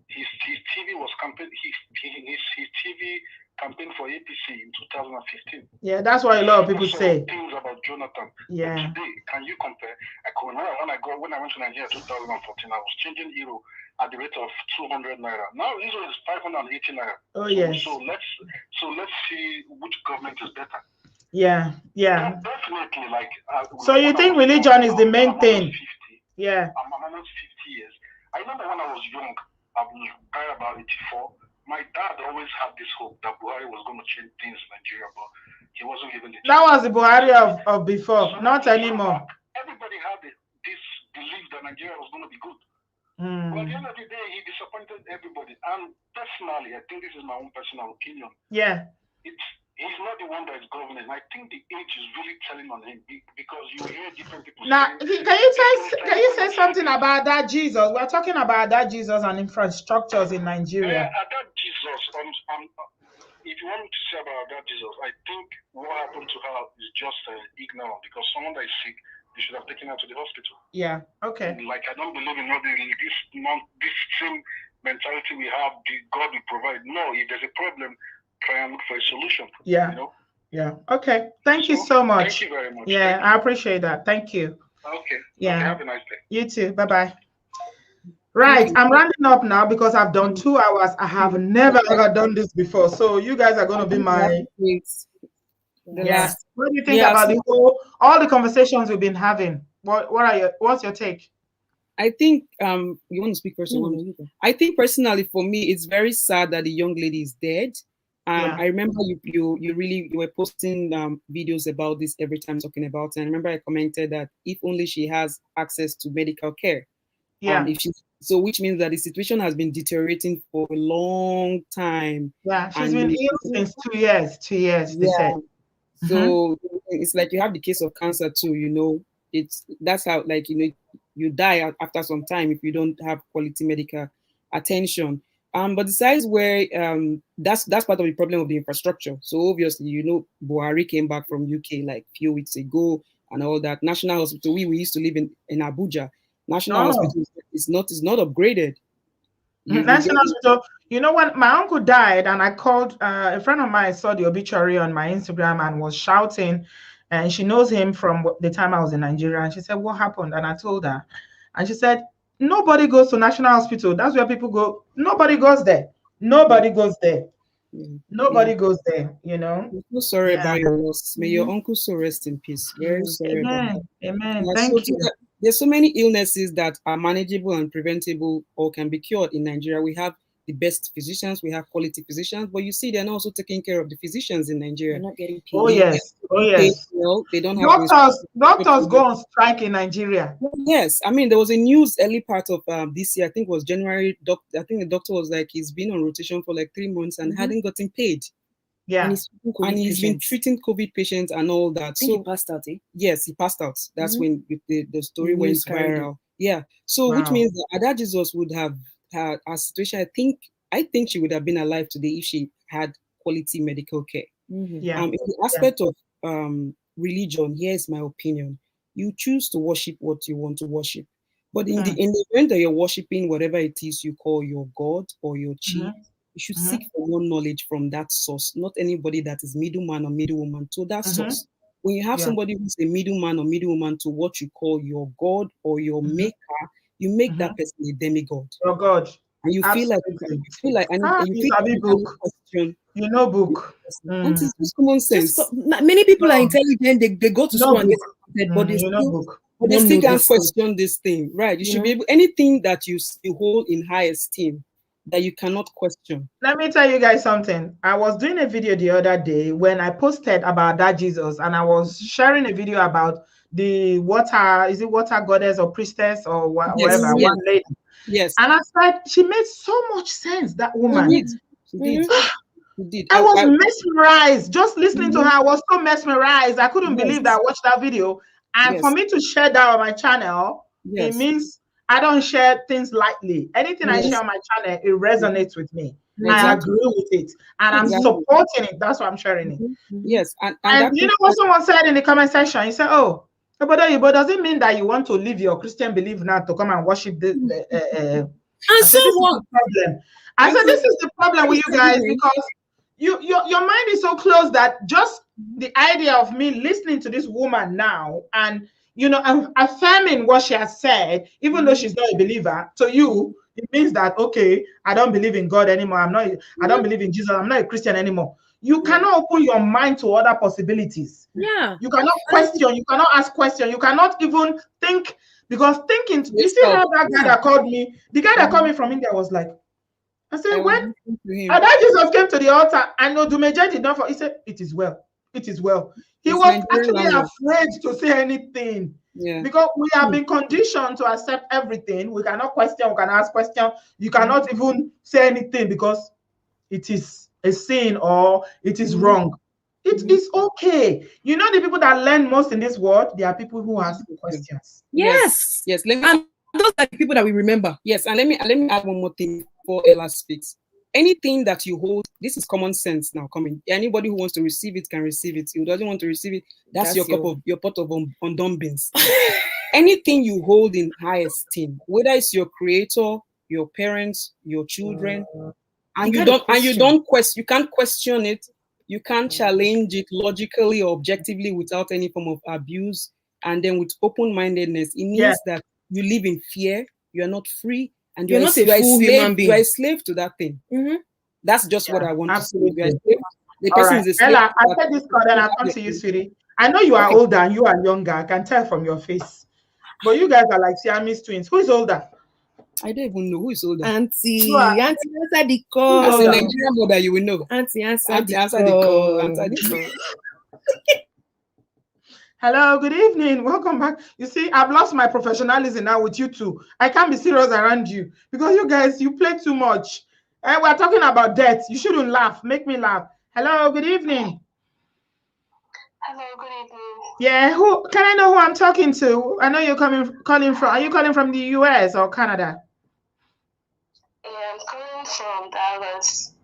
his TV was campaign. His TV campaign for APC in 2015. Yeah, that's what a lot of people say. Things about Jonathan. Yeah. But today, can you compare? When I went to Nigeria in 2014, I was changing euro at the rate of 200 naira. Now euro is 580 naira. Oh yes. So let's see which government is better. Yeah. Yeah. Definitely, like. So you think religion is the main thing? 50. Yeah. I'm almost 50 years. I remember when I was young. I was about 84. My dad always had this hope that Buhari was going to change things in Nigeria, but he wasn't given the chance. That was the Buhari of before, so not anymore. Everybody had this belief that Nigeria was going to be good. But at the end of the day, he disappointed everybody. And personally, I think this is my own personal opinion. Yeah. He's not the one that is governing. I think the age is really telling on him because you hear different people. Now, can you say something about that Jesus? We're talking about that Jesus and infrastructures in Nigeria. That Jesus, if you want me to say about that Jesus, I think what happened to her is just ignorant because someone that is sick, you should have taken her to the hospital. Yeah. Okay. Like I don't believe in this same mentality we have. God will provide. No, if there's a problem, try and look for a solution. Yeah. You know? Yeah. Okay. Thank you so much. Thank you very much. Yeah, I appreciate that. Thank you. Okay. Yeah. Okay, have a nice day. You too. Bye-bye. Right. I'm rounding up now because I've done 2 hours. I have never ever done this before. So you guys are going to be my... Yeah. What do you think about all the conversations we've been having? What's your take? I think you want to speak first. I think personally for me, it's very sad that the young lady is dead. I remember you were posting videos about this every time talking about it. And I remember I commented that if only she has access to medical care. Yeah. So which means that the situation has been deteriorating for a long time. Yeah, she's been ill since 2 years. 2 years, they said. So it's like you have the case of cancer too, you know. That's how, like, you know, you die after some time if you don't have quality medical attention. But besides where that's part of the problem of the infrastructure. So obviously, you know, Buhari came back from UK like a few weeks ago and all that. National Hospital, we used to live in Abuja. National Hospital is not upgraded. National Hospital. You know, when my uncle died and I called a friend of mine, saw the obituary on my Instagram and was shouting, and she knows him from the time I was in Nigeria. And she said, "What happened?" And I told her, and she said, "Nobody goes to National Hospital. That's where people go. Nobody goes there. Nobody goes there. Nobody goes there, you know." I'm so sorry about your loss. May your uncle so rest in peace. Very sorry about that. Amen. Thank you. There's so many illnesses that are manageable and preventable or can be cured in Nigeria. We have the best physicians, we have quality physicians, but you see, they're not also taking care of the physicians in Nigeria. They're not getting paid. Oh yes. Well, they don't have doctors go on strike in Nigeria. Yes, I mean, there was a news early part of this year, I think it was January. I think the doctor was like, he's been on rotation for like 3 months and hadn't gotten paid. Yeah, and he's been treating COVID patients and all that. I think he passed out. Yes, he passed out. That's when the story went viral. Yeah. So which means that Ada Jesus would have had a situation. I think she would have been alive today if she had quality medical care. In the aspect of religion, here's my opinion. You choose to worship what you want to worship. But in the event that you're worshiping whatever it is you call your God or your chief, you should seek for more knowledge from that source, not anybody that is middleman or middlewoman to that source. When you have somebody who's a middleman or middlewoman to what you call your God or your maker, you make that person a demigod. Your God. And you feel like and you feel like book. Question. You know book. And it's just common sense. Many people are intelligent, they go to school and get educated, but they still can't question this thing, right? You should be able, anything that you hold in high esteem that you cannot question. Let me tell you guys something. I was doing a video the other day when I posted about that Jesus, and I was sharing a video about the water, is it water goddess or priestess or whatever, one lady. Yes. And I said, she made so much sense, that woman. She did. I was mesmerized just listening to her. I was so mesmerized. I couldn't believe that I watched that video. And for me to share that on my channel, it means I don't share things lightly. Anything I share on my channel, it resonates with me. I agree with it. And I'm supporting it. That's why I'm sharing it. Yes. And you know what someone said in the comment section? He said, oh, but does it mean that you want to leave your Christian belief now to come and worship the and so what? Problem. I said, this is the problem with you guys, because your mind is so close that just the idea of me listening to this woman now and affirming what she has said, even though she's not a believer, to you, it means that, okay, I don't believe in God anymore. I don't believe in Jesus. I'm not a Christian anymore. You cannot open your mind to other possibilities. Yeah. You cannot question. You cannot ask questions. You cannot even think, because thinking, you see how that guy that called me, the guy that called me from India was like, I said, when that Jesus came to the altar, and Odumeje did not, he said, it is well. It is well. He was actually afraid to say anything. Yeah. Because we have been conditioned to accept everything. We cannot question, we cannot ask questions. You cannot even say anything because it is a sin or it is wrong. It is okay. You know, the people that learn most in this world, they are people who ask questions. Yes. And those are the people that we remember. Yes. And let me add one more thing before Ella speaks. Anything that you hold, this is common sense now coming. Anybody who wants to receive it can receive it. Who doesn't want to receive it, that's your pot of undone beans. Anything you hold in high esteem, whether it's your creator, your parents, your children, and you can't question it, you can't challenge it logically or objectively without any form of abuse, and then with open-mindedness, it means that you live in fear, you're not free. And you're not a full human being. You're a slave to that thing. That's just what I want to say. The person is a slave. Ella, I said this call, and I'll come to you, sweetie. I know you are older and you are younger. I can tell from your face. But you guys are like Siamese twins. Who is older? I don't even know who is older. Auntie, answer the call. As a Nigerian mother, you will know. Auntie, answer the call. Hello, good evening. Welcome back. You see, I've lost my professionalism now with you two. I can't be serious around you because you guys, you play too much. We're talking about death. You shouldn't laugh. Make me laugh. Hello, good evening. Hello, good evening. Yeah, who can I know who I'm talking to? I know you're calling from. Are you calling from the US or Canada? Yeah, I'm calling from Dallas.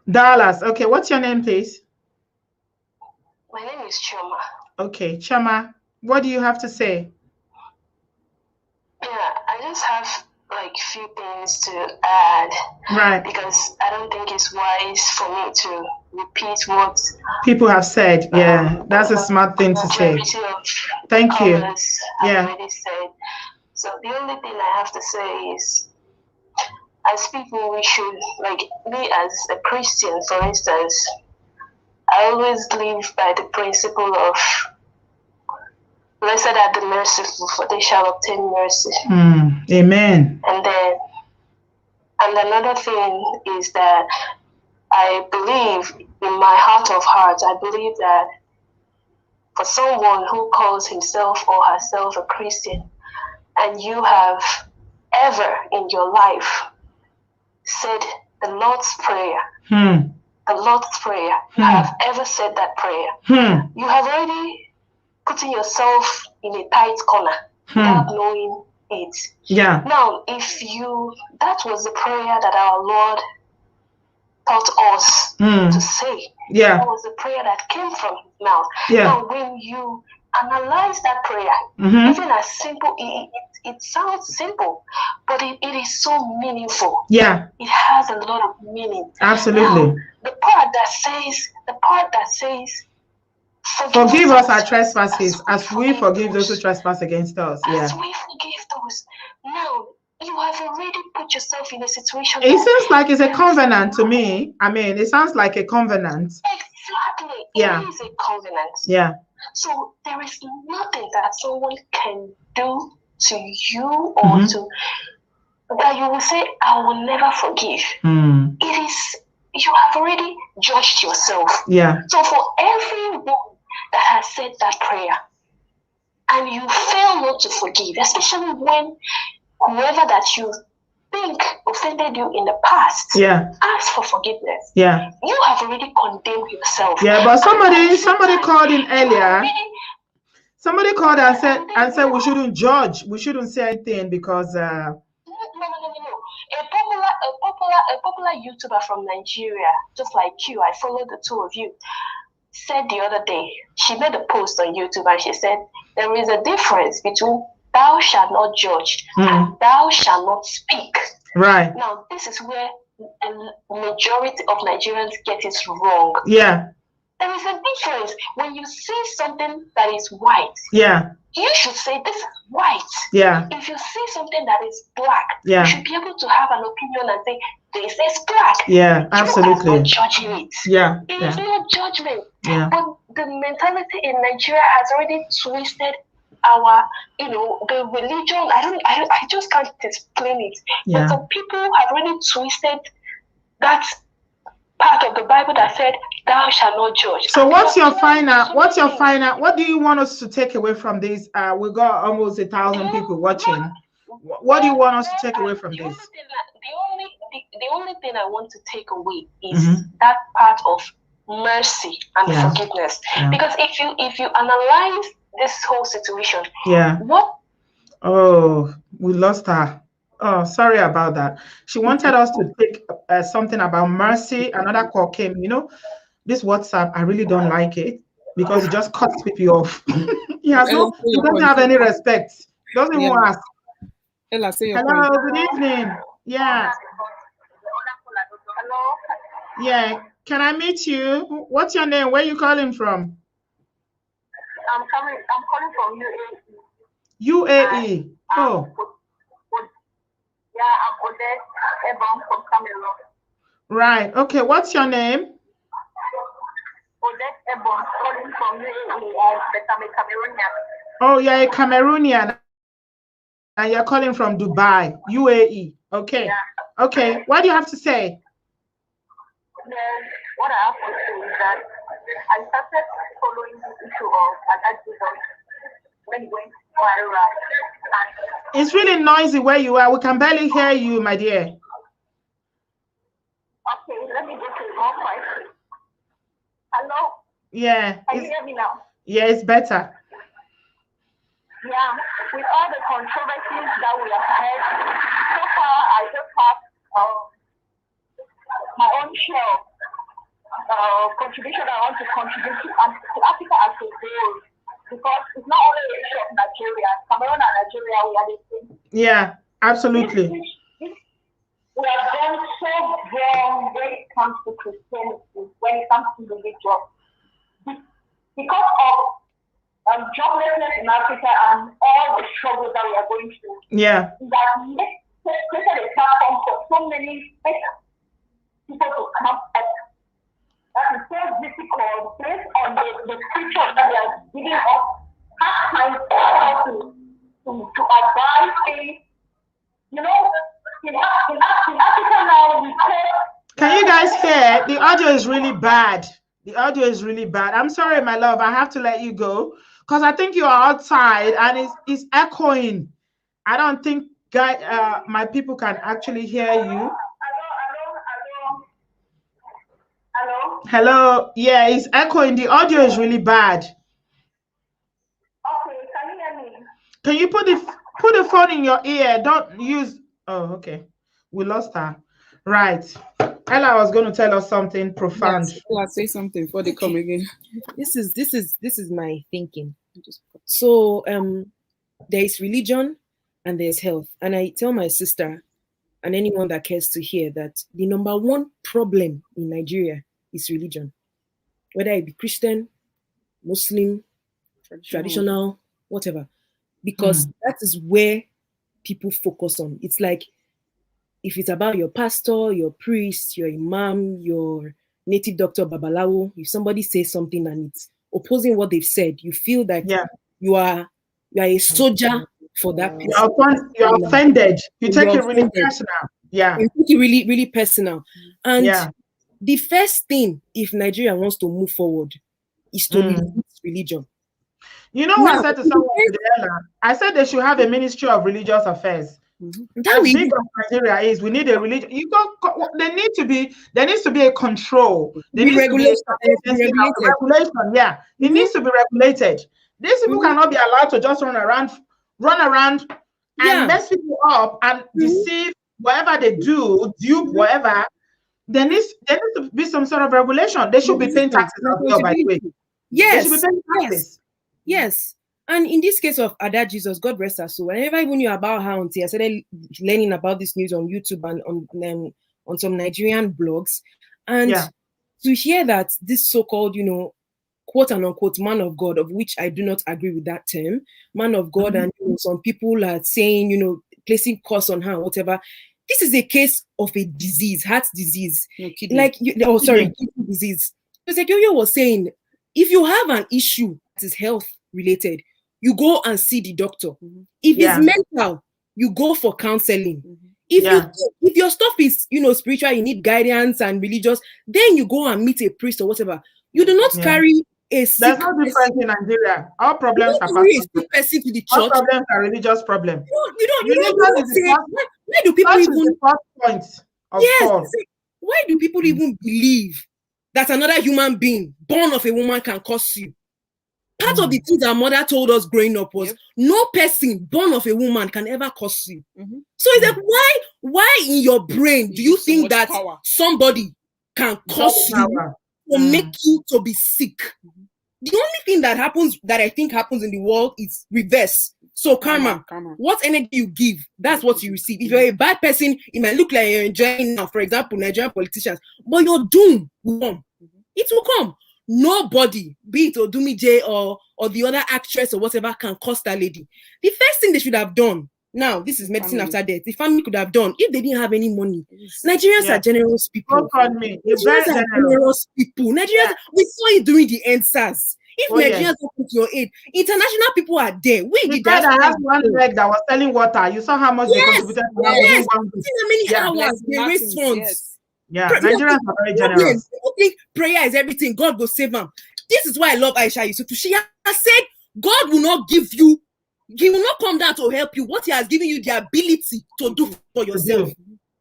Dallas. Okay, what's your name, please? My name is Choma. Okay, Chama, what do you have to say? Yeah, I just have like few things to add. Right. Because I don't think it's wise for me to repeat what people have said. Yeah, that's a smart thing to say. Thank you. Yeah. Already said. So the only thing I have to say is, as people, we should, like me as a Christian, for instance, I always live by the principle of blessed are the merciful, for they shall obtain mercy. Amen. And another thing is that I believe in my heart of hearts, I believe that for someone who calls himself or herself a Christian, and you have ever in your life said the Lord's Prayer, the Lord's Prayer, you have ever said that prayer, you have already put yourself in a tight corner without knowing it. Yeah. Now, that was the prayer that our Lord taught us to say. Yeah. That was the prayer that came from his mouth. Yeah. Now, when you analyze that prayer, even as simple, it sounds simple, but it is so meaningful. Yeah. It has a lot of meaning. Absolutely. Now, the part that says, forgive us our trespasses as we forgive those who trespass against us. Yeah. As we forgive those. Now, you have already put yourself in a situation. It seems like it's a covenant to me. I mean, it sounds like a covenant. Exactly. Yeah. It is a covenant. Yeah. So there is nothing that someone can do to you or to that you will say, I will never forgive. It is, you have already judged yourself. Yeah. So for everyone that has said that prayer and you fail not to forgive, especially when whoever that you think offended you in the past, ask for forgiveness. Yeah. You have already condemned yourself. Yeah, but somebody called in earlier. Somebody called and said we shouldn't judge. We shouldn't say anything because No. A popular YouTuber from Nigeria, just like you, I follow the two of you, said the other day, she made a post on YouTube and she said there is a difference between thou shalt not judge and thou shalt not speak. Right. Now, this is where a majority of Nigerians get it wrong. Yeah. There is a difference when you see something that is white. Yeah. You should say this is white. Yeah. If you see something that is black, you should be able to have an opinion and say this is black. Yeah, absolutely. You are not judging it. Yeah. It is not judgment. Yeah. But the mentality in Nigeria has already twisted our, the religion. I just can't explain it. Yeah. But some people have already twisted that part of the Bible that said, "Thou shalt not judge." So, what do you want us to take away from this? We got almost 1,000 people watching. What do you want us to take away from this? The only thing I want to take away is that part of mercy and forgiveness. Yeah. Because if you analyze this whole situation, we lost her. Oh, sorry about that. She wanted us to take something about mercy. Another call came. This WhatsApp, I really don't like it because it just cuts people off. He doesn't have any respect. Doesn't even ask. Hello, good evening. Yeah. Yeah. Can I meet you? What's your name? Where are you calling from? I'm calling from UAE. UAE. Oh. Yeah, I'm Odette Ebon from Cameroon. Right. Okay. What's your name? Odette Ebon, calling from UAE, but I'm a Cameroonian. Oh, you're a Cameroonian. And you're calling from Dubai, UAE. Okay. Yeah. Okay. What do you have to say? What I have to say is that I started following the issue of Jesus when he went viral. It's really noisy where you are. We can barely hear you, my dear. Okay, let me get to more quiet. Hello? Yeah. Can you hear me now? Yeah, it's better. Yeah, with all the controversies that we have had, so far I just have my own share contribution I want to contribute to Africa as a whole. Because it's not only the issue of Nigeria, Cameroon and Nigeria, we are the same. Yeah, absolutely. We have done so wrong when it comes to Christianity, when it comes to religion. Because of joblessness in Africa and all the struggles that we are going through. Yeah. That created a platform for so many people to come up. That is so difficult based on the scripture that they are giving us. Have time to advise things. In Africa now, we can you guys hear? The audio is really bad. The audio is really bad. I'm sorry, my love. I have to let you go because I think you are outside and it's echoing. I don't think my people can actually hear you. Hello. Yeah, it's echoing. The audio is really bad. Okay, can you hear me? Can you put the phone in your ear? Don't use. Oh, okay. We lost her. Right. Ella was going to tell us something profound. Yes, I'll say something before they come again. This is my thinking. So there is religion and there's health. And I tell my sister and anyone that cares to hear that the number one problem in Nigeria is religion. Whether it be Christian, Muslim, traditional, whatever. Because that is where people focus on. It's like if it's about your pastor, your priest, your imam, your native doctor, babalawo, if somebody says something and it's opposing what they've said, you feel that you are a soldier for that person. You're offended. You take it really personal. Yeah. You take it really, really personal. And the first thing, if Nigeria wants to move forward, is to release religion. You know what I said to someone today? I said they should have a Ministry of Religious Affairs. As big as Nigeria is, we need a religion. There needs to be a control. There needs to be a regulation. Yeah, it needs to be regulated. These people cannot be allowed to just run around and mess people up and deceive whatever they do, dupe whatever. There needs to be some sort of regulation. They should be paying taxes as well, by the way. Yes. They should be paying taxes. Yes. And in this case of Ada Jesus, God rest her soul, I never even knew about her until I started learning about this news on YouTube and on some Nigerian blogs. And to hear that this so-called, quote and unquote man of God, of which I do not agree with that term, man of God, and some people are saying, placing curse on her, whatever. This is a case of a disease, heart disease. Kidney disease. It's like Yo-Yo was saying, if you have an issue that is health related, you go and see the doctor. If it's mental, you go for counseling. If your stuff is, spiritual, you need guidance and religious, then you go and meet a priest or whatever. You do not carry a sick There's no difference in Nigeria. All problems are person to the church. All problems are religious problems. Why do people even why do people even believe that another human being born of a woman can curse you? Part of the things our mother told us growing up was no person born of a woman can ever curse you. So it's like, why in your brain do you think that somebody can curse you or make you to be sick? The only thing that I think happens in the world is reverse. So karma. What energy you give, that's what you receive. If you're a bad person, it might look like you're enjoying now, for example, Nigerian politicians, but your doom will come. It will come. Nobody, be it Odumije or the other actress or whatever, can curse that lady. The first thing they should have done, now this is medicine after death, the family could have done if they didn't have any money. Nigerians are generous people. Nigerians are generous people. Nigerians, we saw it during the EndSARS. If Nigerians come to your aid, international people are there. The guy that has one leg that was selling water, you saw how much they contributed. Yes. How many hours they raised funds. Yeah, Nigerians are very generous. People think prayer is everything. God will save them. This is why I love Aisha Yusuf. She has said God will not give you, He will not come down to help you. What He has given you the ability to do for yourself.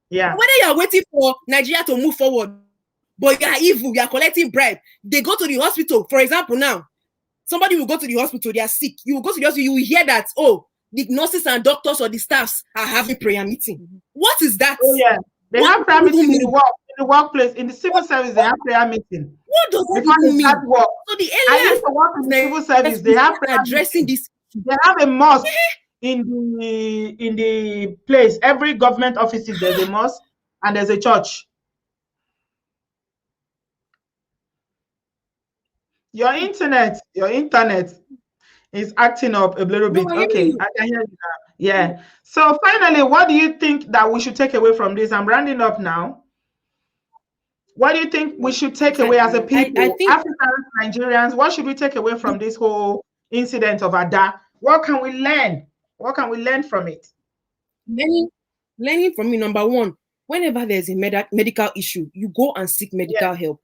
Yeah. Whether you are waiting for Nigeria to move forward, but you are evil, you are collecting bribe. They go to the hospital. For example, now somebody will go to the hospital, they are sick. You will go to the hospital, you will hear that, the nurses and doctors or the staffs are having prayer meeting. What is that? Oh yeah. They have prayer meeting in the workplace, in the civil service. They have prayer meeting. What does that even mean? Work. So the I used to work in the civil service. They have prayer addressing meeting. This. They have a mosque in the place. Every government offices there's a mosque and there's a church. Your internet is acting up a little bit. Okay, I can hear you now. Yeah. So finally, what do you think that we should take away from this? I'm rounding up now. What do you think we should take away as a people, I think Africans, Nigerians? What should we take away from this whole incident of Ada? What can we learn? What can we learn from it? Learning from me, number one, whenever there's a medical issue, you go and seek medical help.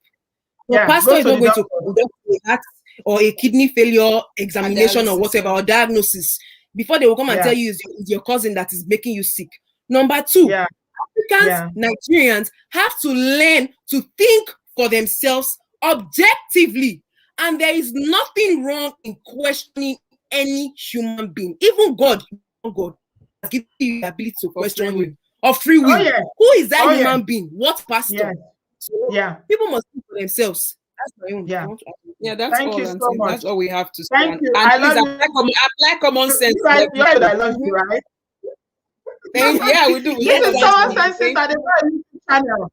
Your pastor is not going to conduct a heart or a kidney failure examination or whatever, or diagnosis. Before they will come and tell you it's your cousin that is making you sick. Number two, Africans, Nigerians have to learn to think for themselves objectively. And there is nothing wrong in questioning any human being. Even God has given you the ability to question you of free will. Who is that human being? What pastor? So people must think for themselves. That's my own. Yeah, that's Thank all, you so Auntie. much. That's all we have to say. Thank you. And I please love you. apply common sense. You guys, you know I love you, right? Thank you. Yeah, we do. We This love is that. someone says sister, they got a YouTube channel.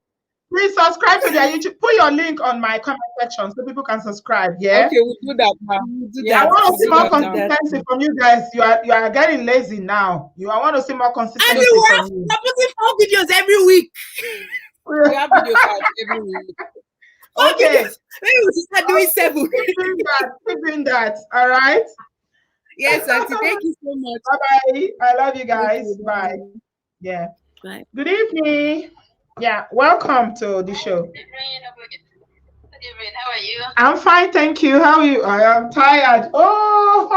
Please subscribe to their YouTube. Put your link on my comment section so people can subscribe. Yeah. Okay, we'll do that now. I want to see more consistency from you guys. You are getting lazy now. I want to see more consistency from you. We're putting 4 videos every week. We have videos out every week. Okay. Maybe we should start doing 7. Keep doing that. All right. Yes, Auntie. Thank you so much. Bye-bye. I love you guys. Bye. Yeah. Bye. Good evening. Yeah. Welcome to the show. Good evening. How are you? I'm fine, thank you. How are you? I am tired. Oh.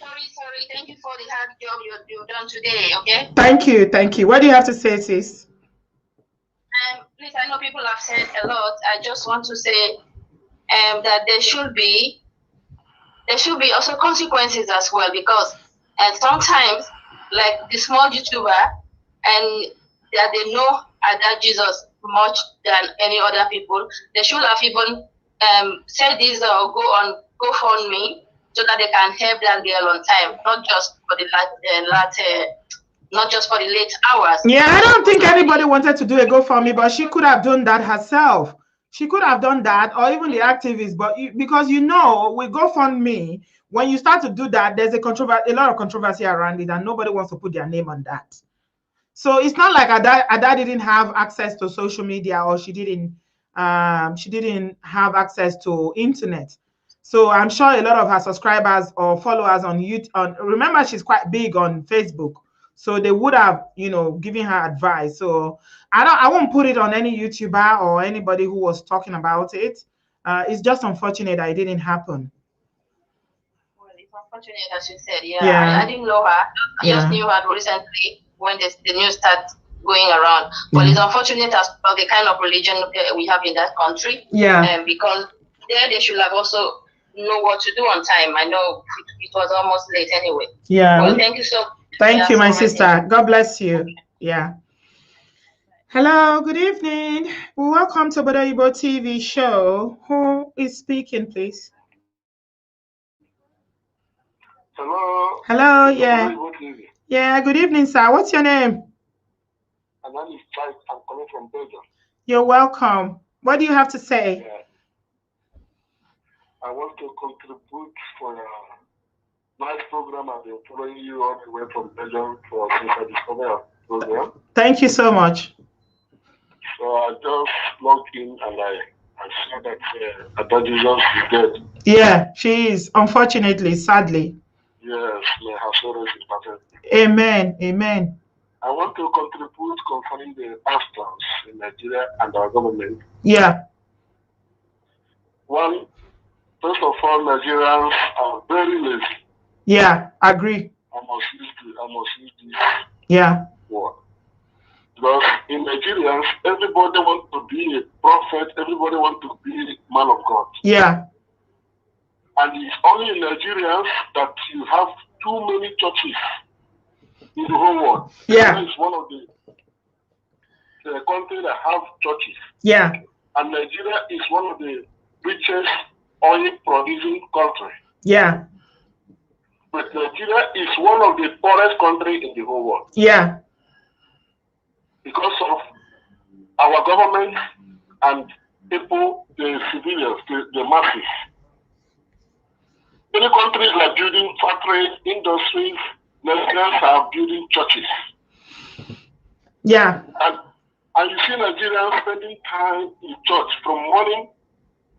Sorry. Thank you for the hard job you've done today, okay? Thank you. What do you have to say, sis? Please, I know people have said a lot. I just want to say that there should be also consequences as well, because sometimes, like the small YouTuber, and that they know about Jesus much than any other people, they should have even said this or go on GoFundMe so that they can help that girl on time, not just for the not just for the late hours. Yeah, I don't think anybody wanted to do a GoFundMe, but she could have done that herself. She could have done that, or even the activists. But because with GoFundMe, when you start to do that, there's a lot of controversy around it, and nobody wants to put their name on that. So it's not like Ada didn't have access to social media, or she didn't have access to internet. So I'm sure a lot of her subscribers or followers on YouTube, remember she's quite big on Facebook, so they would have, given her advice. So I won't put it on any YouTuber or anybody who was talking about it. It's just unfortunate that it didn't happen. Well, it's unfortunate, as you said. Yeah. I didn't know her. I just knew her recently when the news started going around. But it's unfortunate as well the kind of religion we have in that country. Yeah. Because they should have also know what to do on time. I know it was almost late anyway. Yeah. Well, thank you so much. Thank you, my sister. God bless you. Yeah. Hello, good evening. Welcome to Obodooyinbo TV show. Who is speaking, please? Hello. Hello, yeah. Yeah, good evening, sir. What's your name? My name is Charles. I'm coming from Belgium. You're welcome. What do you have to say? Yeah. I want to contribute for a nice program. I've been following you all the way from Belgium since I discovered our program. Thank you so much. So I just logged in and I saw that Ada Jesus is dead. Yeah, she is, unfortunately, sadly. Yes, may her soul rest in perfect. Amen. Amen. I want to contribute concerning the pastors in Nigeria and our government. Yeah. One, first of all, Nigerians are very lazy. Yeah, agree. I must use this Yeah. word. Because in Nigerians, everybody wants to be a prophet, everybody wants to be a man of God. Yeah. And it's only in Nigerians that you have too many churches in the whole world. Yeah. It's one of the countries that have churches. Yeah. And Nigeria is one of the richest oil producing countries. Yeah. But Nigeria is one of the poorest countries in the whole world. Yeah. Because of our government and people, the civilians, the masses. Many countries are building factories, industries, Nigerians are building churches. Yeah. And you see Nigerians spending time in church from morning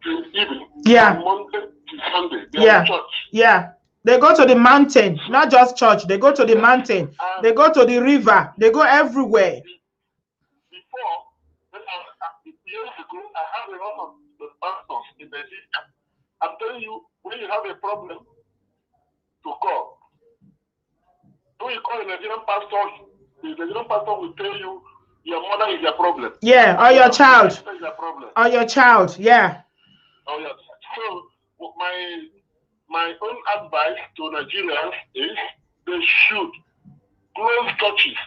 to evening. Yeah. From Monday to Sunday. They are in church. Yeah. They go to the mountain, not just church. They go to the mountain. They go to the river. They go everywhere. Before, years ago, I had a lot of pastors in Nigeria. I'm telling you, when you have a problem, to call. When you call a Nigerian pastor, the Nigerian pastor will tell you your mother is your problem. Yeah, or your child. Is your problem. Or your child, yeah. Oh, yeah. So, my own advice to Nigerians is they should close churches.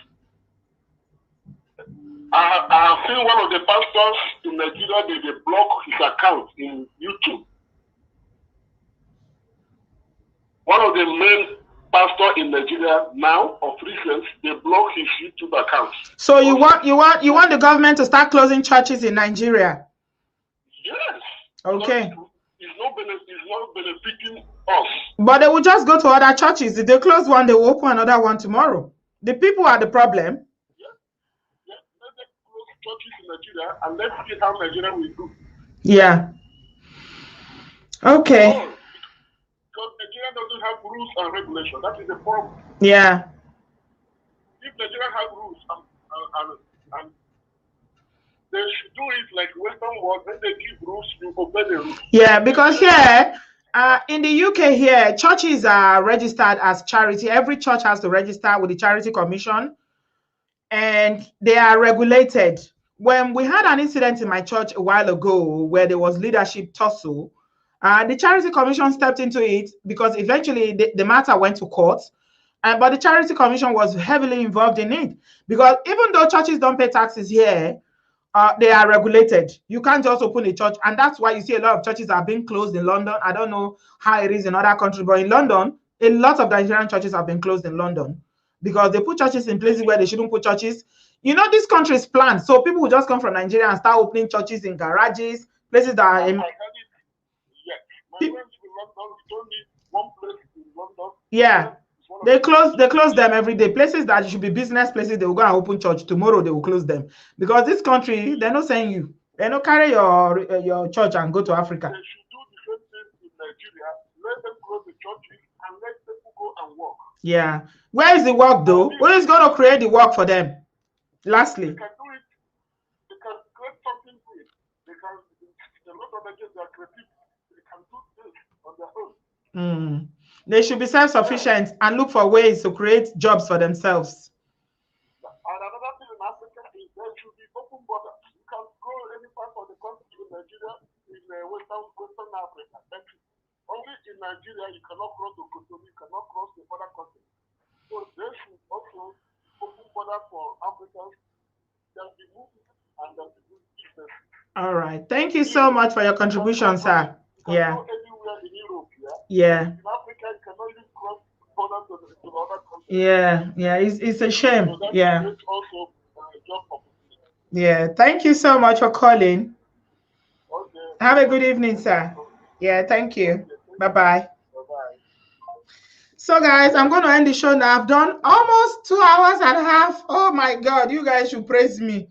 I have seen one of the pastors in Nigeria, they block his account in YouTube. One of the main pastors in Nigeria now, of recent, they block his YouTube account. So you want the government to start closing churches in Nigeria? Yes. Okay. It's not benefiting us. But they will just go to other churches. If they close one, they will open another one tomorrow. The people are the problem. Yeah. Let them close churches in Nigeria and let's see how Nigeria will do. Yeah. Okay. Because Nigeria doesn't have rules and regulations. That is the problem. Yeah. If Nigeria has rules and they should do it like Western world, when they give rules, you obey the rules. Yeah, because here, in the UK here, churches are registered as charity. Every church has to register with the Charity Commission, and they are regulated. When we had an incident in my church a while ago where there was leadership tussle, the Charity Commission stepped into it because eventually the matter went to court. But the Charity Commission was heavily involved in it because even though churches don't pay taxes here, they are regulated. You can't just open a church, and that's why you see a lot of churches are being closed in London. I don't know how it is in other countries, but in London, a lot of Nigerian churches have been closed in London because they put churches in places where they shouldn't put churches. You know, this country is planned, so people will just come from Nigeria and start opening churches in garages, places that are in. Yeah. They close them every day. Places that should be business places, they will go and open church. Tomorrow they will close them. Because this country, they're not saying you. They don't carry your church and go to Africa. They should do the same thing in Nigeria. Let them close the churches and let people go and work. Yeah. Where is the work though? Who is going to create the work for them? Lastly. They can do it. They can create something good. They can, a lot of Nigerians are creative. They can do this on their own. They should be self-sufficient and look for ways to create jobs for themselves. And another thing in Africa is there should be open borders. You can go any part of the country in Nigeria, in Western Africa. Only in Nigeria you cannot cross the Cotonou, you cannot cross the other country. So there should also open borders for Africans that be moving and that be doing business. All right. Thank you so much for your contribution, sir. Yeah. Anywhere in Europe, yeah. In Africa, you cannot even cross borders to the other countries. Yeah. It's a shame. So yeah. Also job opportunity. Yeah. Thank you so much for calling. Okay. Have a good evening, sir. Yeah. Thank you. Bye-bye. So, guys, I'm going to end the show now. I've done almost 2 hours and a half. Oh, my God. You guys should praise me.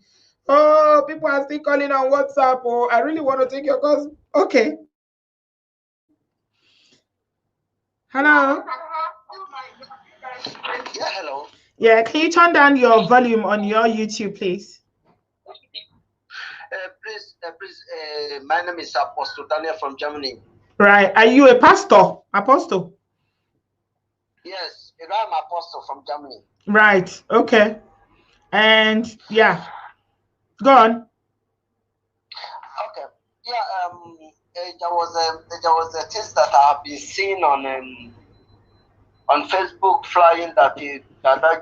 Oh, people are still calling on WhatsApp. Oh, I really want to take your calls. Okay. Hello. Yeah, hello. Yeah, can you turn down your volume on your YouTube, please? Please, my name is Apostle Daniel from Germany. Right. Are you a pastor? Apostle? Yes, I'm Apostle from Germany. Right. Okay. And yeah. Go on. Okay. Yeah. There was a test that I have been seeing on Facebook flying that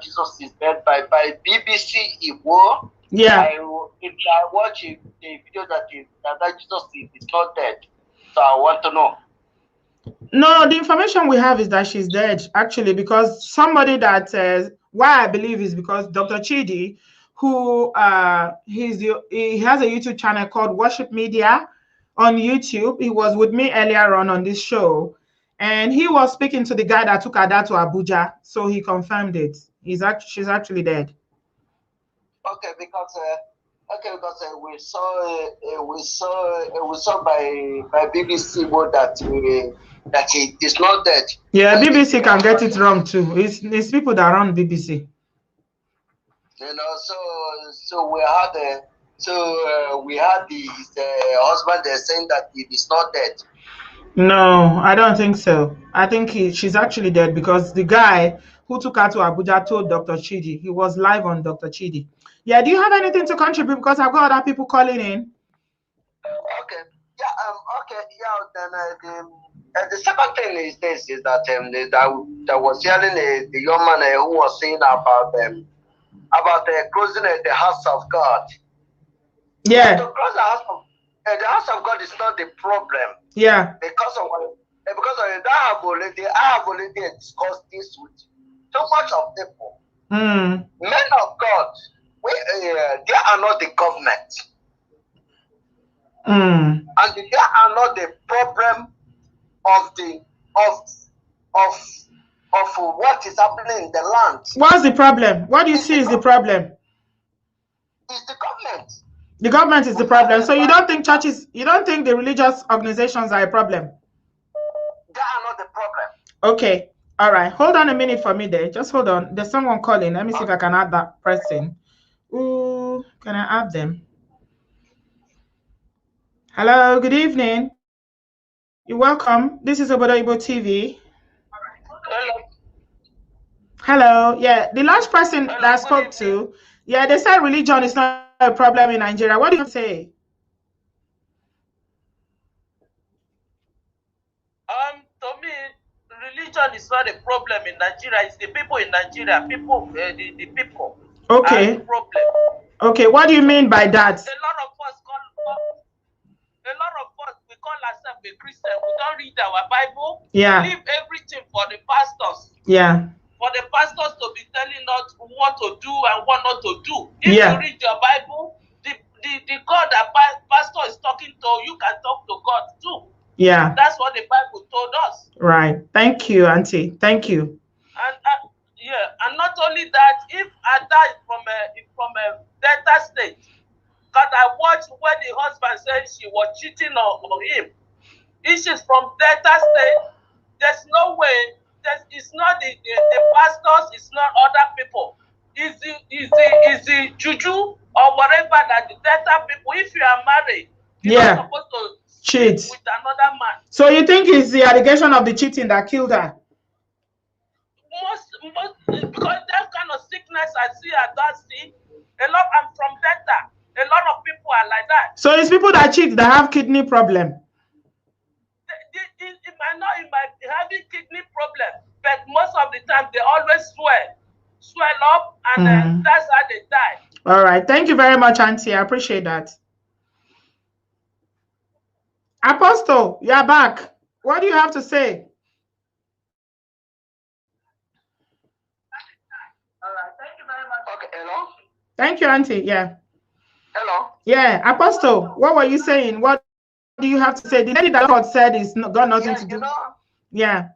Jesus is dead by BBC Igbo. Yeah. If I watch the video that Jesus is not dead, so I want to know. No, the information we have is that she's dead, actually, because somebody that why I believe is because Dr. Chidi, who he has a YouTube channel called Worship Media on YouTube. He was with me earlier on this show, and he was speaking to the guy that took her to Abuja, so he confirmed it. She's actually dead. Okay, because we saw by BBC that he is not dead. Yeah, BBC can get it wrong too. It's people that run BBC. You know, so we had his husband saying that he is not dead. No, I don't think so. I think she's actually dead because the guy who took her to Abuja told Dr. Chidi. He was live on Dr. Chidi. Yeah, do you have anything to contribute? Because I've got other people calling in. Okay. Yeah. Okay. Yeah. Then the second thing is this: is that that was hearing the young man who was saying about about closing the house of God. Yeah. To close the house of God is not the problem. Yeah. Because of that, I have already discussed this with so much of people. Mm. Men of God, they are not the government. Mm. And they are not the problem of what is happening in the land. What's the problem? What do you see is the problem? It's the government. The government is the problem. So you don't think churches, you don't think the religious organizations are a problem? They are not the problem. Okay. All right. Hold on a minute for me there. Just hold on. There's someone calling. Let me see if I can add that person. Ooh, can I add them? Hello, good evening. You're welcome. This is Obodooyinbo TV. Hello. Yeah, the last person that I spoke to, yeah, they said religion is not a problem in Nigeria. What do you say? To me, religion is not a problem in Nigeria. It's the people in Nigeria. People, the people. Okay. Are the problem. Okay. What do you mean by that? A lot of us we call ourselves a Christian. We don't read our Bible. Yeah. We leave everything for the pastors. Yeah. For the pastors to be telling us what to do and what not to do. If you read your Bible, the God that pastor is talking to, you can talk to God too. Yeah. That's what the Bible told us. Right. Thank you, Auntie. Thank you. And not only that, if I died from a Delta state, because I watched when the husband said she was cheating on him. If she's from Delta state, there's no way. It's not the pastors. It's not other people. Is the juju or whatever that the Delta people. If you are married, you're not supposed to cheat with another man. So you think it's the allegation of the cheating that killed her? Most because that kind of sickness I see at that see a lot. I'm from Delta. A lot of people are like that. So it's people that cheat that have kidney problem. It might be having kidney problem, but most of the time they always swell up, and that's how they die. All right. Thank you very much, Auntie. I appreciate that. Apostle, you're back. What do you have to say? All right. Thank you very much. Okay. Hello. Thank you, Auntie. Yeah. Hello. Yeah, Apostle, what were you saying? What do you have to say? The lady that God said is got nothing to do. Yeah.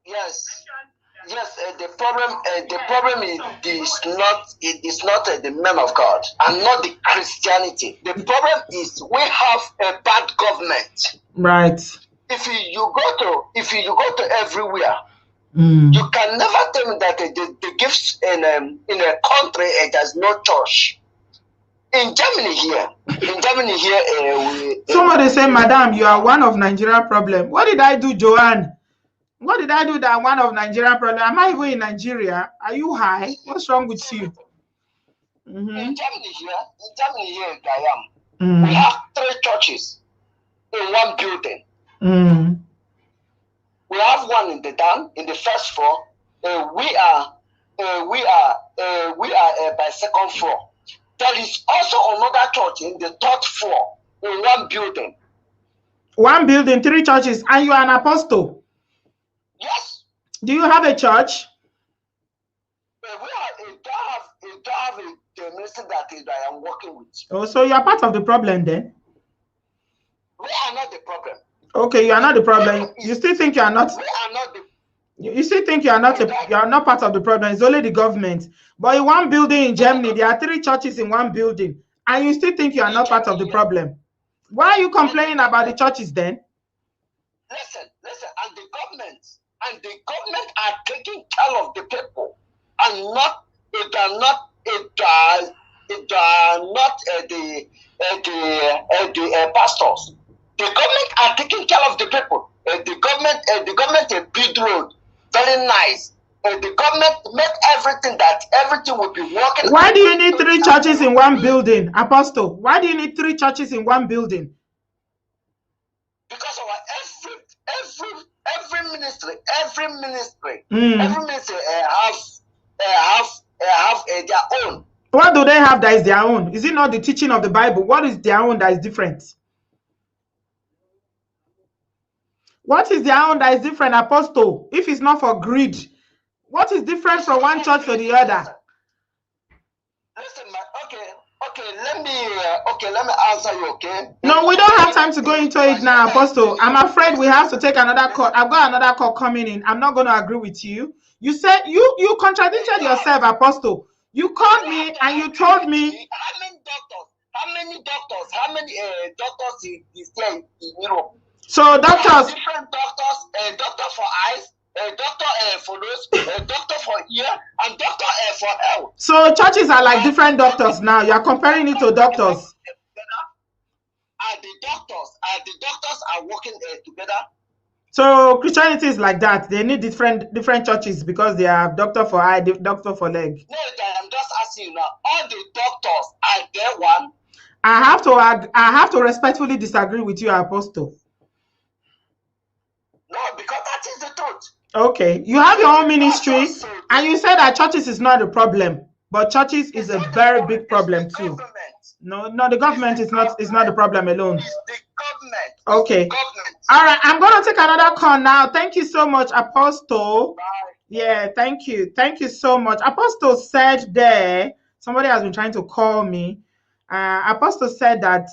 Yes. Yes. The problem is not the men of God and not the Christianity. The problem is we have a bad government. Right. If you go to everywhere. You can never tell me that the gifts in a country there's no church. In Germany here, somebody say, Madam, you are one of Nigeria problem. What did I do, Joanne? What did I do that I'm one of Nigeria problem? Am I even in Nigeria? Are you high? What's wrong with you? In Germany here, I am. We have 3 churches in one building. We have one in the first floor. We are by second floor. There is also another church in the 3rd floor in one building. One building, 3 churches, and you are an apostle. Yes. Do you have a church? We don't have a ministry that I am working with. Oh, so you are part of the problem then? We are not the problem. Okay, you are not the problem. You still think you are not? We are not the. You still think you are not you are not part of the problem? It's only the government. But in one building in Germany, there are 3 churches in one building, and you still think you are not part of the problem. Why are you complaining about the churches then? Listen, and the government are taking care of the people, and not the pastors. The government are taking care of the people. The government a big road, very nice. The government make everything will be working. Why do you need 3 churches in one building, Apostle? Why do you need 3 churches in one building? Because of every ministry have have their own. What do they have that is their own? Is it not the teaching of the Bible? What is their own that is different? What is their own that is different, Apostle? If it's not for greed, what is different from one church to the other? Listen, okay, let me answer you, okay? No, we don't have time to go into it now, Apostle. I'm afraid we have to take another call. I've got another call coming in. I'm not going to agree with you. You said you contradicted yourself, Apostle. You called me and you told me. How many doctors is there in Europe? So doctors. Different doctors, a doctor for eyes, a doctor for nose, a doctor for ear, and doctor for health. So churches are like different doctors now. You are comparing it to doctors. And the doctors are working together. So Christianity is like that. They need different churches because they have doctor for eye, doctor for leg. No, I'm just asking you now. All the doctors are there one. I have to respectfully disagree with you, Apostle. No, because that is the truth. Okay, you have your own ministry, and you said that churches is not a problem, but churches is a very big problem too. No, the government is not the problem alone. It's the government. Okay. All right, I'm going to take another call now. Thank you so much, Apostle. Bye. Yeah, thank you so much. Apostle said there, somebody has been trying to call me. Apostle said that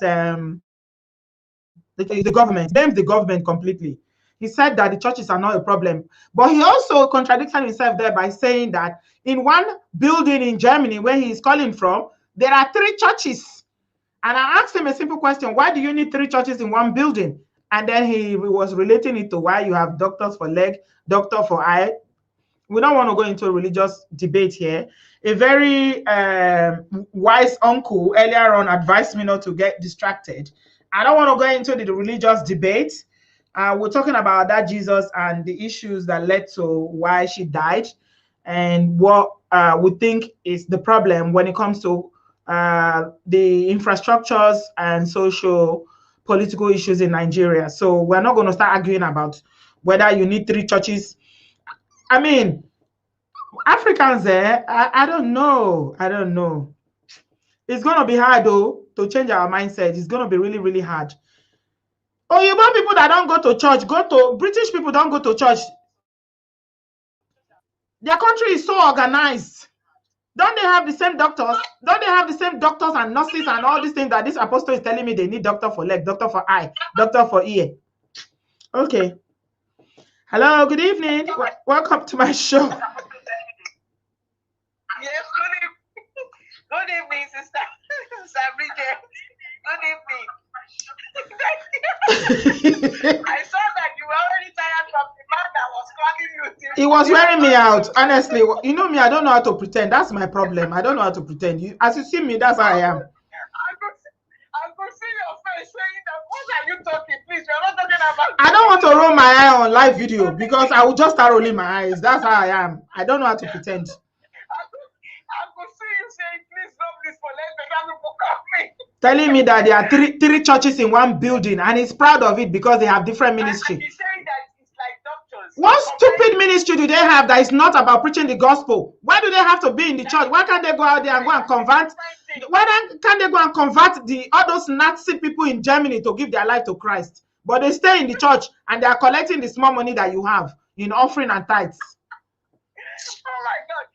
the government blames the government completely. He said that the churches are not a problem, but he also contradicted himself there by saying that in one building in Germany where he is calling from, there are 3 churches. And I asked him a simple question: why do you need 3 churches in one building? And then he was relating it to why you have doctors for leg, doctor for eye. We don't want to go into a religious debate here. A very wise uncle earlier on advised me not to get distracted. I don't want to go into the religious debate. We're talking about that Jesus and the issues that led to why she died, and what we think is the problem when it comes to the infrastructures and social political issues in Nigeria. So we're not going to start arguing about whether you need 3 churches. I mean, Africans there, I don't know. It's going to be hard though to change our mindset. It's going to be really, really hard. Oh, you want people that don't go to church, British people don't go to church. Their country is so organized. Don't they have the same doctors? Don't they have the same doctors and nurses and all these things that this apostle is telling me they need doctor for leg, doctor for eye, doctor for ear? Okay. Hello, good evening. Welcome to my show. Yes, good evening, sister. Bridget. Good evening. I saw that you were already tired from the man that was calling you. He was wearing me out, honestly. You know me, I don't know how to pretend. That's my problem. I don't know how to pretend. As you see me, that's how I am. I could see your face saying that. What are you talking? Please, you're not talking about. I don't want to roll my eye on live video because I will just start rolling my eyes. That's how I am. I don't know how to pretend. I could see you saying, please don't this for let the people call me. Telling me that there are three churches in one building, and he's proud of it because they have different ministry. And he's saying that it's like doctors. What stupid ministry do they have that is not about preaching the gospel? Why do they have to be in the church? Why can't they go out there and go and convert? Why can't they go and convert all those Nazi people in Germany to give their life to Christ? But they stay in the church and they are collecting the small money that you have in offering and tithes. Oh my God.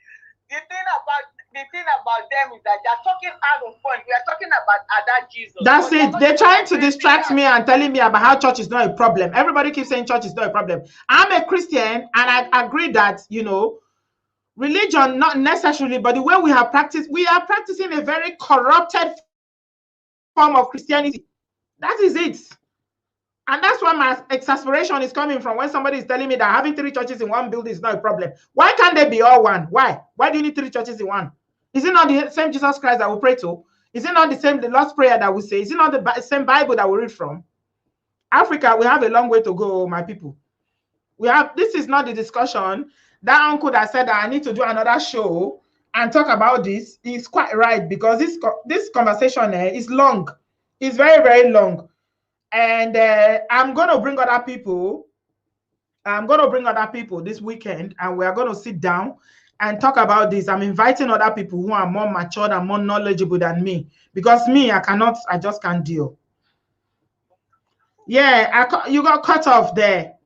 The thing about them is that they're talking out of point. We are talking about that Jesus. That's it. They're trying to distract me and telling me about how church is not a problem. Everybody keeps saying church is not a problem. I'm a Christian and I agree that, religion, not necessarily, but the way we are practicing a very corrupted form of Christianity. That is it. And that's where my exasperation is coming from when somebody is telling me that having 3 churches in one building is not a problem. Why can't they be all one? Why? Why do you need 3 churches in one? Is it not the same Jesus Christ that we pray to? Is it not the Lord's Prayer that we say? Is it not the same Bible that we read from? Africa, we have a long way to go, my people. This is not the discussion. That uncle that said that I need to do another show and talk about this is quite right, because this conversation is long. It's very, very long. And I'm going to bring other people. I'm going to bring other people this weekend, and we are going to sit down and talk about this. I'm inviting other people who are more matured and more knowledgeable than me, because me, I just can't deal. Yeah, you got cut off there.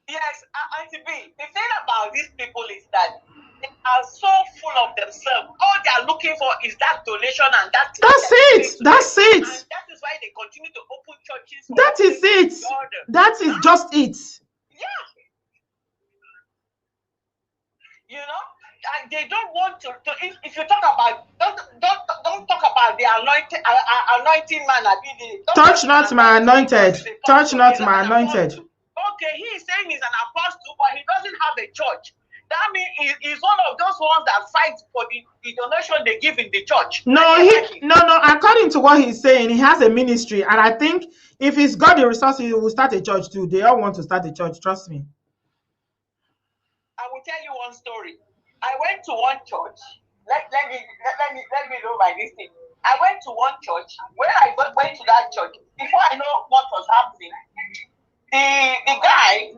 Yes, Auntie B, the thing about these people is that they are so full of themselves. All they are looking for is that donation and that's it. That's it. And that is why they continue to open churches. That is it. That is just it. Yeah. You know, and they don't want to if you talk about don't talk about the anointing man. Touch not my anointed. Touch not my anointed. Okay, he is saying he's an apostle, but he doesn't have a church. That means he's one of those ones that fights for the donation they give in the church. No, no. According to what he's saying, he has a ministry, and I think if he's got the resources, he will start a church too. They all want to start a church. Trust me. I will tell you one story. I went to one church. Let me know by this thing. I went to one church. When I went to that church, before I know what was happening, the guy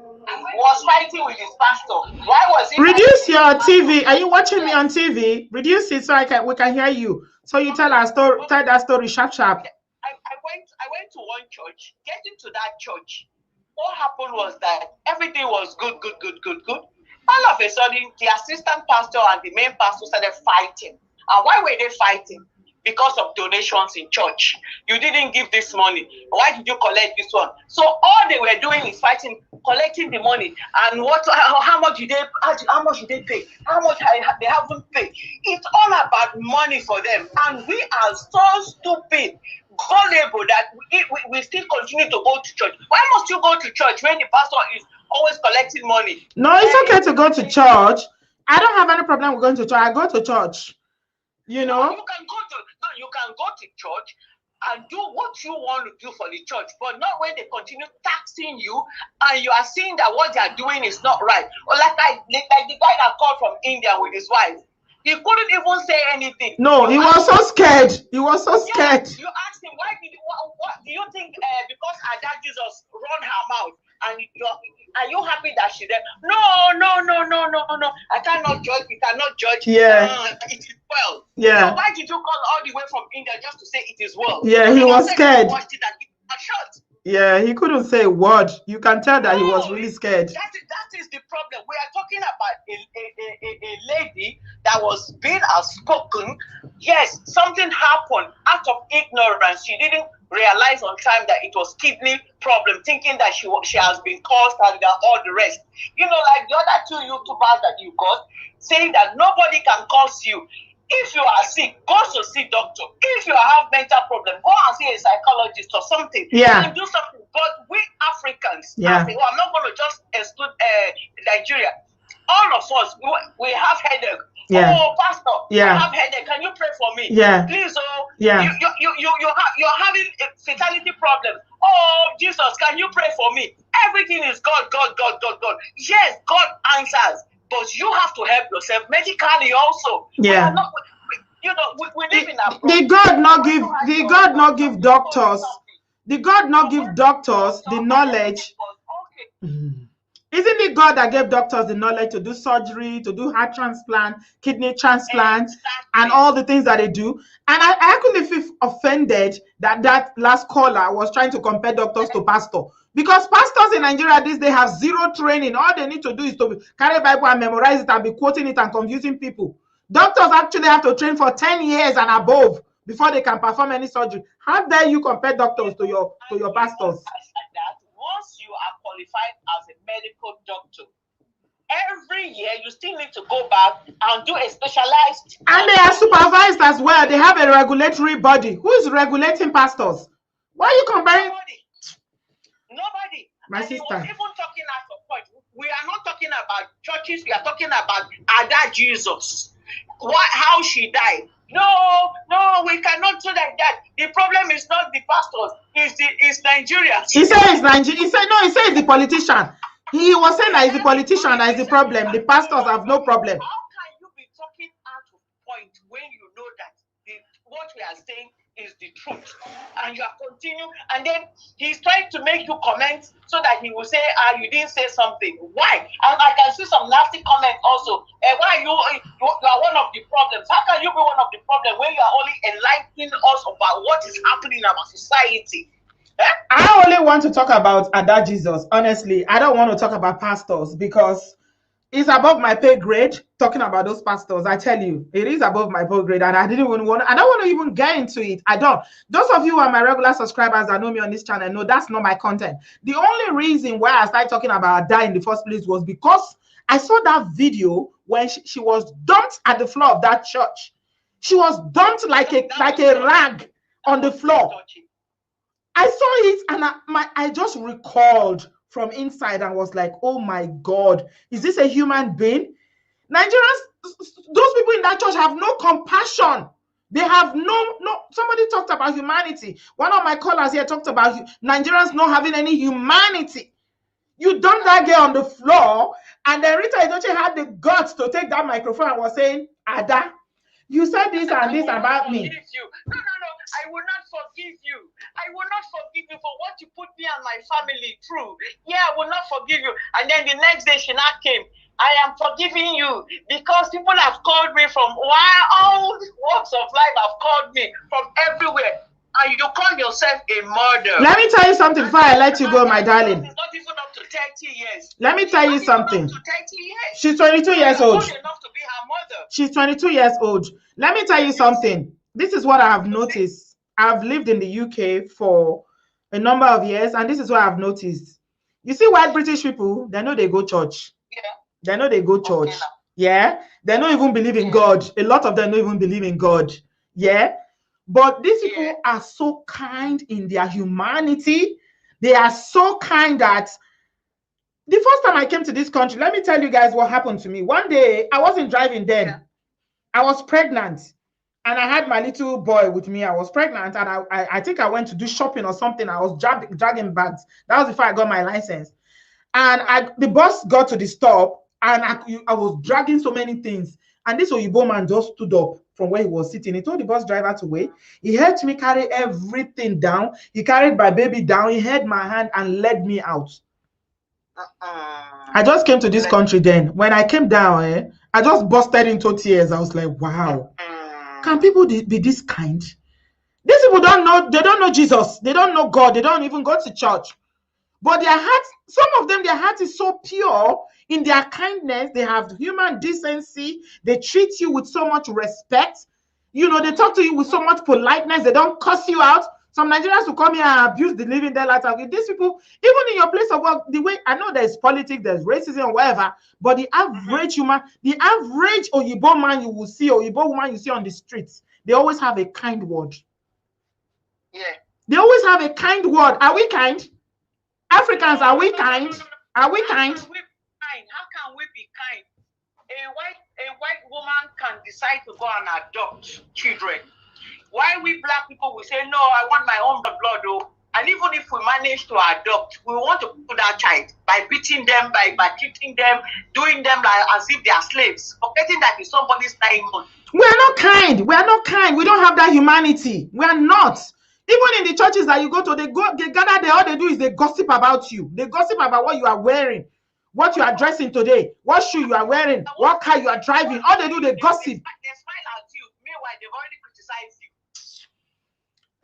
was fighting with his pastor. Why was he? Reduce your TV. Are you watching me on TV? Reduce it so we can hear you. So you tell our story. Tell that story sharp. I went to one church. Getting to that church, what happened was that everything was good. All of a sudden, the assistant pastor and the main pastor started fighting. And why were they fighting? Because of donations in church. You didn't give this money. Why did you collect this one? So all they were doing is fighting, collecting the money. And how much did they pay? How much they haven't paid? It's all about money for them. And we are so stupid, gullible that we still continue to go to church. Why must you go to church when the pastor is always collecting money? No, it's okay to go to church. I don't have any problem with going to church. I go to church. You know, you can go to church and do what you want to do for the church, but not when they continue taxing you and you are seeing that what they are doing is not right. Or like the guy that called from India with his wife, he couldn't even say anything. No, he was so scared. He was so scared. You asked him, what do you think? Because our dad Jesus run her mouth, and are you happy that she did? No. I cannot judge. We cannot judge. Yeah. It is well. Yeah. So why did you call all the way from India just to say it is well? Yeah, he was scared. Shut. Yeah, he couldn't say a word. You can tell that he was really scared. That is the problem. We are talking about a lady that was being outspoken. Yes, something happened out of ignorance. She didn't realize on time that it was kidney problem, thinking that she has been caused and all the rest. You know, like the other two YouTubers that you got, saying that nobody can cause you. If you are sick, go to see doctor. If you have mental problem, go and see a psychologist or something. Yeah. And do something. But we Africans, yeah. I'm not going to just exclude Nigeria. All of us, we have headache. Yeah. Oh, pastor, yeah. I have headache. Can you pray for me? Yeah. Please, oh, yeah. You're having a fatality problem. Oh, Jesus, can you pray for me? Everything is God. Yes, God answers. But you have to help yourself medically also. Yeah. We live in a the God not give doctors the knowledge. Isn't it God that gave doctors the knowledge to do surgery, to do heart transplant, kidney transplant, and all the things that they do? And I actually feel offended that last caller was trying to compare doctors to pastors. Because pastors in Nigeria these days have zero training. All they need to do is to carry Bible and memorize it and be quoting it and confusing people. Doctors actually have to train for 10 years and above before they can perform any surgery. How dare you compare doctors to your pastors? Once you are qualified as a medical doctor, every year you still need to go back and do a specialized. And they are supervised as well. They have a regulatory body. Who is regulating pastors? Why are you comparing? Nobody. My sister. He was even talking at a point. We are not talking about churches. We are talking about Ada Jesus. How she died. No, we cannot do like that. The problem is not the pastors. It's Nigeria. He said it's Nigeria. He said it's the politician. He was saying that it's the politician that is the problem. The pastors have no problem. How can you be talking out of point when you know that what we are saying is the truth, and you are continuing, and then he's trying to make you comment so that he will say, you didn't say something. Why? And I can see some nasty comment also. Why you are one of the problems? How can you be one of the problems when you are only enlightening us about what is happening in our society? I only want to talk about Ada Jesus. Honestly, I don't want to talk about pastors because it's above my pay grade talking about those pastors. I tell you, it is above my pay grade, and I don't want to even get into it. I don't. Those of you who are my regular subscribers that know me on this channel know that's not my content. The only reason why I started talking about Ada in the first place was because I saw that video when she was dumped at the floor of that church. She was dumped like a rag on the floor. I saw it and I just recalled from inside and was like, oh my God, is this a human being? Nigerians, those people in that church have no compassion. They have no, somebody talked about humanity. One of my callers here talked about Nigerians not having any humanity. You dumped that girl on the floor, and then Rita Edochie had the guts to take that microphone and was saying, Ada, you said this and this about me. No, I will not forgive you. I will not forgive you for what you put me and my family through. Yeah, I will not forgive you. And then the next day, Shina came. I am forgiving you because people have called me from all walks of life have called me from everywhere. And you call yourself a murderer. Let me tell you something before I let you go, my darling. It's not even up to 30 years. Let me tell you something. Up to 30 years. She's 22 years old. Old enough to be her mother. She's 22 years old. Let me tell you something. This is what I have noticed. I've lived in the UK for a number of years, and this is what I've noticed. You see, white British people, they know they go church. Yeah. They know they go church. Okay, yeah. They don't even believe in God. A lot of them don't even believe in God. Yeah. But these people are so kind in their humanity. They are so kind that the first time I came to this country, let me tell you guys what happened to me. One day, I wasn't driving then. Yeah. I was pregnant. And I had my little boy with me. I was pregnant, and I think I went to do shopping or something. I was dragging bags. That was before I got my license. And the bus got to the stop, and I was dragging so many things. And this Oyibo man just stood up from where he was sitting. He told the bus driver to wait. He helped me carry everything down. He carried my baby down. He held my hand and led me out. I just came to this country then. When I came down, I just busted into tears. I was like, wow. Can people be this kind? These people don't know, they don't know Jesus. They don't know God. They don't even go to church. But their hearts, some of them, their heart is so pure in their kindness. They have human decency. They treat you with so much respect. You know, they talk to you with so much politeness. They don't cuss you out. Some Nigerians will come here and abuse the living there. These people, even in your place of work, the way, I know there's politics, there's racism, whatever, but the average human, the average Oyibo man you will see, Oyibo woman you see on the streets, they always have a kind word. Yeah. They always have a kind word. Are we kind? Africans, are we kind? Are we kind? How can we be kind? A white woman can decide to go and adopt children. Why we black people will say, no, I want my own blood, though. And even if we manage to adopt, we want to put that child by beating them, by treating them, doing them like as if they are slaves, forgetting that it's somebody's dying on. We are not kind. We are not kind. We don't have that humanity. We are not. Even in the churches that you go to, they gather there. All they do is they gossip about you. They gossip about what you are wearing, what you are dressing today, what shoe you are wearing, what car you are driving. All they do, they gossip. They smile at you. Meanwhile, they've already criticized you.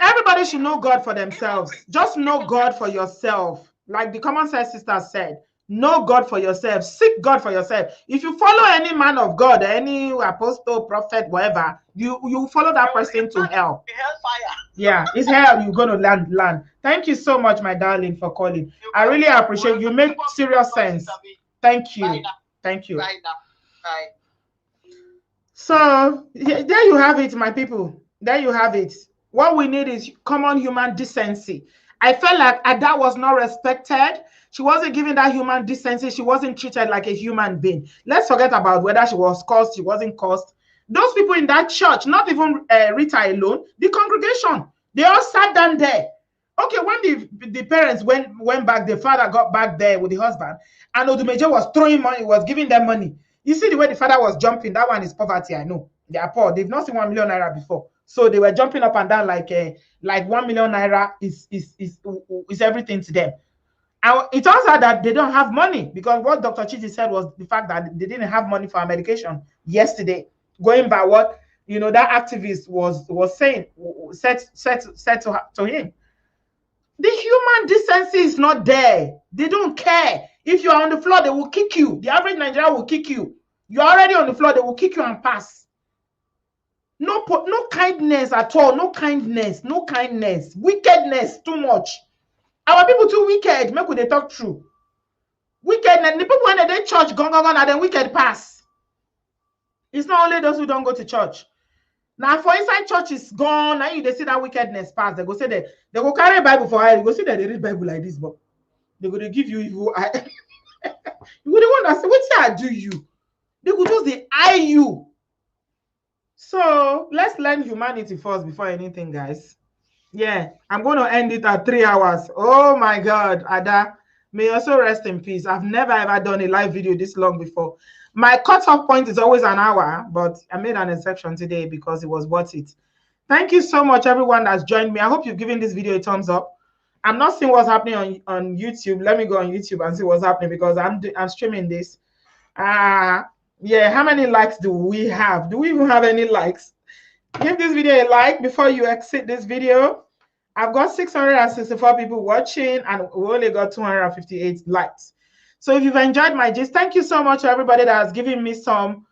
Everybody should know God for themselves. Just know God for yourself. Like the common sense sister said, know God for yourself. Seek God for yourself. If you follow any man of God, any apostle, prophet, whatever, you follow that person to hell. Hellfire. Yeah, it's hell. You're going to land. Thank you so much, my darling, for calling. I really appreciate you. Make serious sense. Thank you. Thank you. So there you have it, my people. There you have it. What we need is common human decency. I felt like Ada was not respected. She wasn't given that human decency. She wasn't treated like a human being. Let's forget about whether she was cursed, she wasn't cursed. Those people in that church, not even Rita alone, the congregation, they all sat down there. Okay, when the parents went back, the father got back there with the husband, and Odumeje was throwing money, was giving them money. You see the way the father was jumping, that one is poverty, I know. They are poor. They've not seen 1 million naira before. So they were jumping up and down like 1 million naira is everything to them. And it turns out that they don't have money, because what Dr. Chidi said was the fact that they didn't have money for our medication yesterday, going by what that activist was saying, said to him. The human decency is not there. They don't care. If you are on the floor, they will kick you. The average Nigerian will kick you. You're already on the floor, they will kick you and pass. No kindness at all. No kindness. Wickedness too much. Our people too wicked. Make they talk true. Wickedness. The people when they church gone and then wicked pass. It's not only those who don't go to church. Now for inside church is gone. Now you they see that wickedness pass. They go say they go carry Bible for eye. You go see that they read Bible like this, but they go to give you evil eye. You would want to say, what I do you? They could just the eye you. So let's learn humanity first before anything, guys. Yeah, I'm going to end it at 3 hours. Oh my God, Ada, may you also rest in peace. I've never ever done a live video this long before. My cutoff point is always an hour, but I made an exception today because it was worth it. Thank you so much, everyone that's joined me. I hope you've given this video a thumbs up. I'm not seeing what's happening on YouTube. Let me go on YouTube and see what's happening, because I'm streaming this. Yeah, how many likes do we have? Do we even have any likes? Give this video a like before you exit this video. I've got 664 people watching and we only got 258 likes. So if you've enjoyed my gist, thank you so much to everybody that has given me some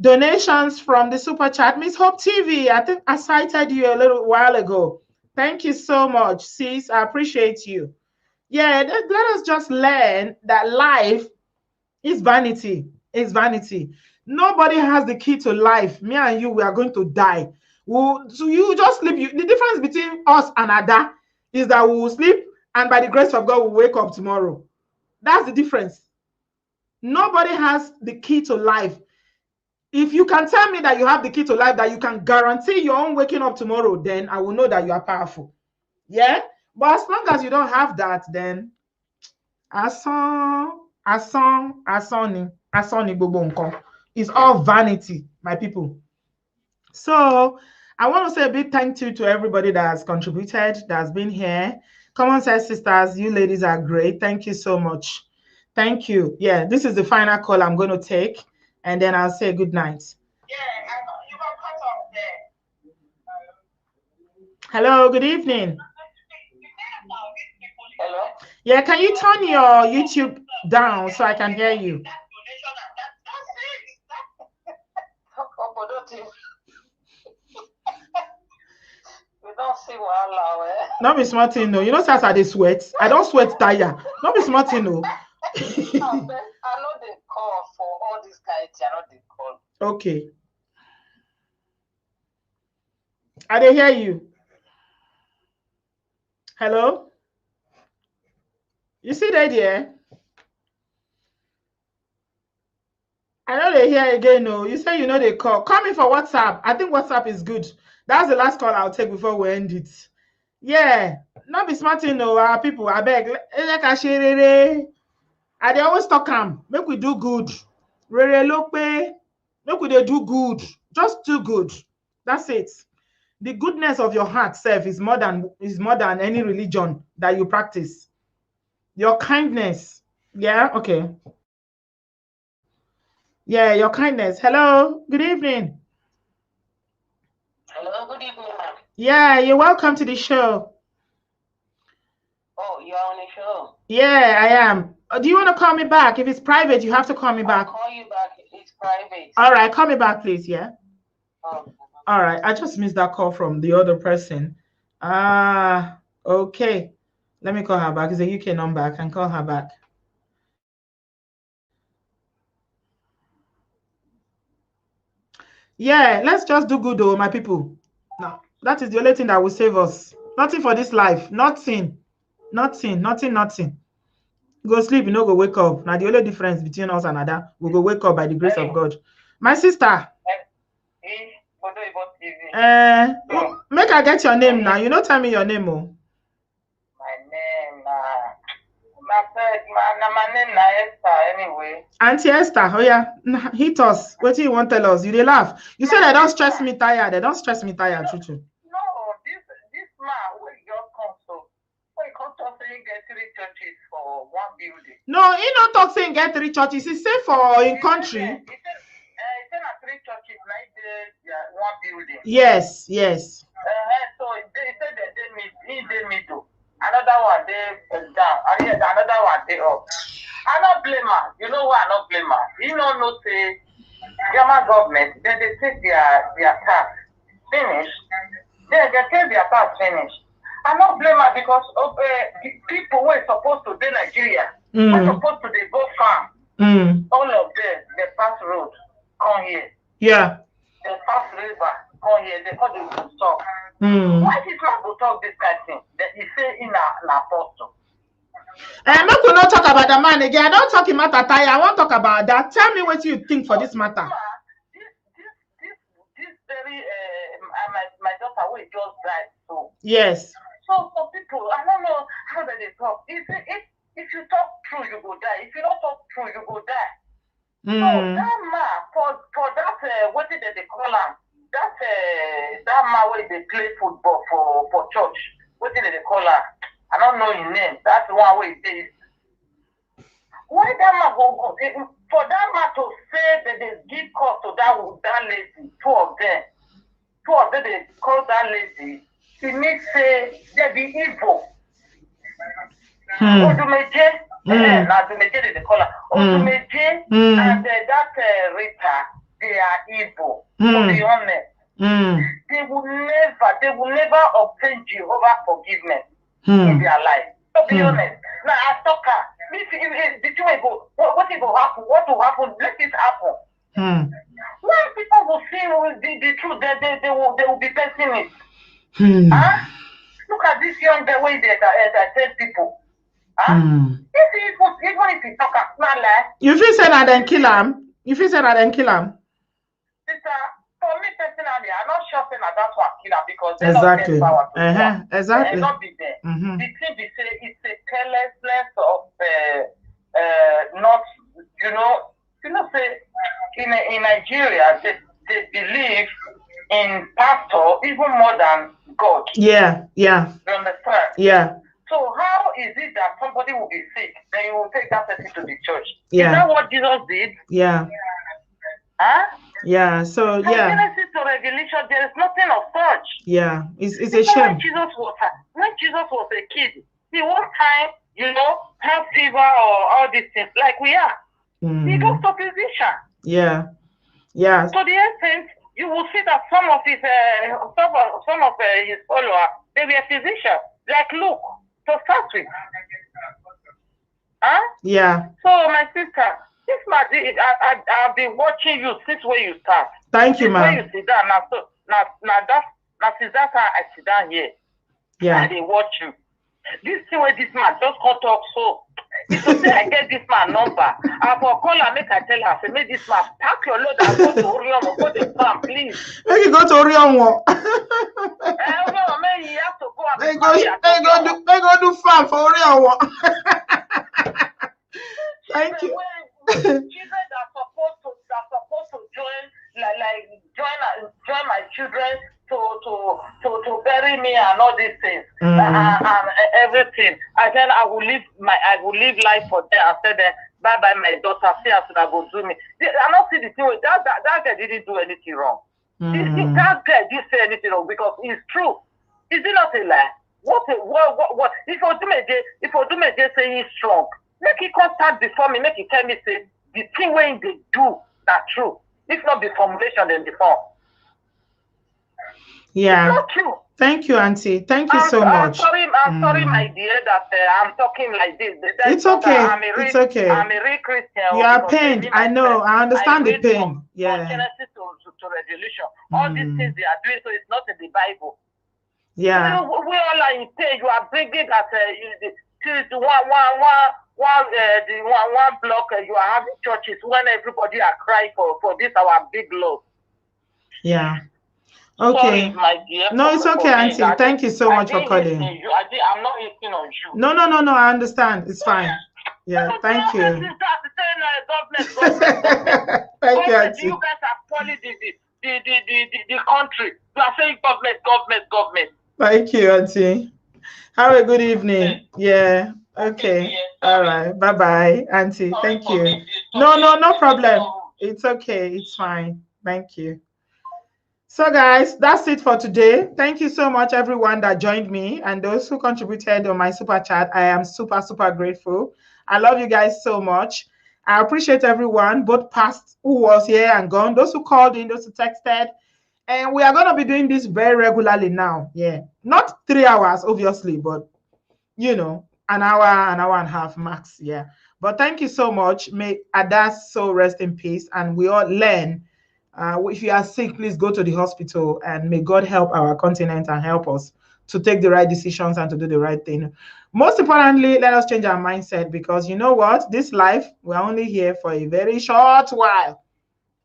donations from the super chat. Miss Hope TV, I think I cited you a little while ago. Thank you so much, sis. I appreciate you. Yeah, let us just learn that life is vanity. It's vanity. Nobody has the key to life. Me and you, we are going to die. So you just sleep. The difference between us and Ada is that we will sleep, and by the grace of God, we'll wake up tomorrow. That's the difference. Nobody has the key to life. If you can tell me that you have the key to life, that you can guarantee your own waking up tomorrow, then I will know that you are powerful. Yeah? But as long as you don't have that, then it's all vanity, my people. So I want to say a big thank you to everybody that has contributed, that has been here. Common Sense Sisters, you ladies are great. Thank you so much. Thank you. Yeah, this is the final call I'm going to take, and then I'll say good night. Yeah, you got cut off there. Hello, good evening. Hello? Yeah, can you turn your YouTube down so I can hear you? We don't see wahala. Not be smart, no. You know, since I dey sweat, I don't sweat tire. Not be smart, no. I know they call for all this kind of thing. I know they call. Okay. I dey hear you. Hello? You see that there? I know they hear again. No, you say you know they call. Call me for WhatsApp. I think WhatsApp is good. That's the last call I'll take before we end it. Yeah, not be smart, no. Our people, I beg. I they always talk make we do good. Make we they do good. Just do good. That's it. The goodness of your heart self is more than any religion that you practice. Your kindness. Yeah, okay. Yeah, your kindness. Hello, good evening. Hello, good evening, ma'am. Yeah, you're welcome to the show. Oh, you're on the show? Yeah, I am. Do you want to call me back? If it's private, you have to call me back. I'll call you back. It's private. All right, call me back, please. Yeah. All right, I just missed that call from the other person. Okay. Let me call her back. It's a UK number. I can call her back. Yeah, let's just do good, though, my people. No, that is the only thing that will save us. Nothing for this life. Nothing. Go sleep, you know, go wake up. Now, the only difference between us and Ada, we go wake up by the grace of God. My sister. Make I get your name now. You know, tell me your name, oh. My name, Anyway. Auntie Esther, oh yeah, hit us. What do you want to tell us? You they laugh. You say they don't stress me tired. They don't stress me tired, Chuchu. No, this man will just come so. When he comes to saying get 3 churches for one building. No, he not talk saying get 3 churches. He say for in country. He said 3 churches like one building. Yes, yes. So he said that they middle. Another one they down. And yes, another one they up. I don't blame her. You know why I don't blame her? You know, no say German government, then they take their tax finish. Then they take their tax finish. I don't blame her because of people were supposed to be Nigeria. Were supposed to they go farm. All of them, they pass road, come here. Yeah. They pass river, come here. They call them to stop. Why did not go talk this kind of thing? That he say in an apostle. I'm not going to talk about the man again. I don't talk about Tataya. I want to talk about that. Tell me what you think for this matter. This very my daughter will just died. So yes. So for people, I don't know how they talk. If you talk true, you go die. If you don't talk true, you go die. So that man for that what did they call him? That man where they play football for church. What did they call him? I don't know his name. That's the one way it is. Why that man go for that man to say that they give cause to that lady, two of them they call that lady, it makes say they be evil. Odumeje, Odumeje they call her. Odumeje and that Rita, they are evil. To be honest. They will never obtain Jehovah forgiveness in their life. To be honest. Now I talk her. What will happen? What will happen? Let it happen. When people will see the truth, they will be pessimists. Huh? Look at this young boy way that tell people. Huh? Even if you talk a small lie. You feel say that then kill him? You feel say that then kill him? Sister, for me personally, I'm not sure that that's what kill him because they exactly. don't get power to exactly. Not be there. The thing be say it's a carelessness of not say in Nigeria they believe in pastor even more than God. Yeah. You understand? Yeah. So how is it that somebody will be sick, then you will take that person to the church? Yeah. Is that what Jesus did? Yeah. Huh? Yeah. So From Genesis to Revelation, there is nothing of such. Yeah. It's a shame. When Jesus was a kid, he one time, have fever or all these things like we are. He goes to physician. Yeah. Yeah. To the extent, you will see that some of his followers, they were physicians, like Luke, to start with. Huh? Yeah. So my sister, this man, I've been watching you since where you start. Thank you, ma'am. When you sit down now, that's how I sit down here. Yeah. And they watch you. This thing where this man just can't talk so. If you say I get this man number, I will call her, make I tell her, say, make this man pack your load and go to Orion or go to farm, please. Make you go to Orion. He has to go and they go do farm for Orion. Thank you. Children that are supposed to join my children to bury me and all these things and everything. And then I will live life for them. I said bye bye my daughter. See us that go do me. I don't see the thing with that guy didn't do anything wrong. That guy didn't say anything wrong because it's true. Is it not a lie? What if Odumeje say he's strong, make he contact before me, make he tell me say the thing when they do that true. If not the formulation, then the form. Yeah. It's not true. Thank you, Auntie. Thank you so much. I'm sorry, my dear, that I'm talking like this. It's okay. It's okay. I'm a real Christian. You are pained. I know. I understand the pain. Yeah. From Genesis to Revelation. All these things they are doing, so it's not in the Bible. Yeah. We all are in pain. You are bringing that the one block. You are having churches when everybody are crying for this our big Lord. Yeah. Okay. Sorry, my dear. No, it's okay, Auntie. Thank you so much for calling. I'm not hating on you. No, no, no, no. I understand. It's fine. Yeah, thank you. Thank you, Auntie. You guys are spoiling the country. You are saying government. Thank you, Auntie. Have a good evening. Yeah. Okay. All right. Bye-bye, Auntie. Thank you. No, no, no problem. It's okay. It's fine. Thank you. So guys, that's it for today. Thank you so much, everyone that joined me and those who contributed on my super chat. I am super, super grateful. I love you guys so much. I appreciate everyone, both past who was here and gone, those who called in, those who texted. And we are going to be doing this very regularly now. Yeah. Not 3 hours, obviously, but, you know, an hour and a half max. Yeah. But thank you so much. May Ada's soul rest in peace. And we all learn. If you are sick, please go to the hospital, and may God help our continent and help us to take the right decisions and to do the right thing. Most importantly, let us change our mindset, because you know what? This life, we're only here for a very short while.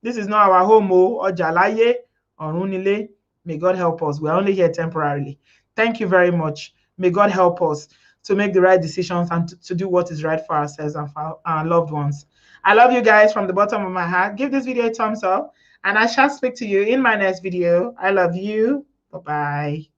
This is not our home or Jalaye or Runile. May God help us. We're only here temporarily. Thank you very much. May God help us to make the right decisions and to do what is right for ourselves and for our loved ones. I love you guys from the bottom of my heart. Give this video a thumbs up, and I shall speak to you in my next video. I love you. Bye-bye.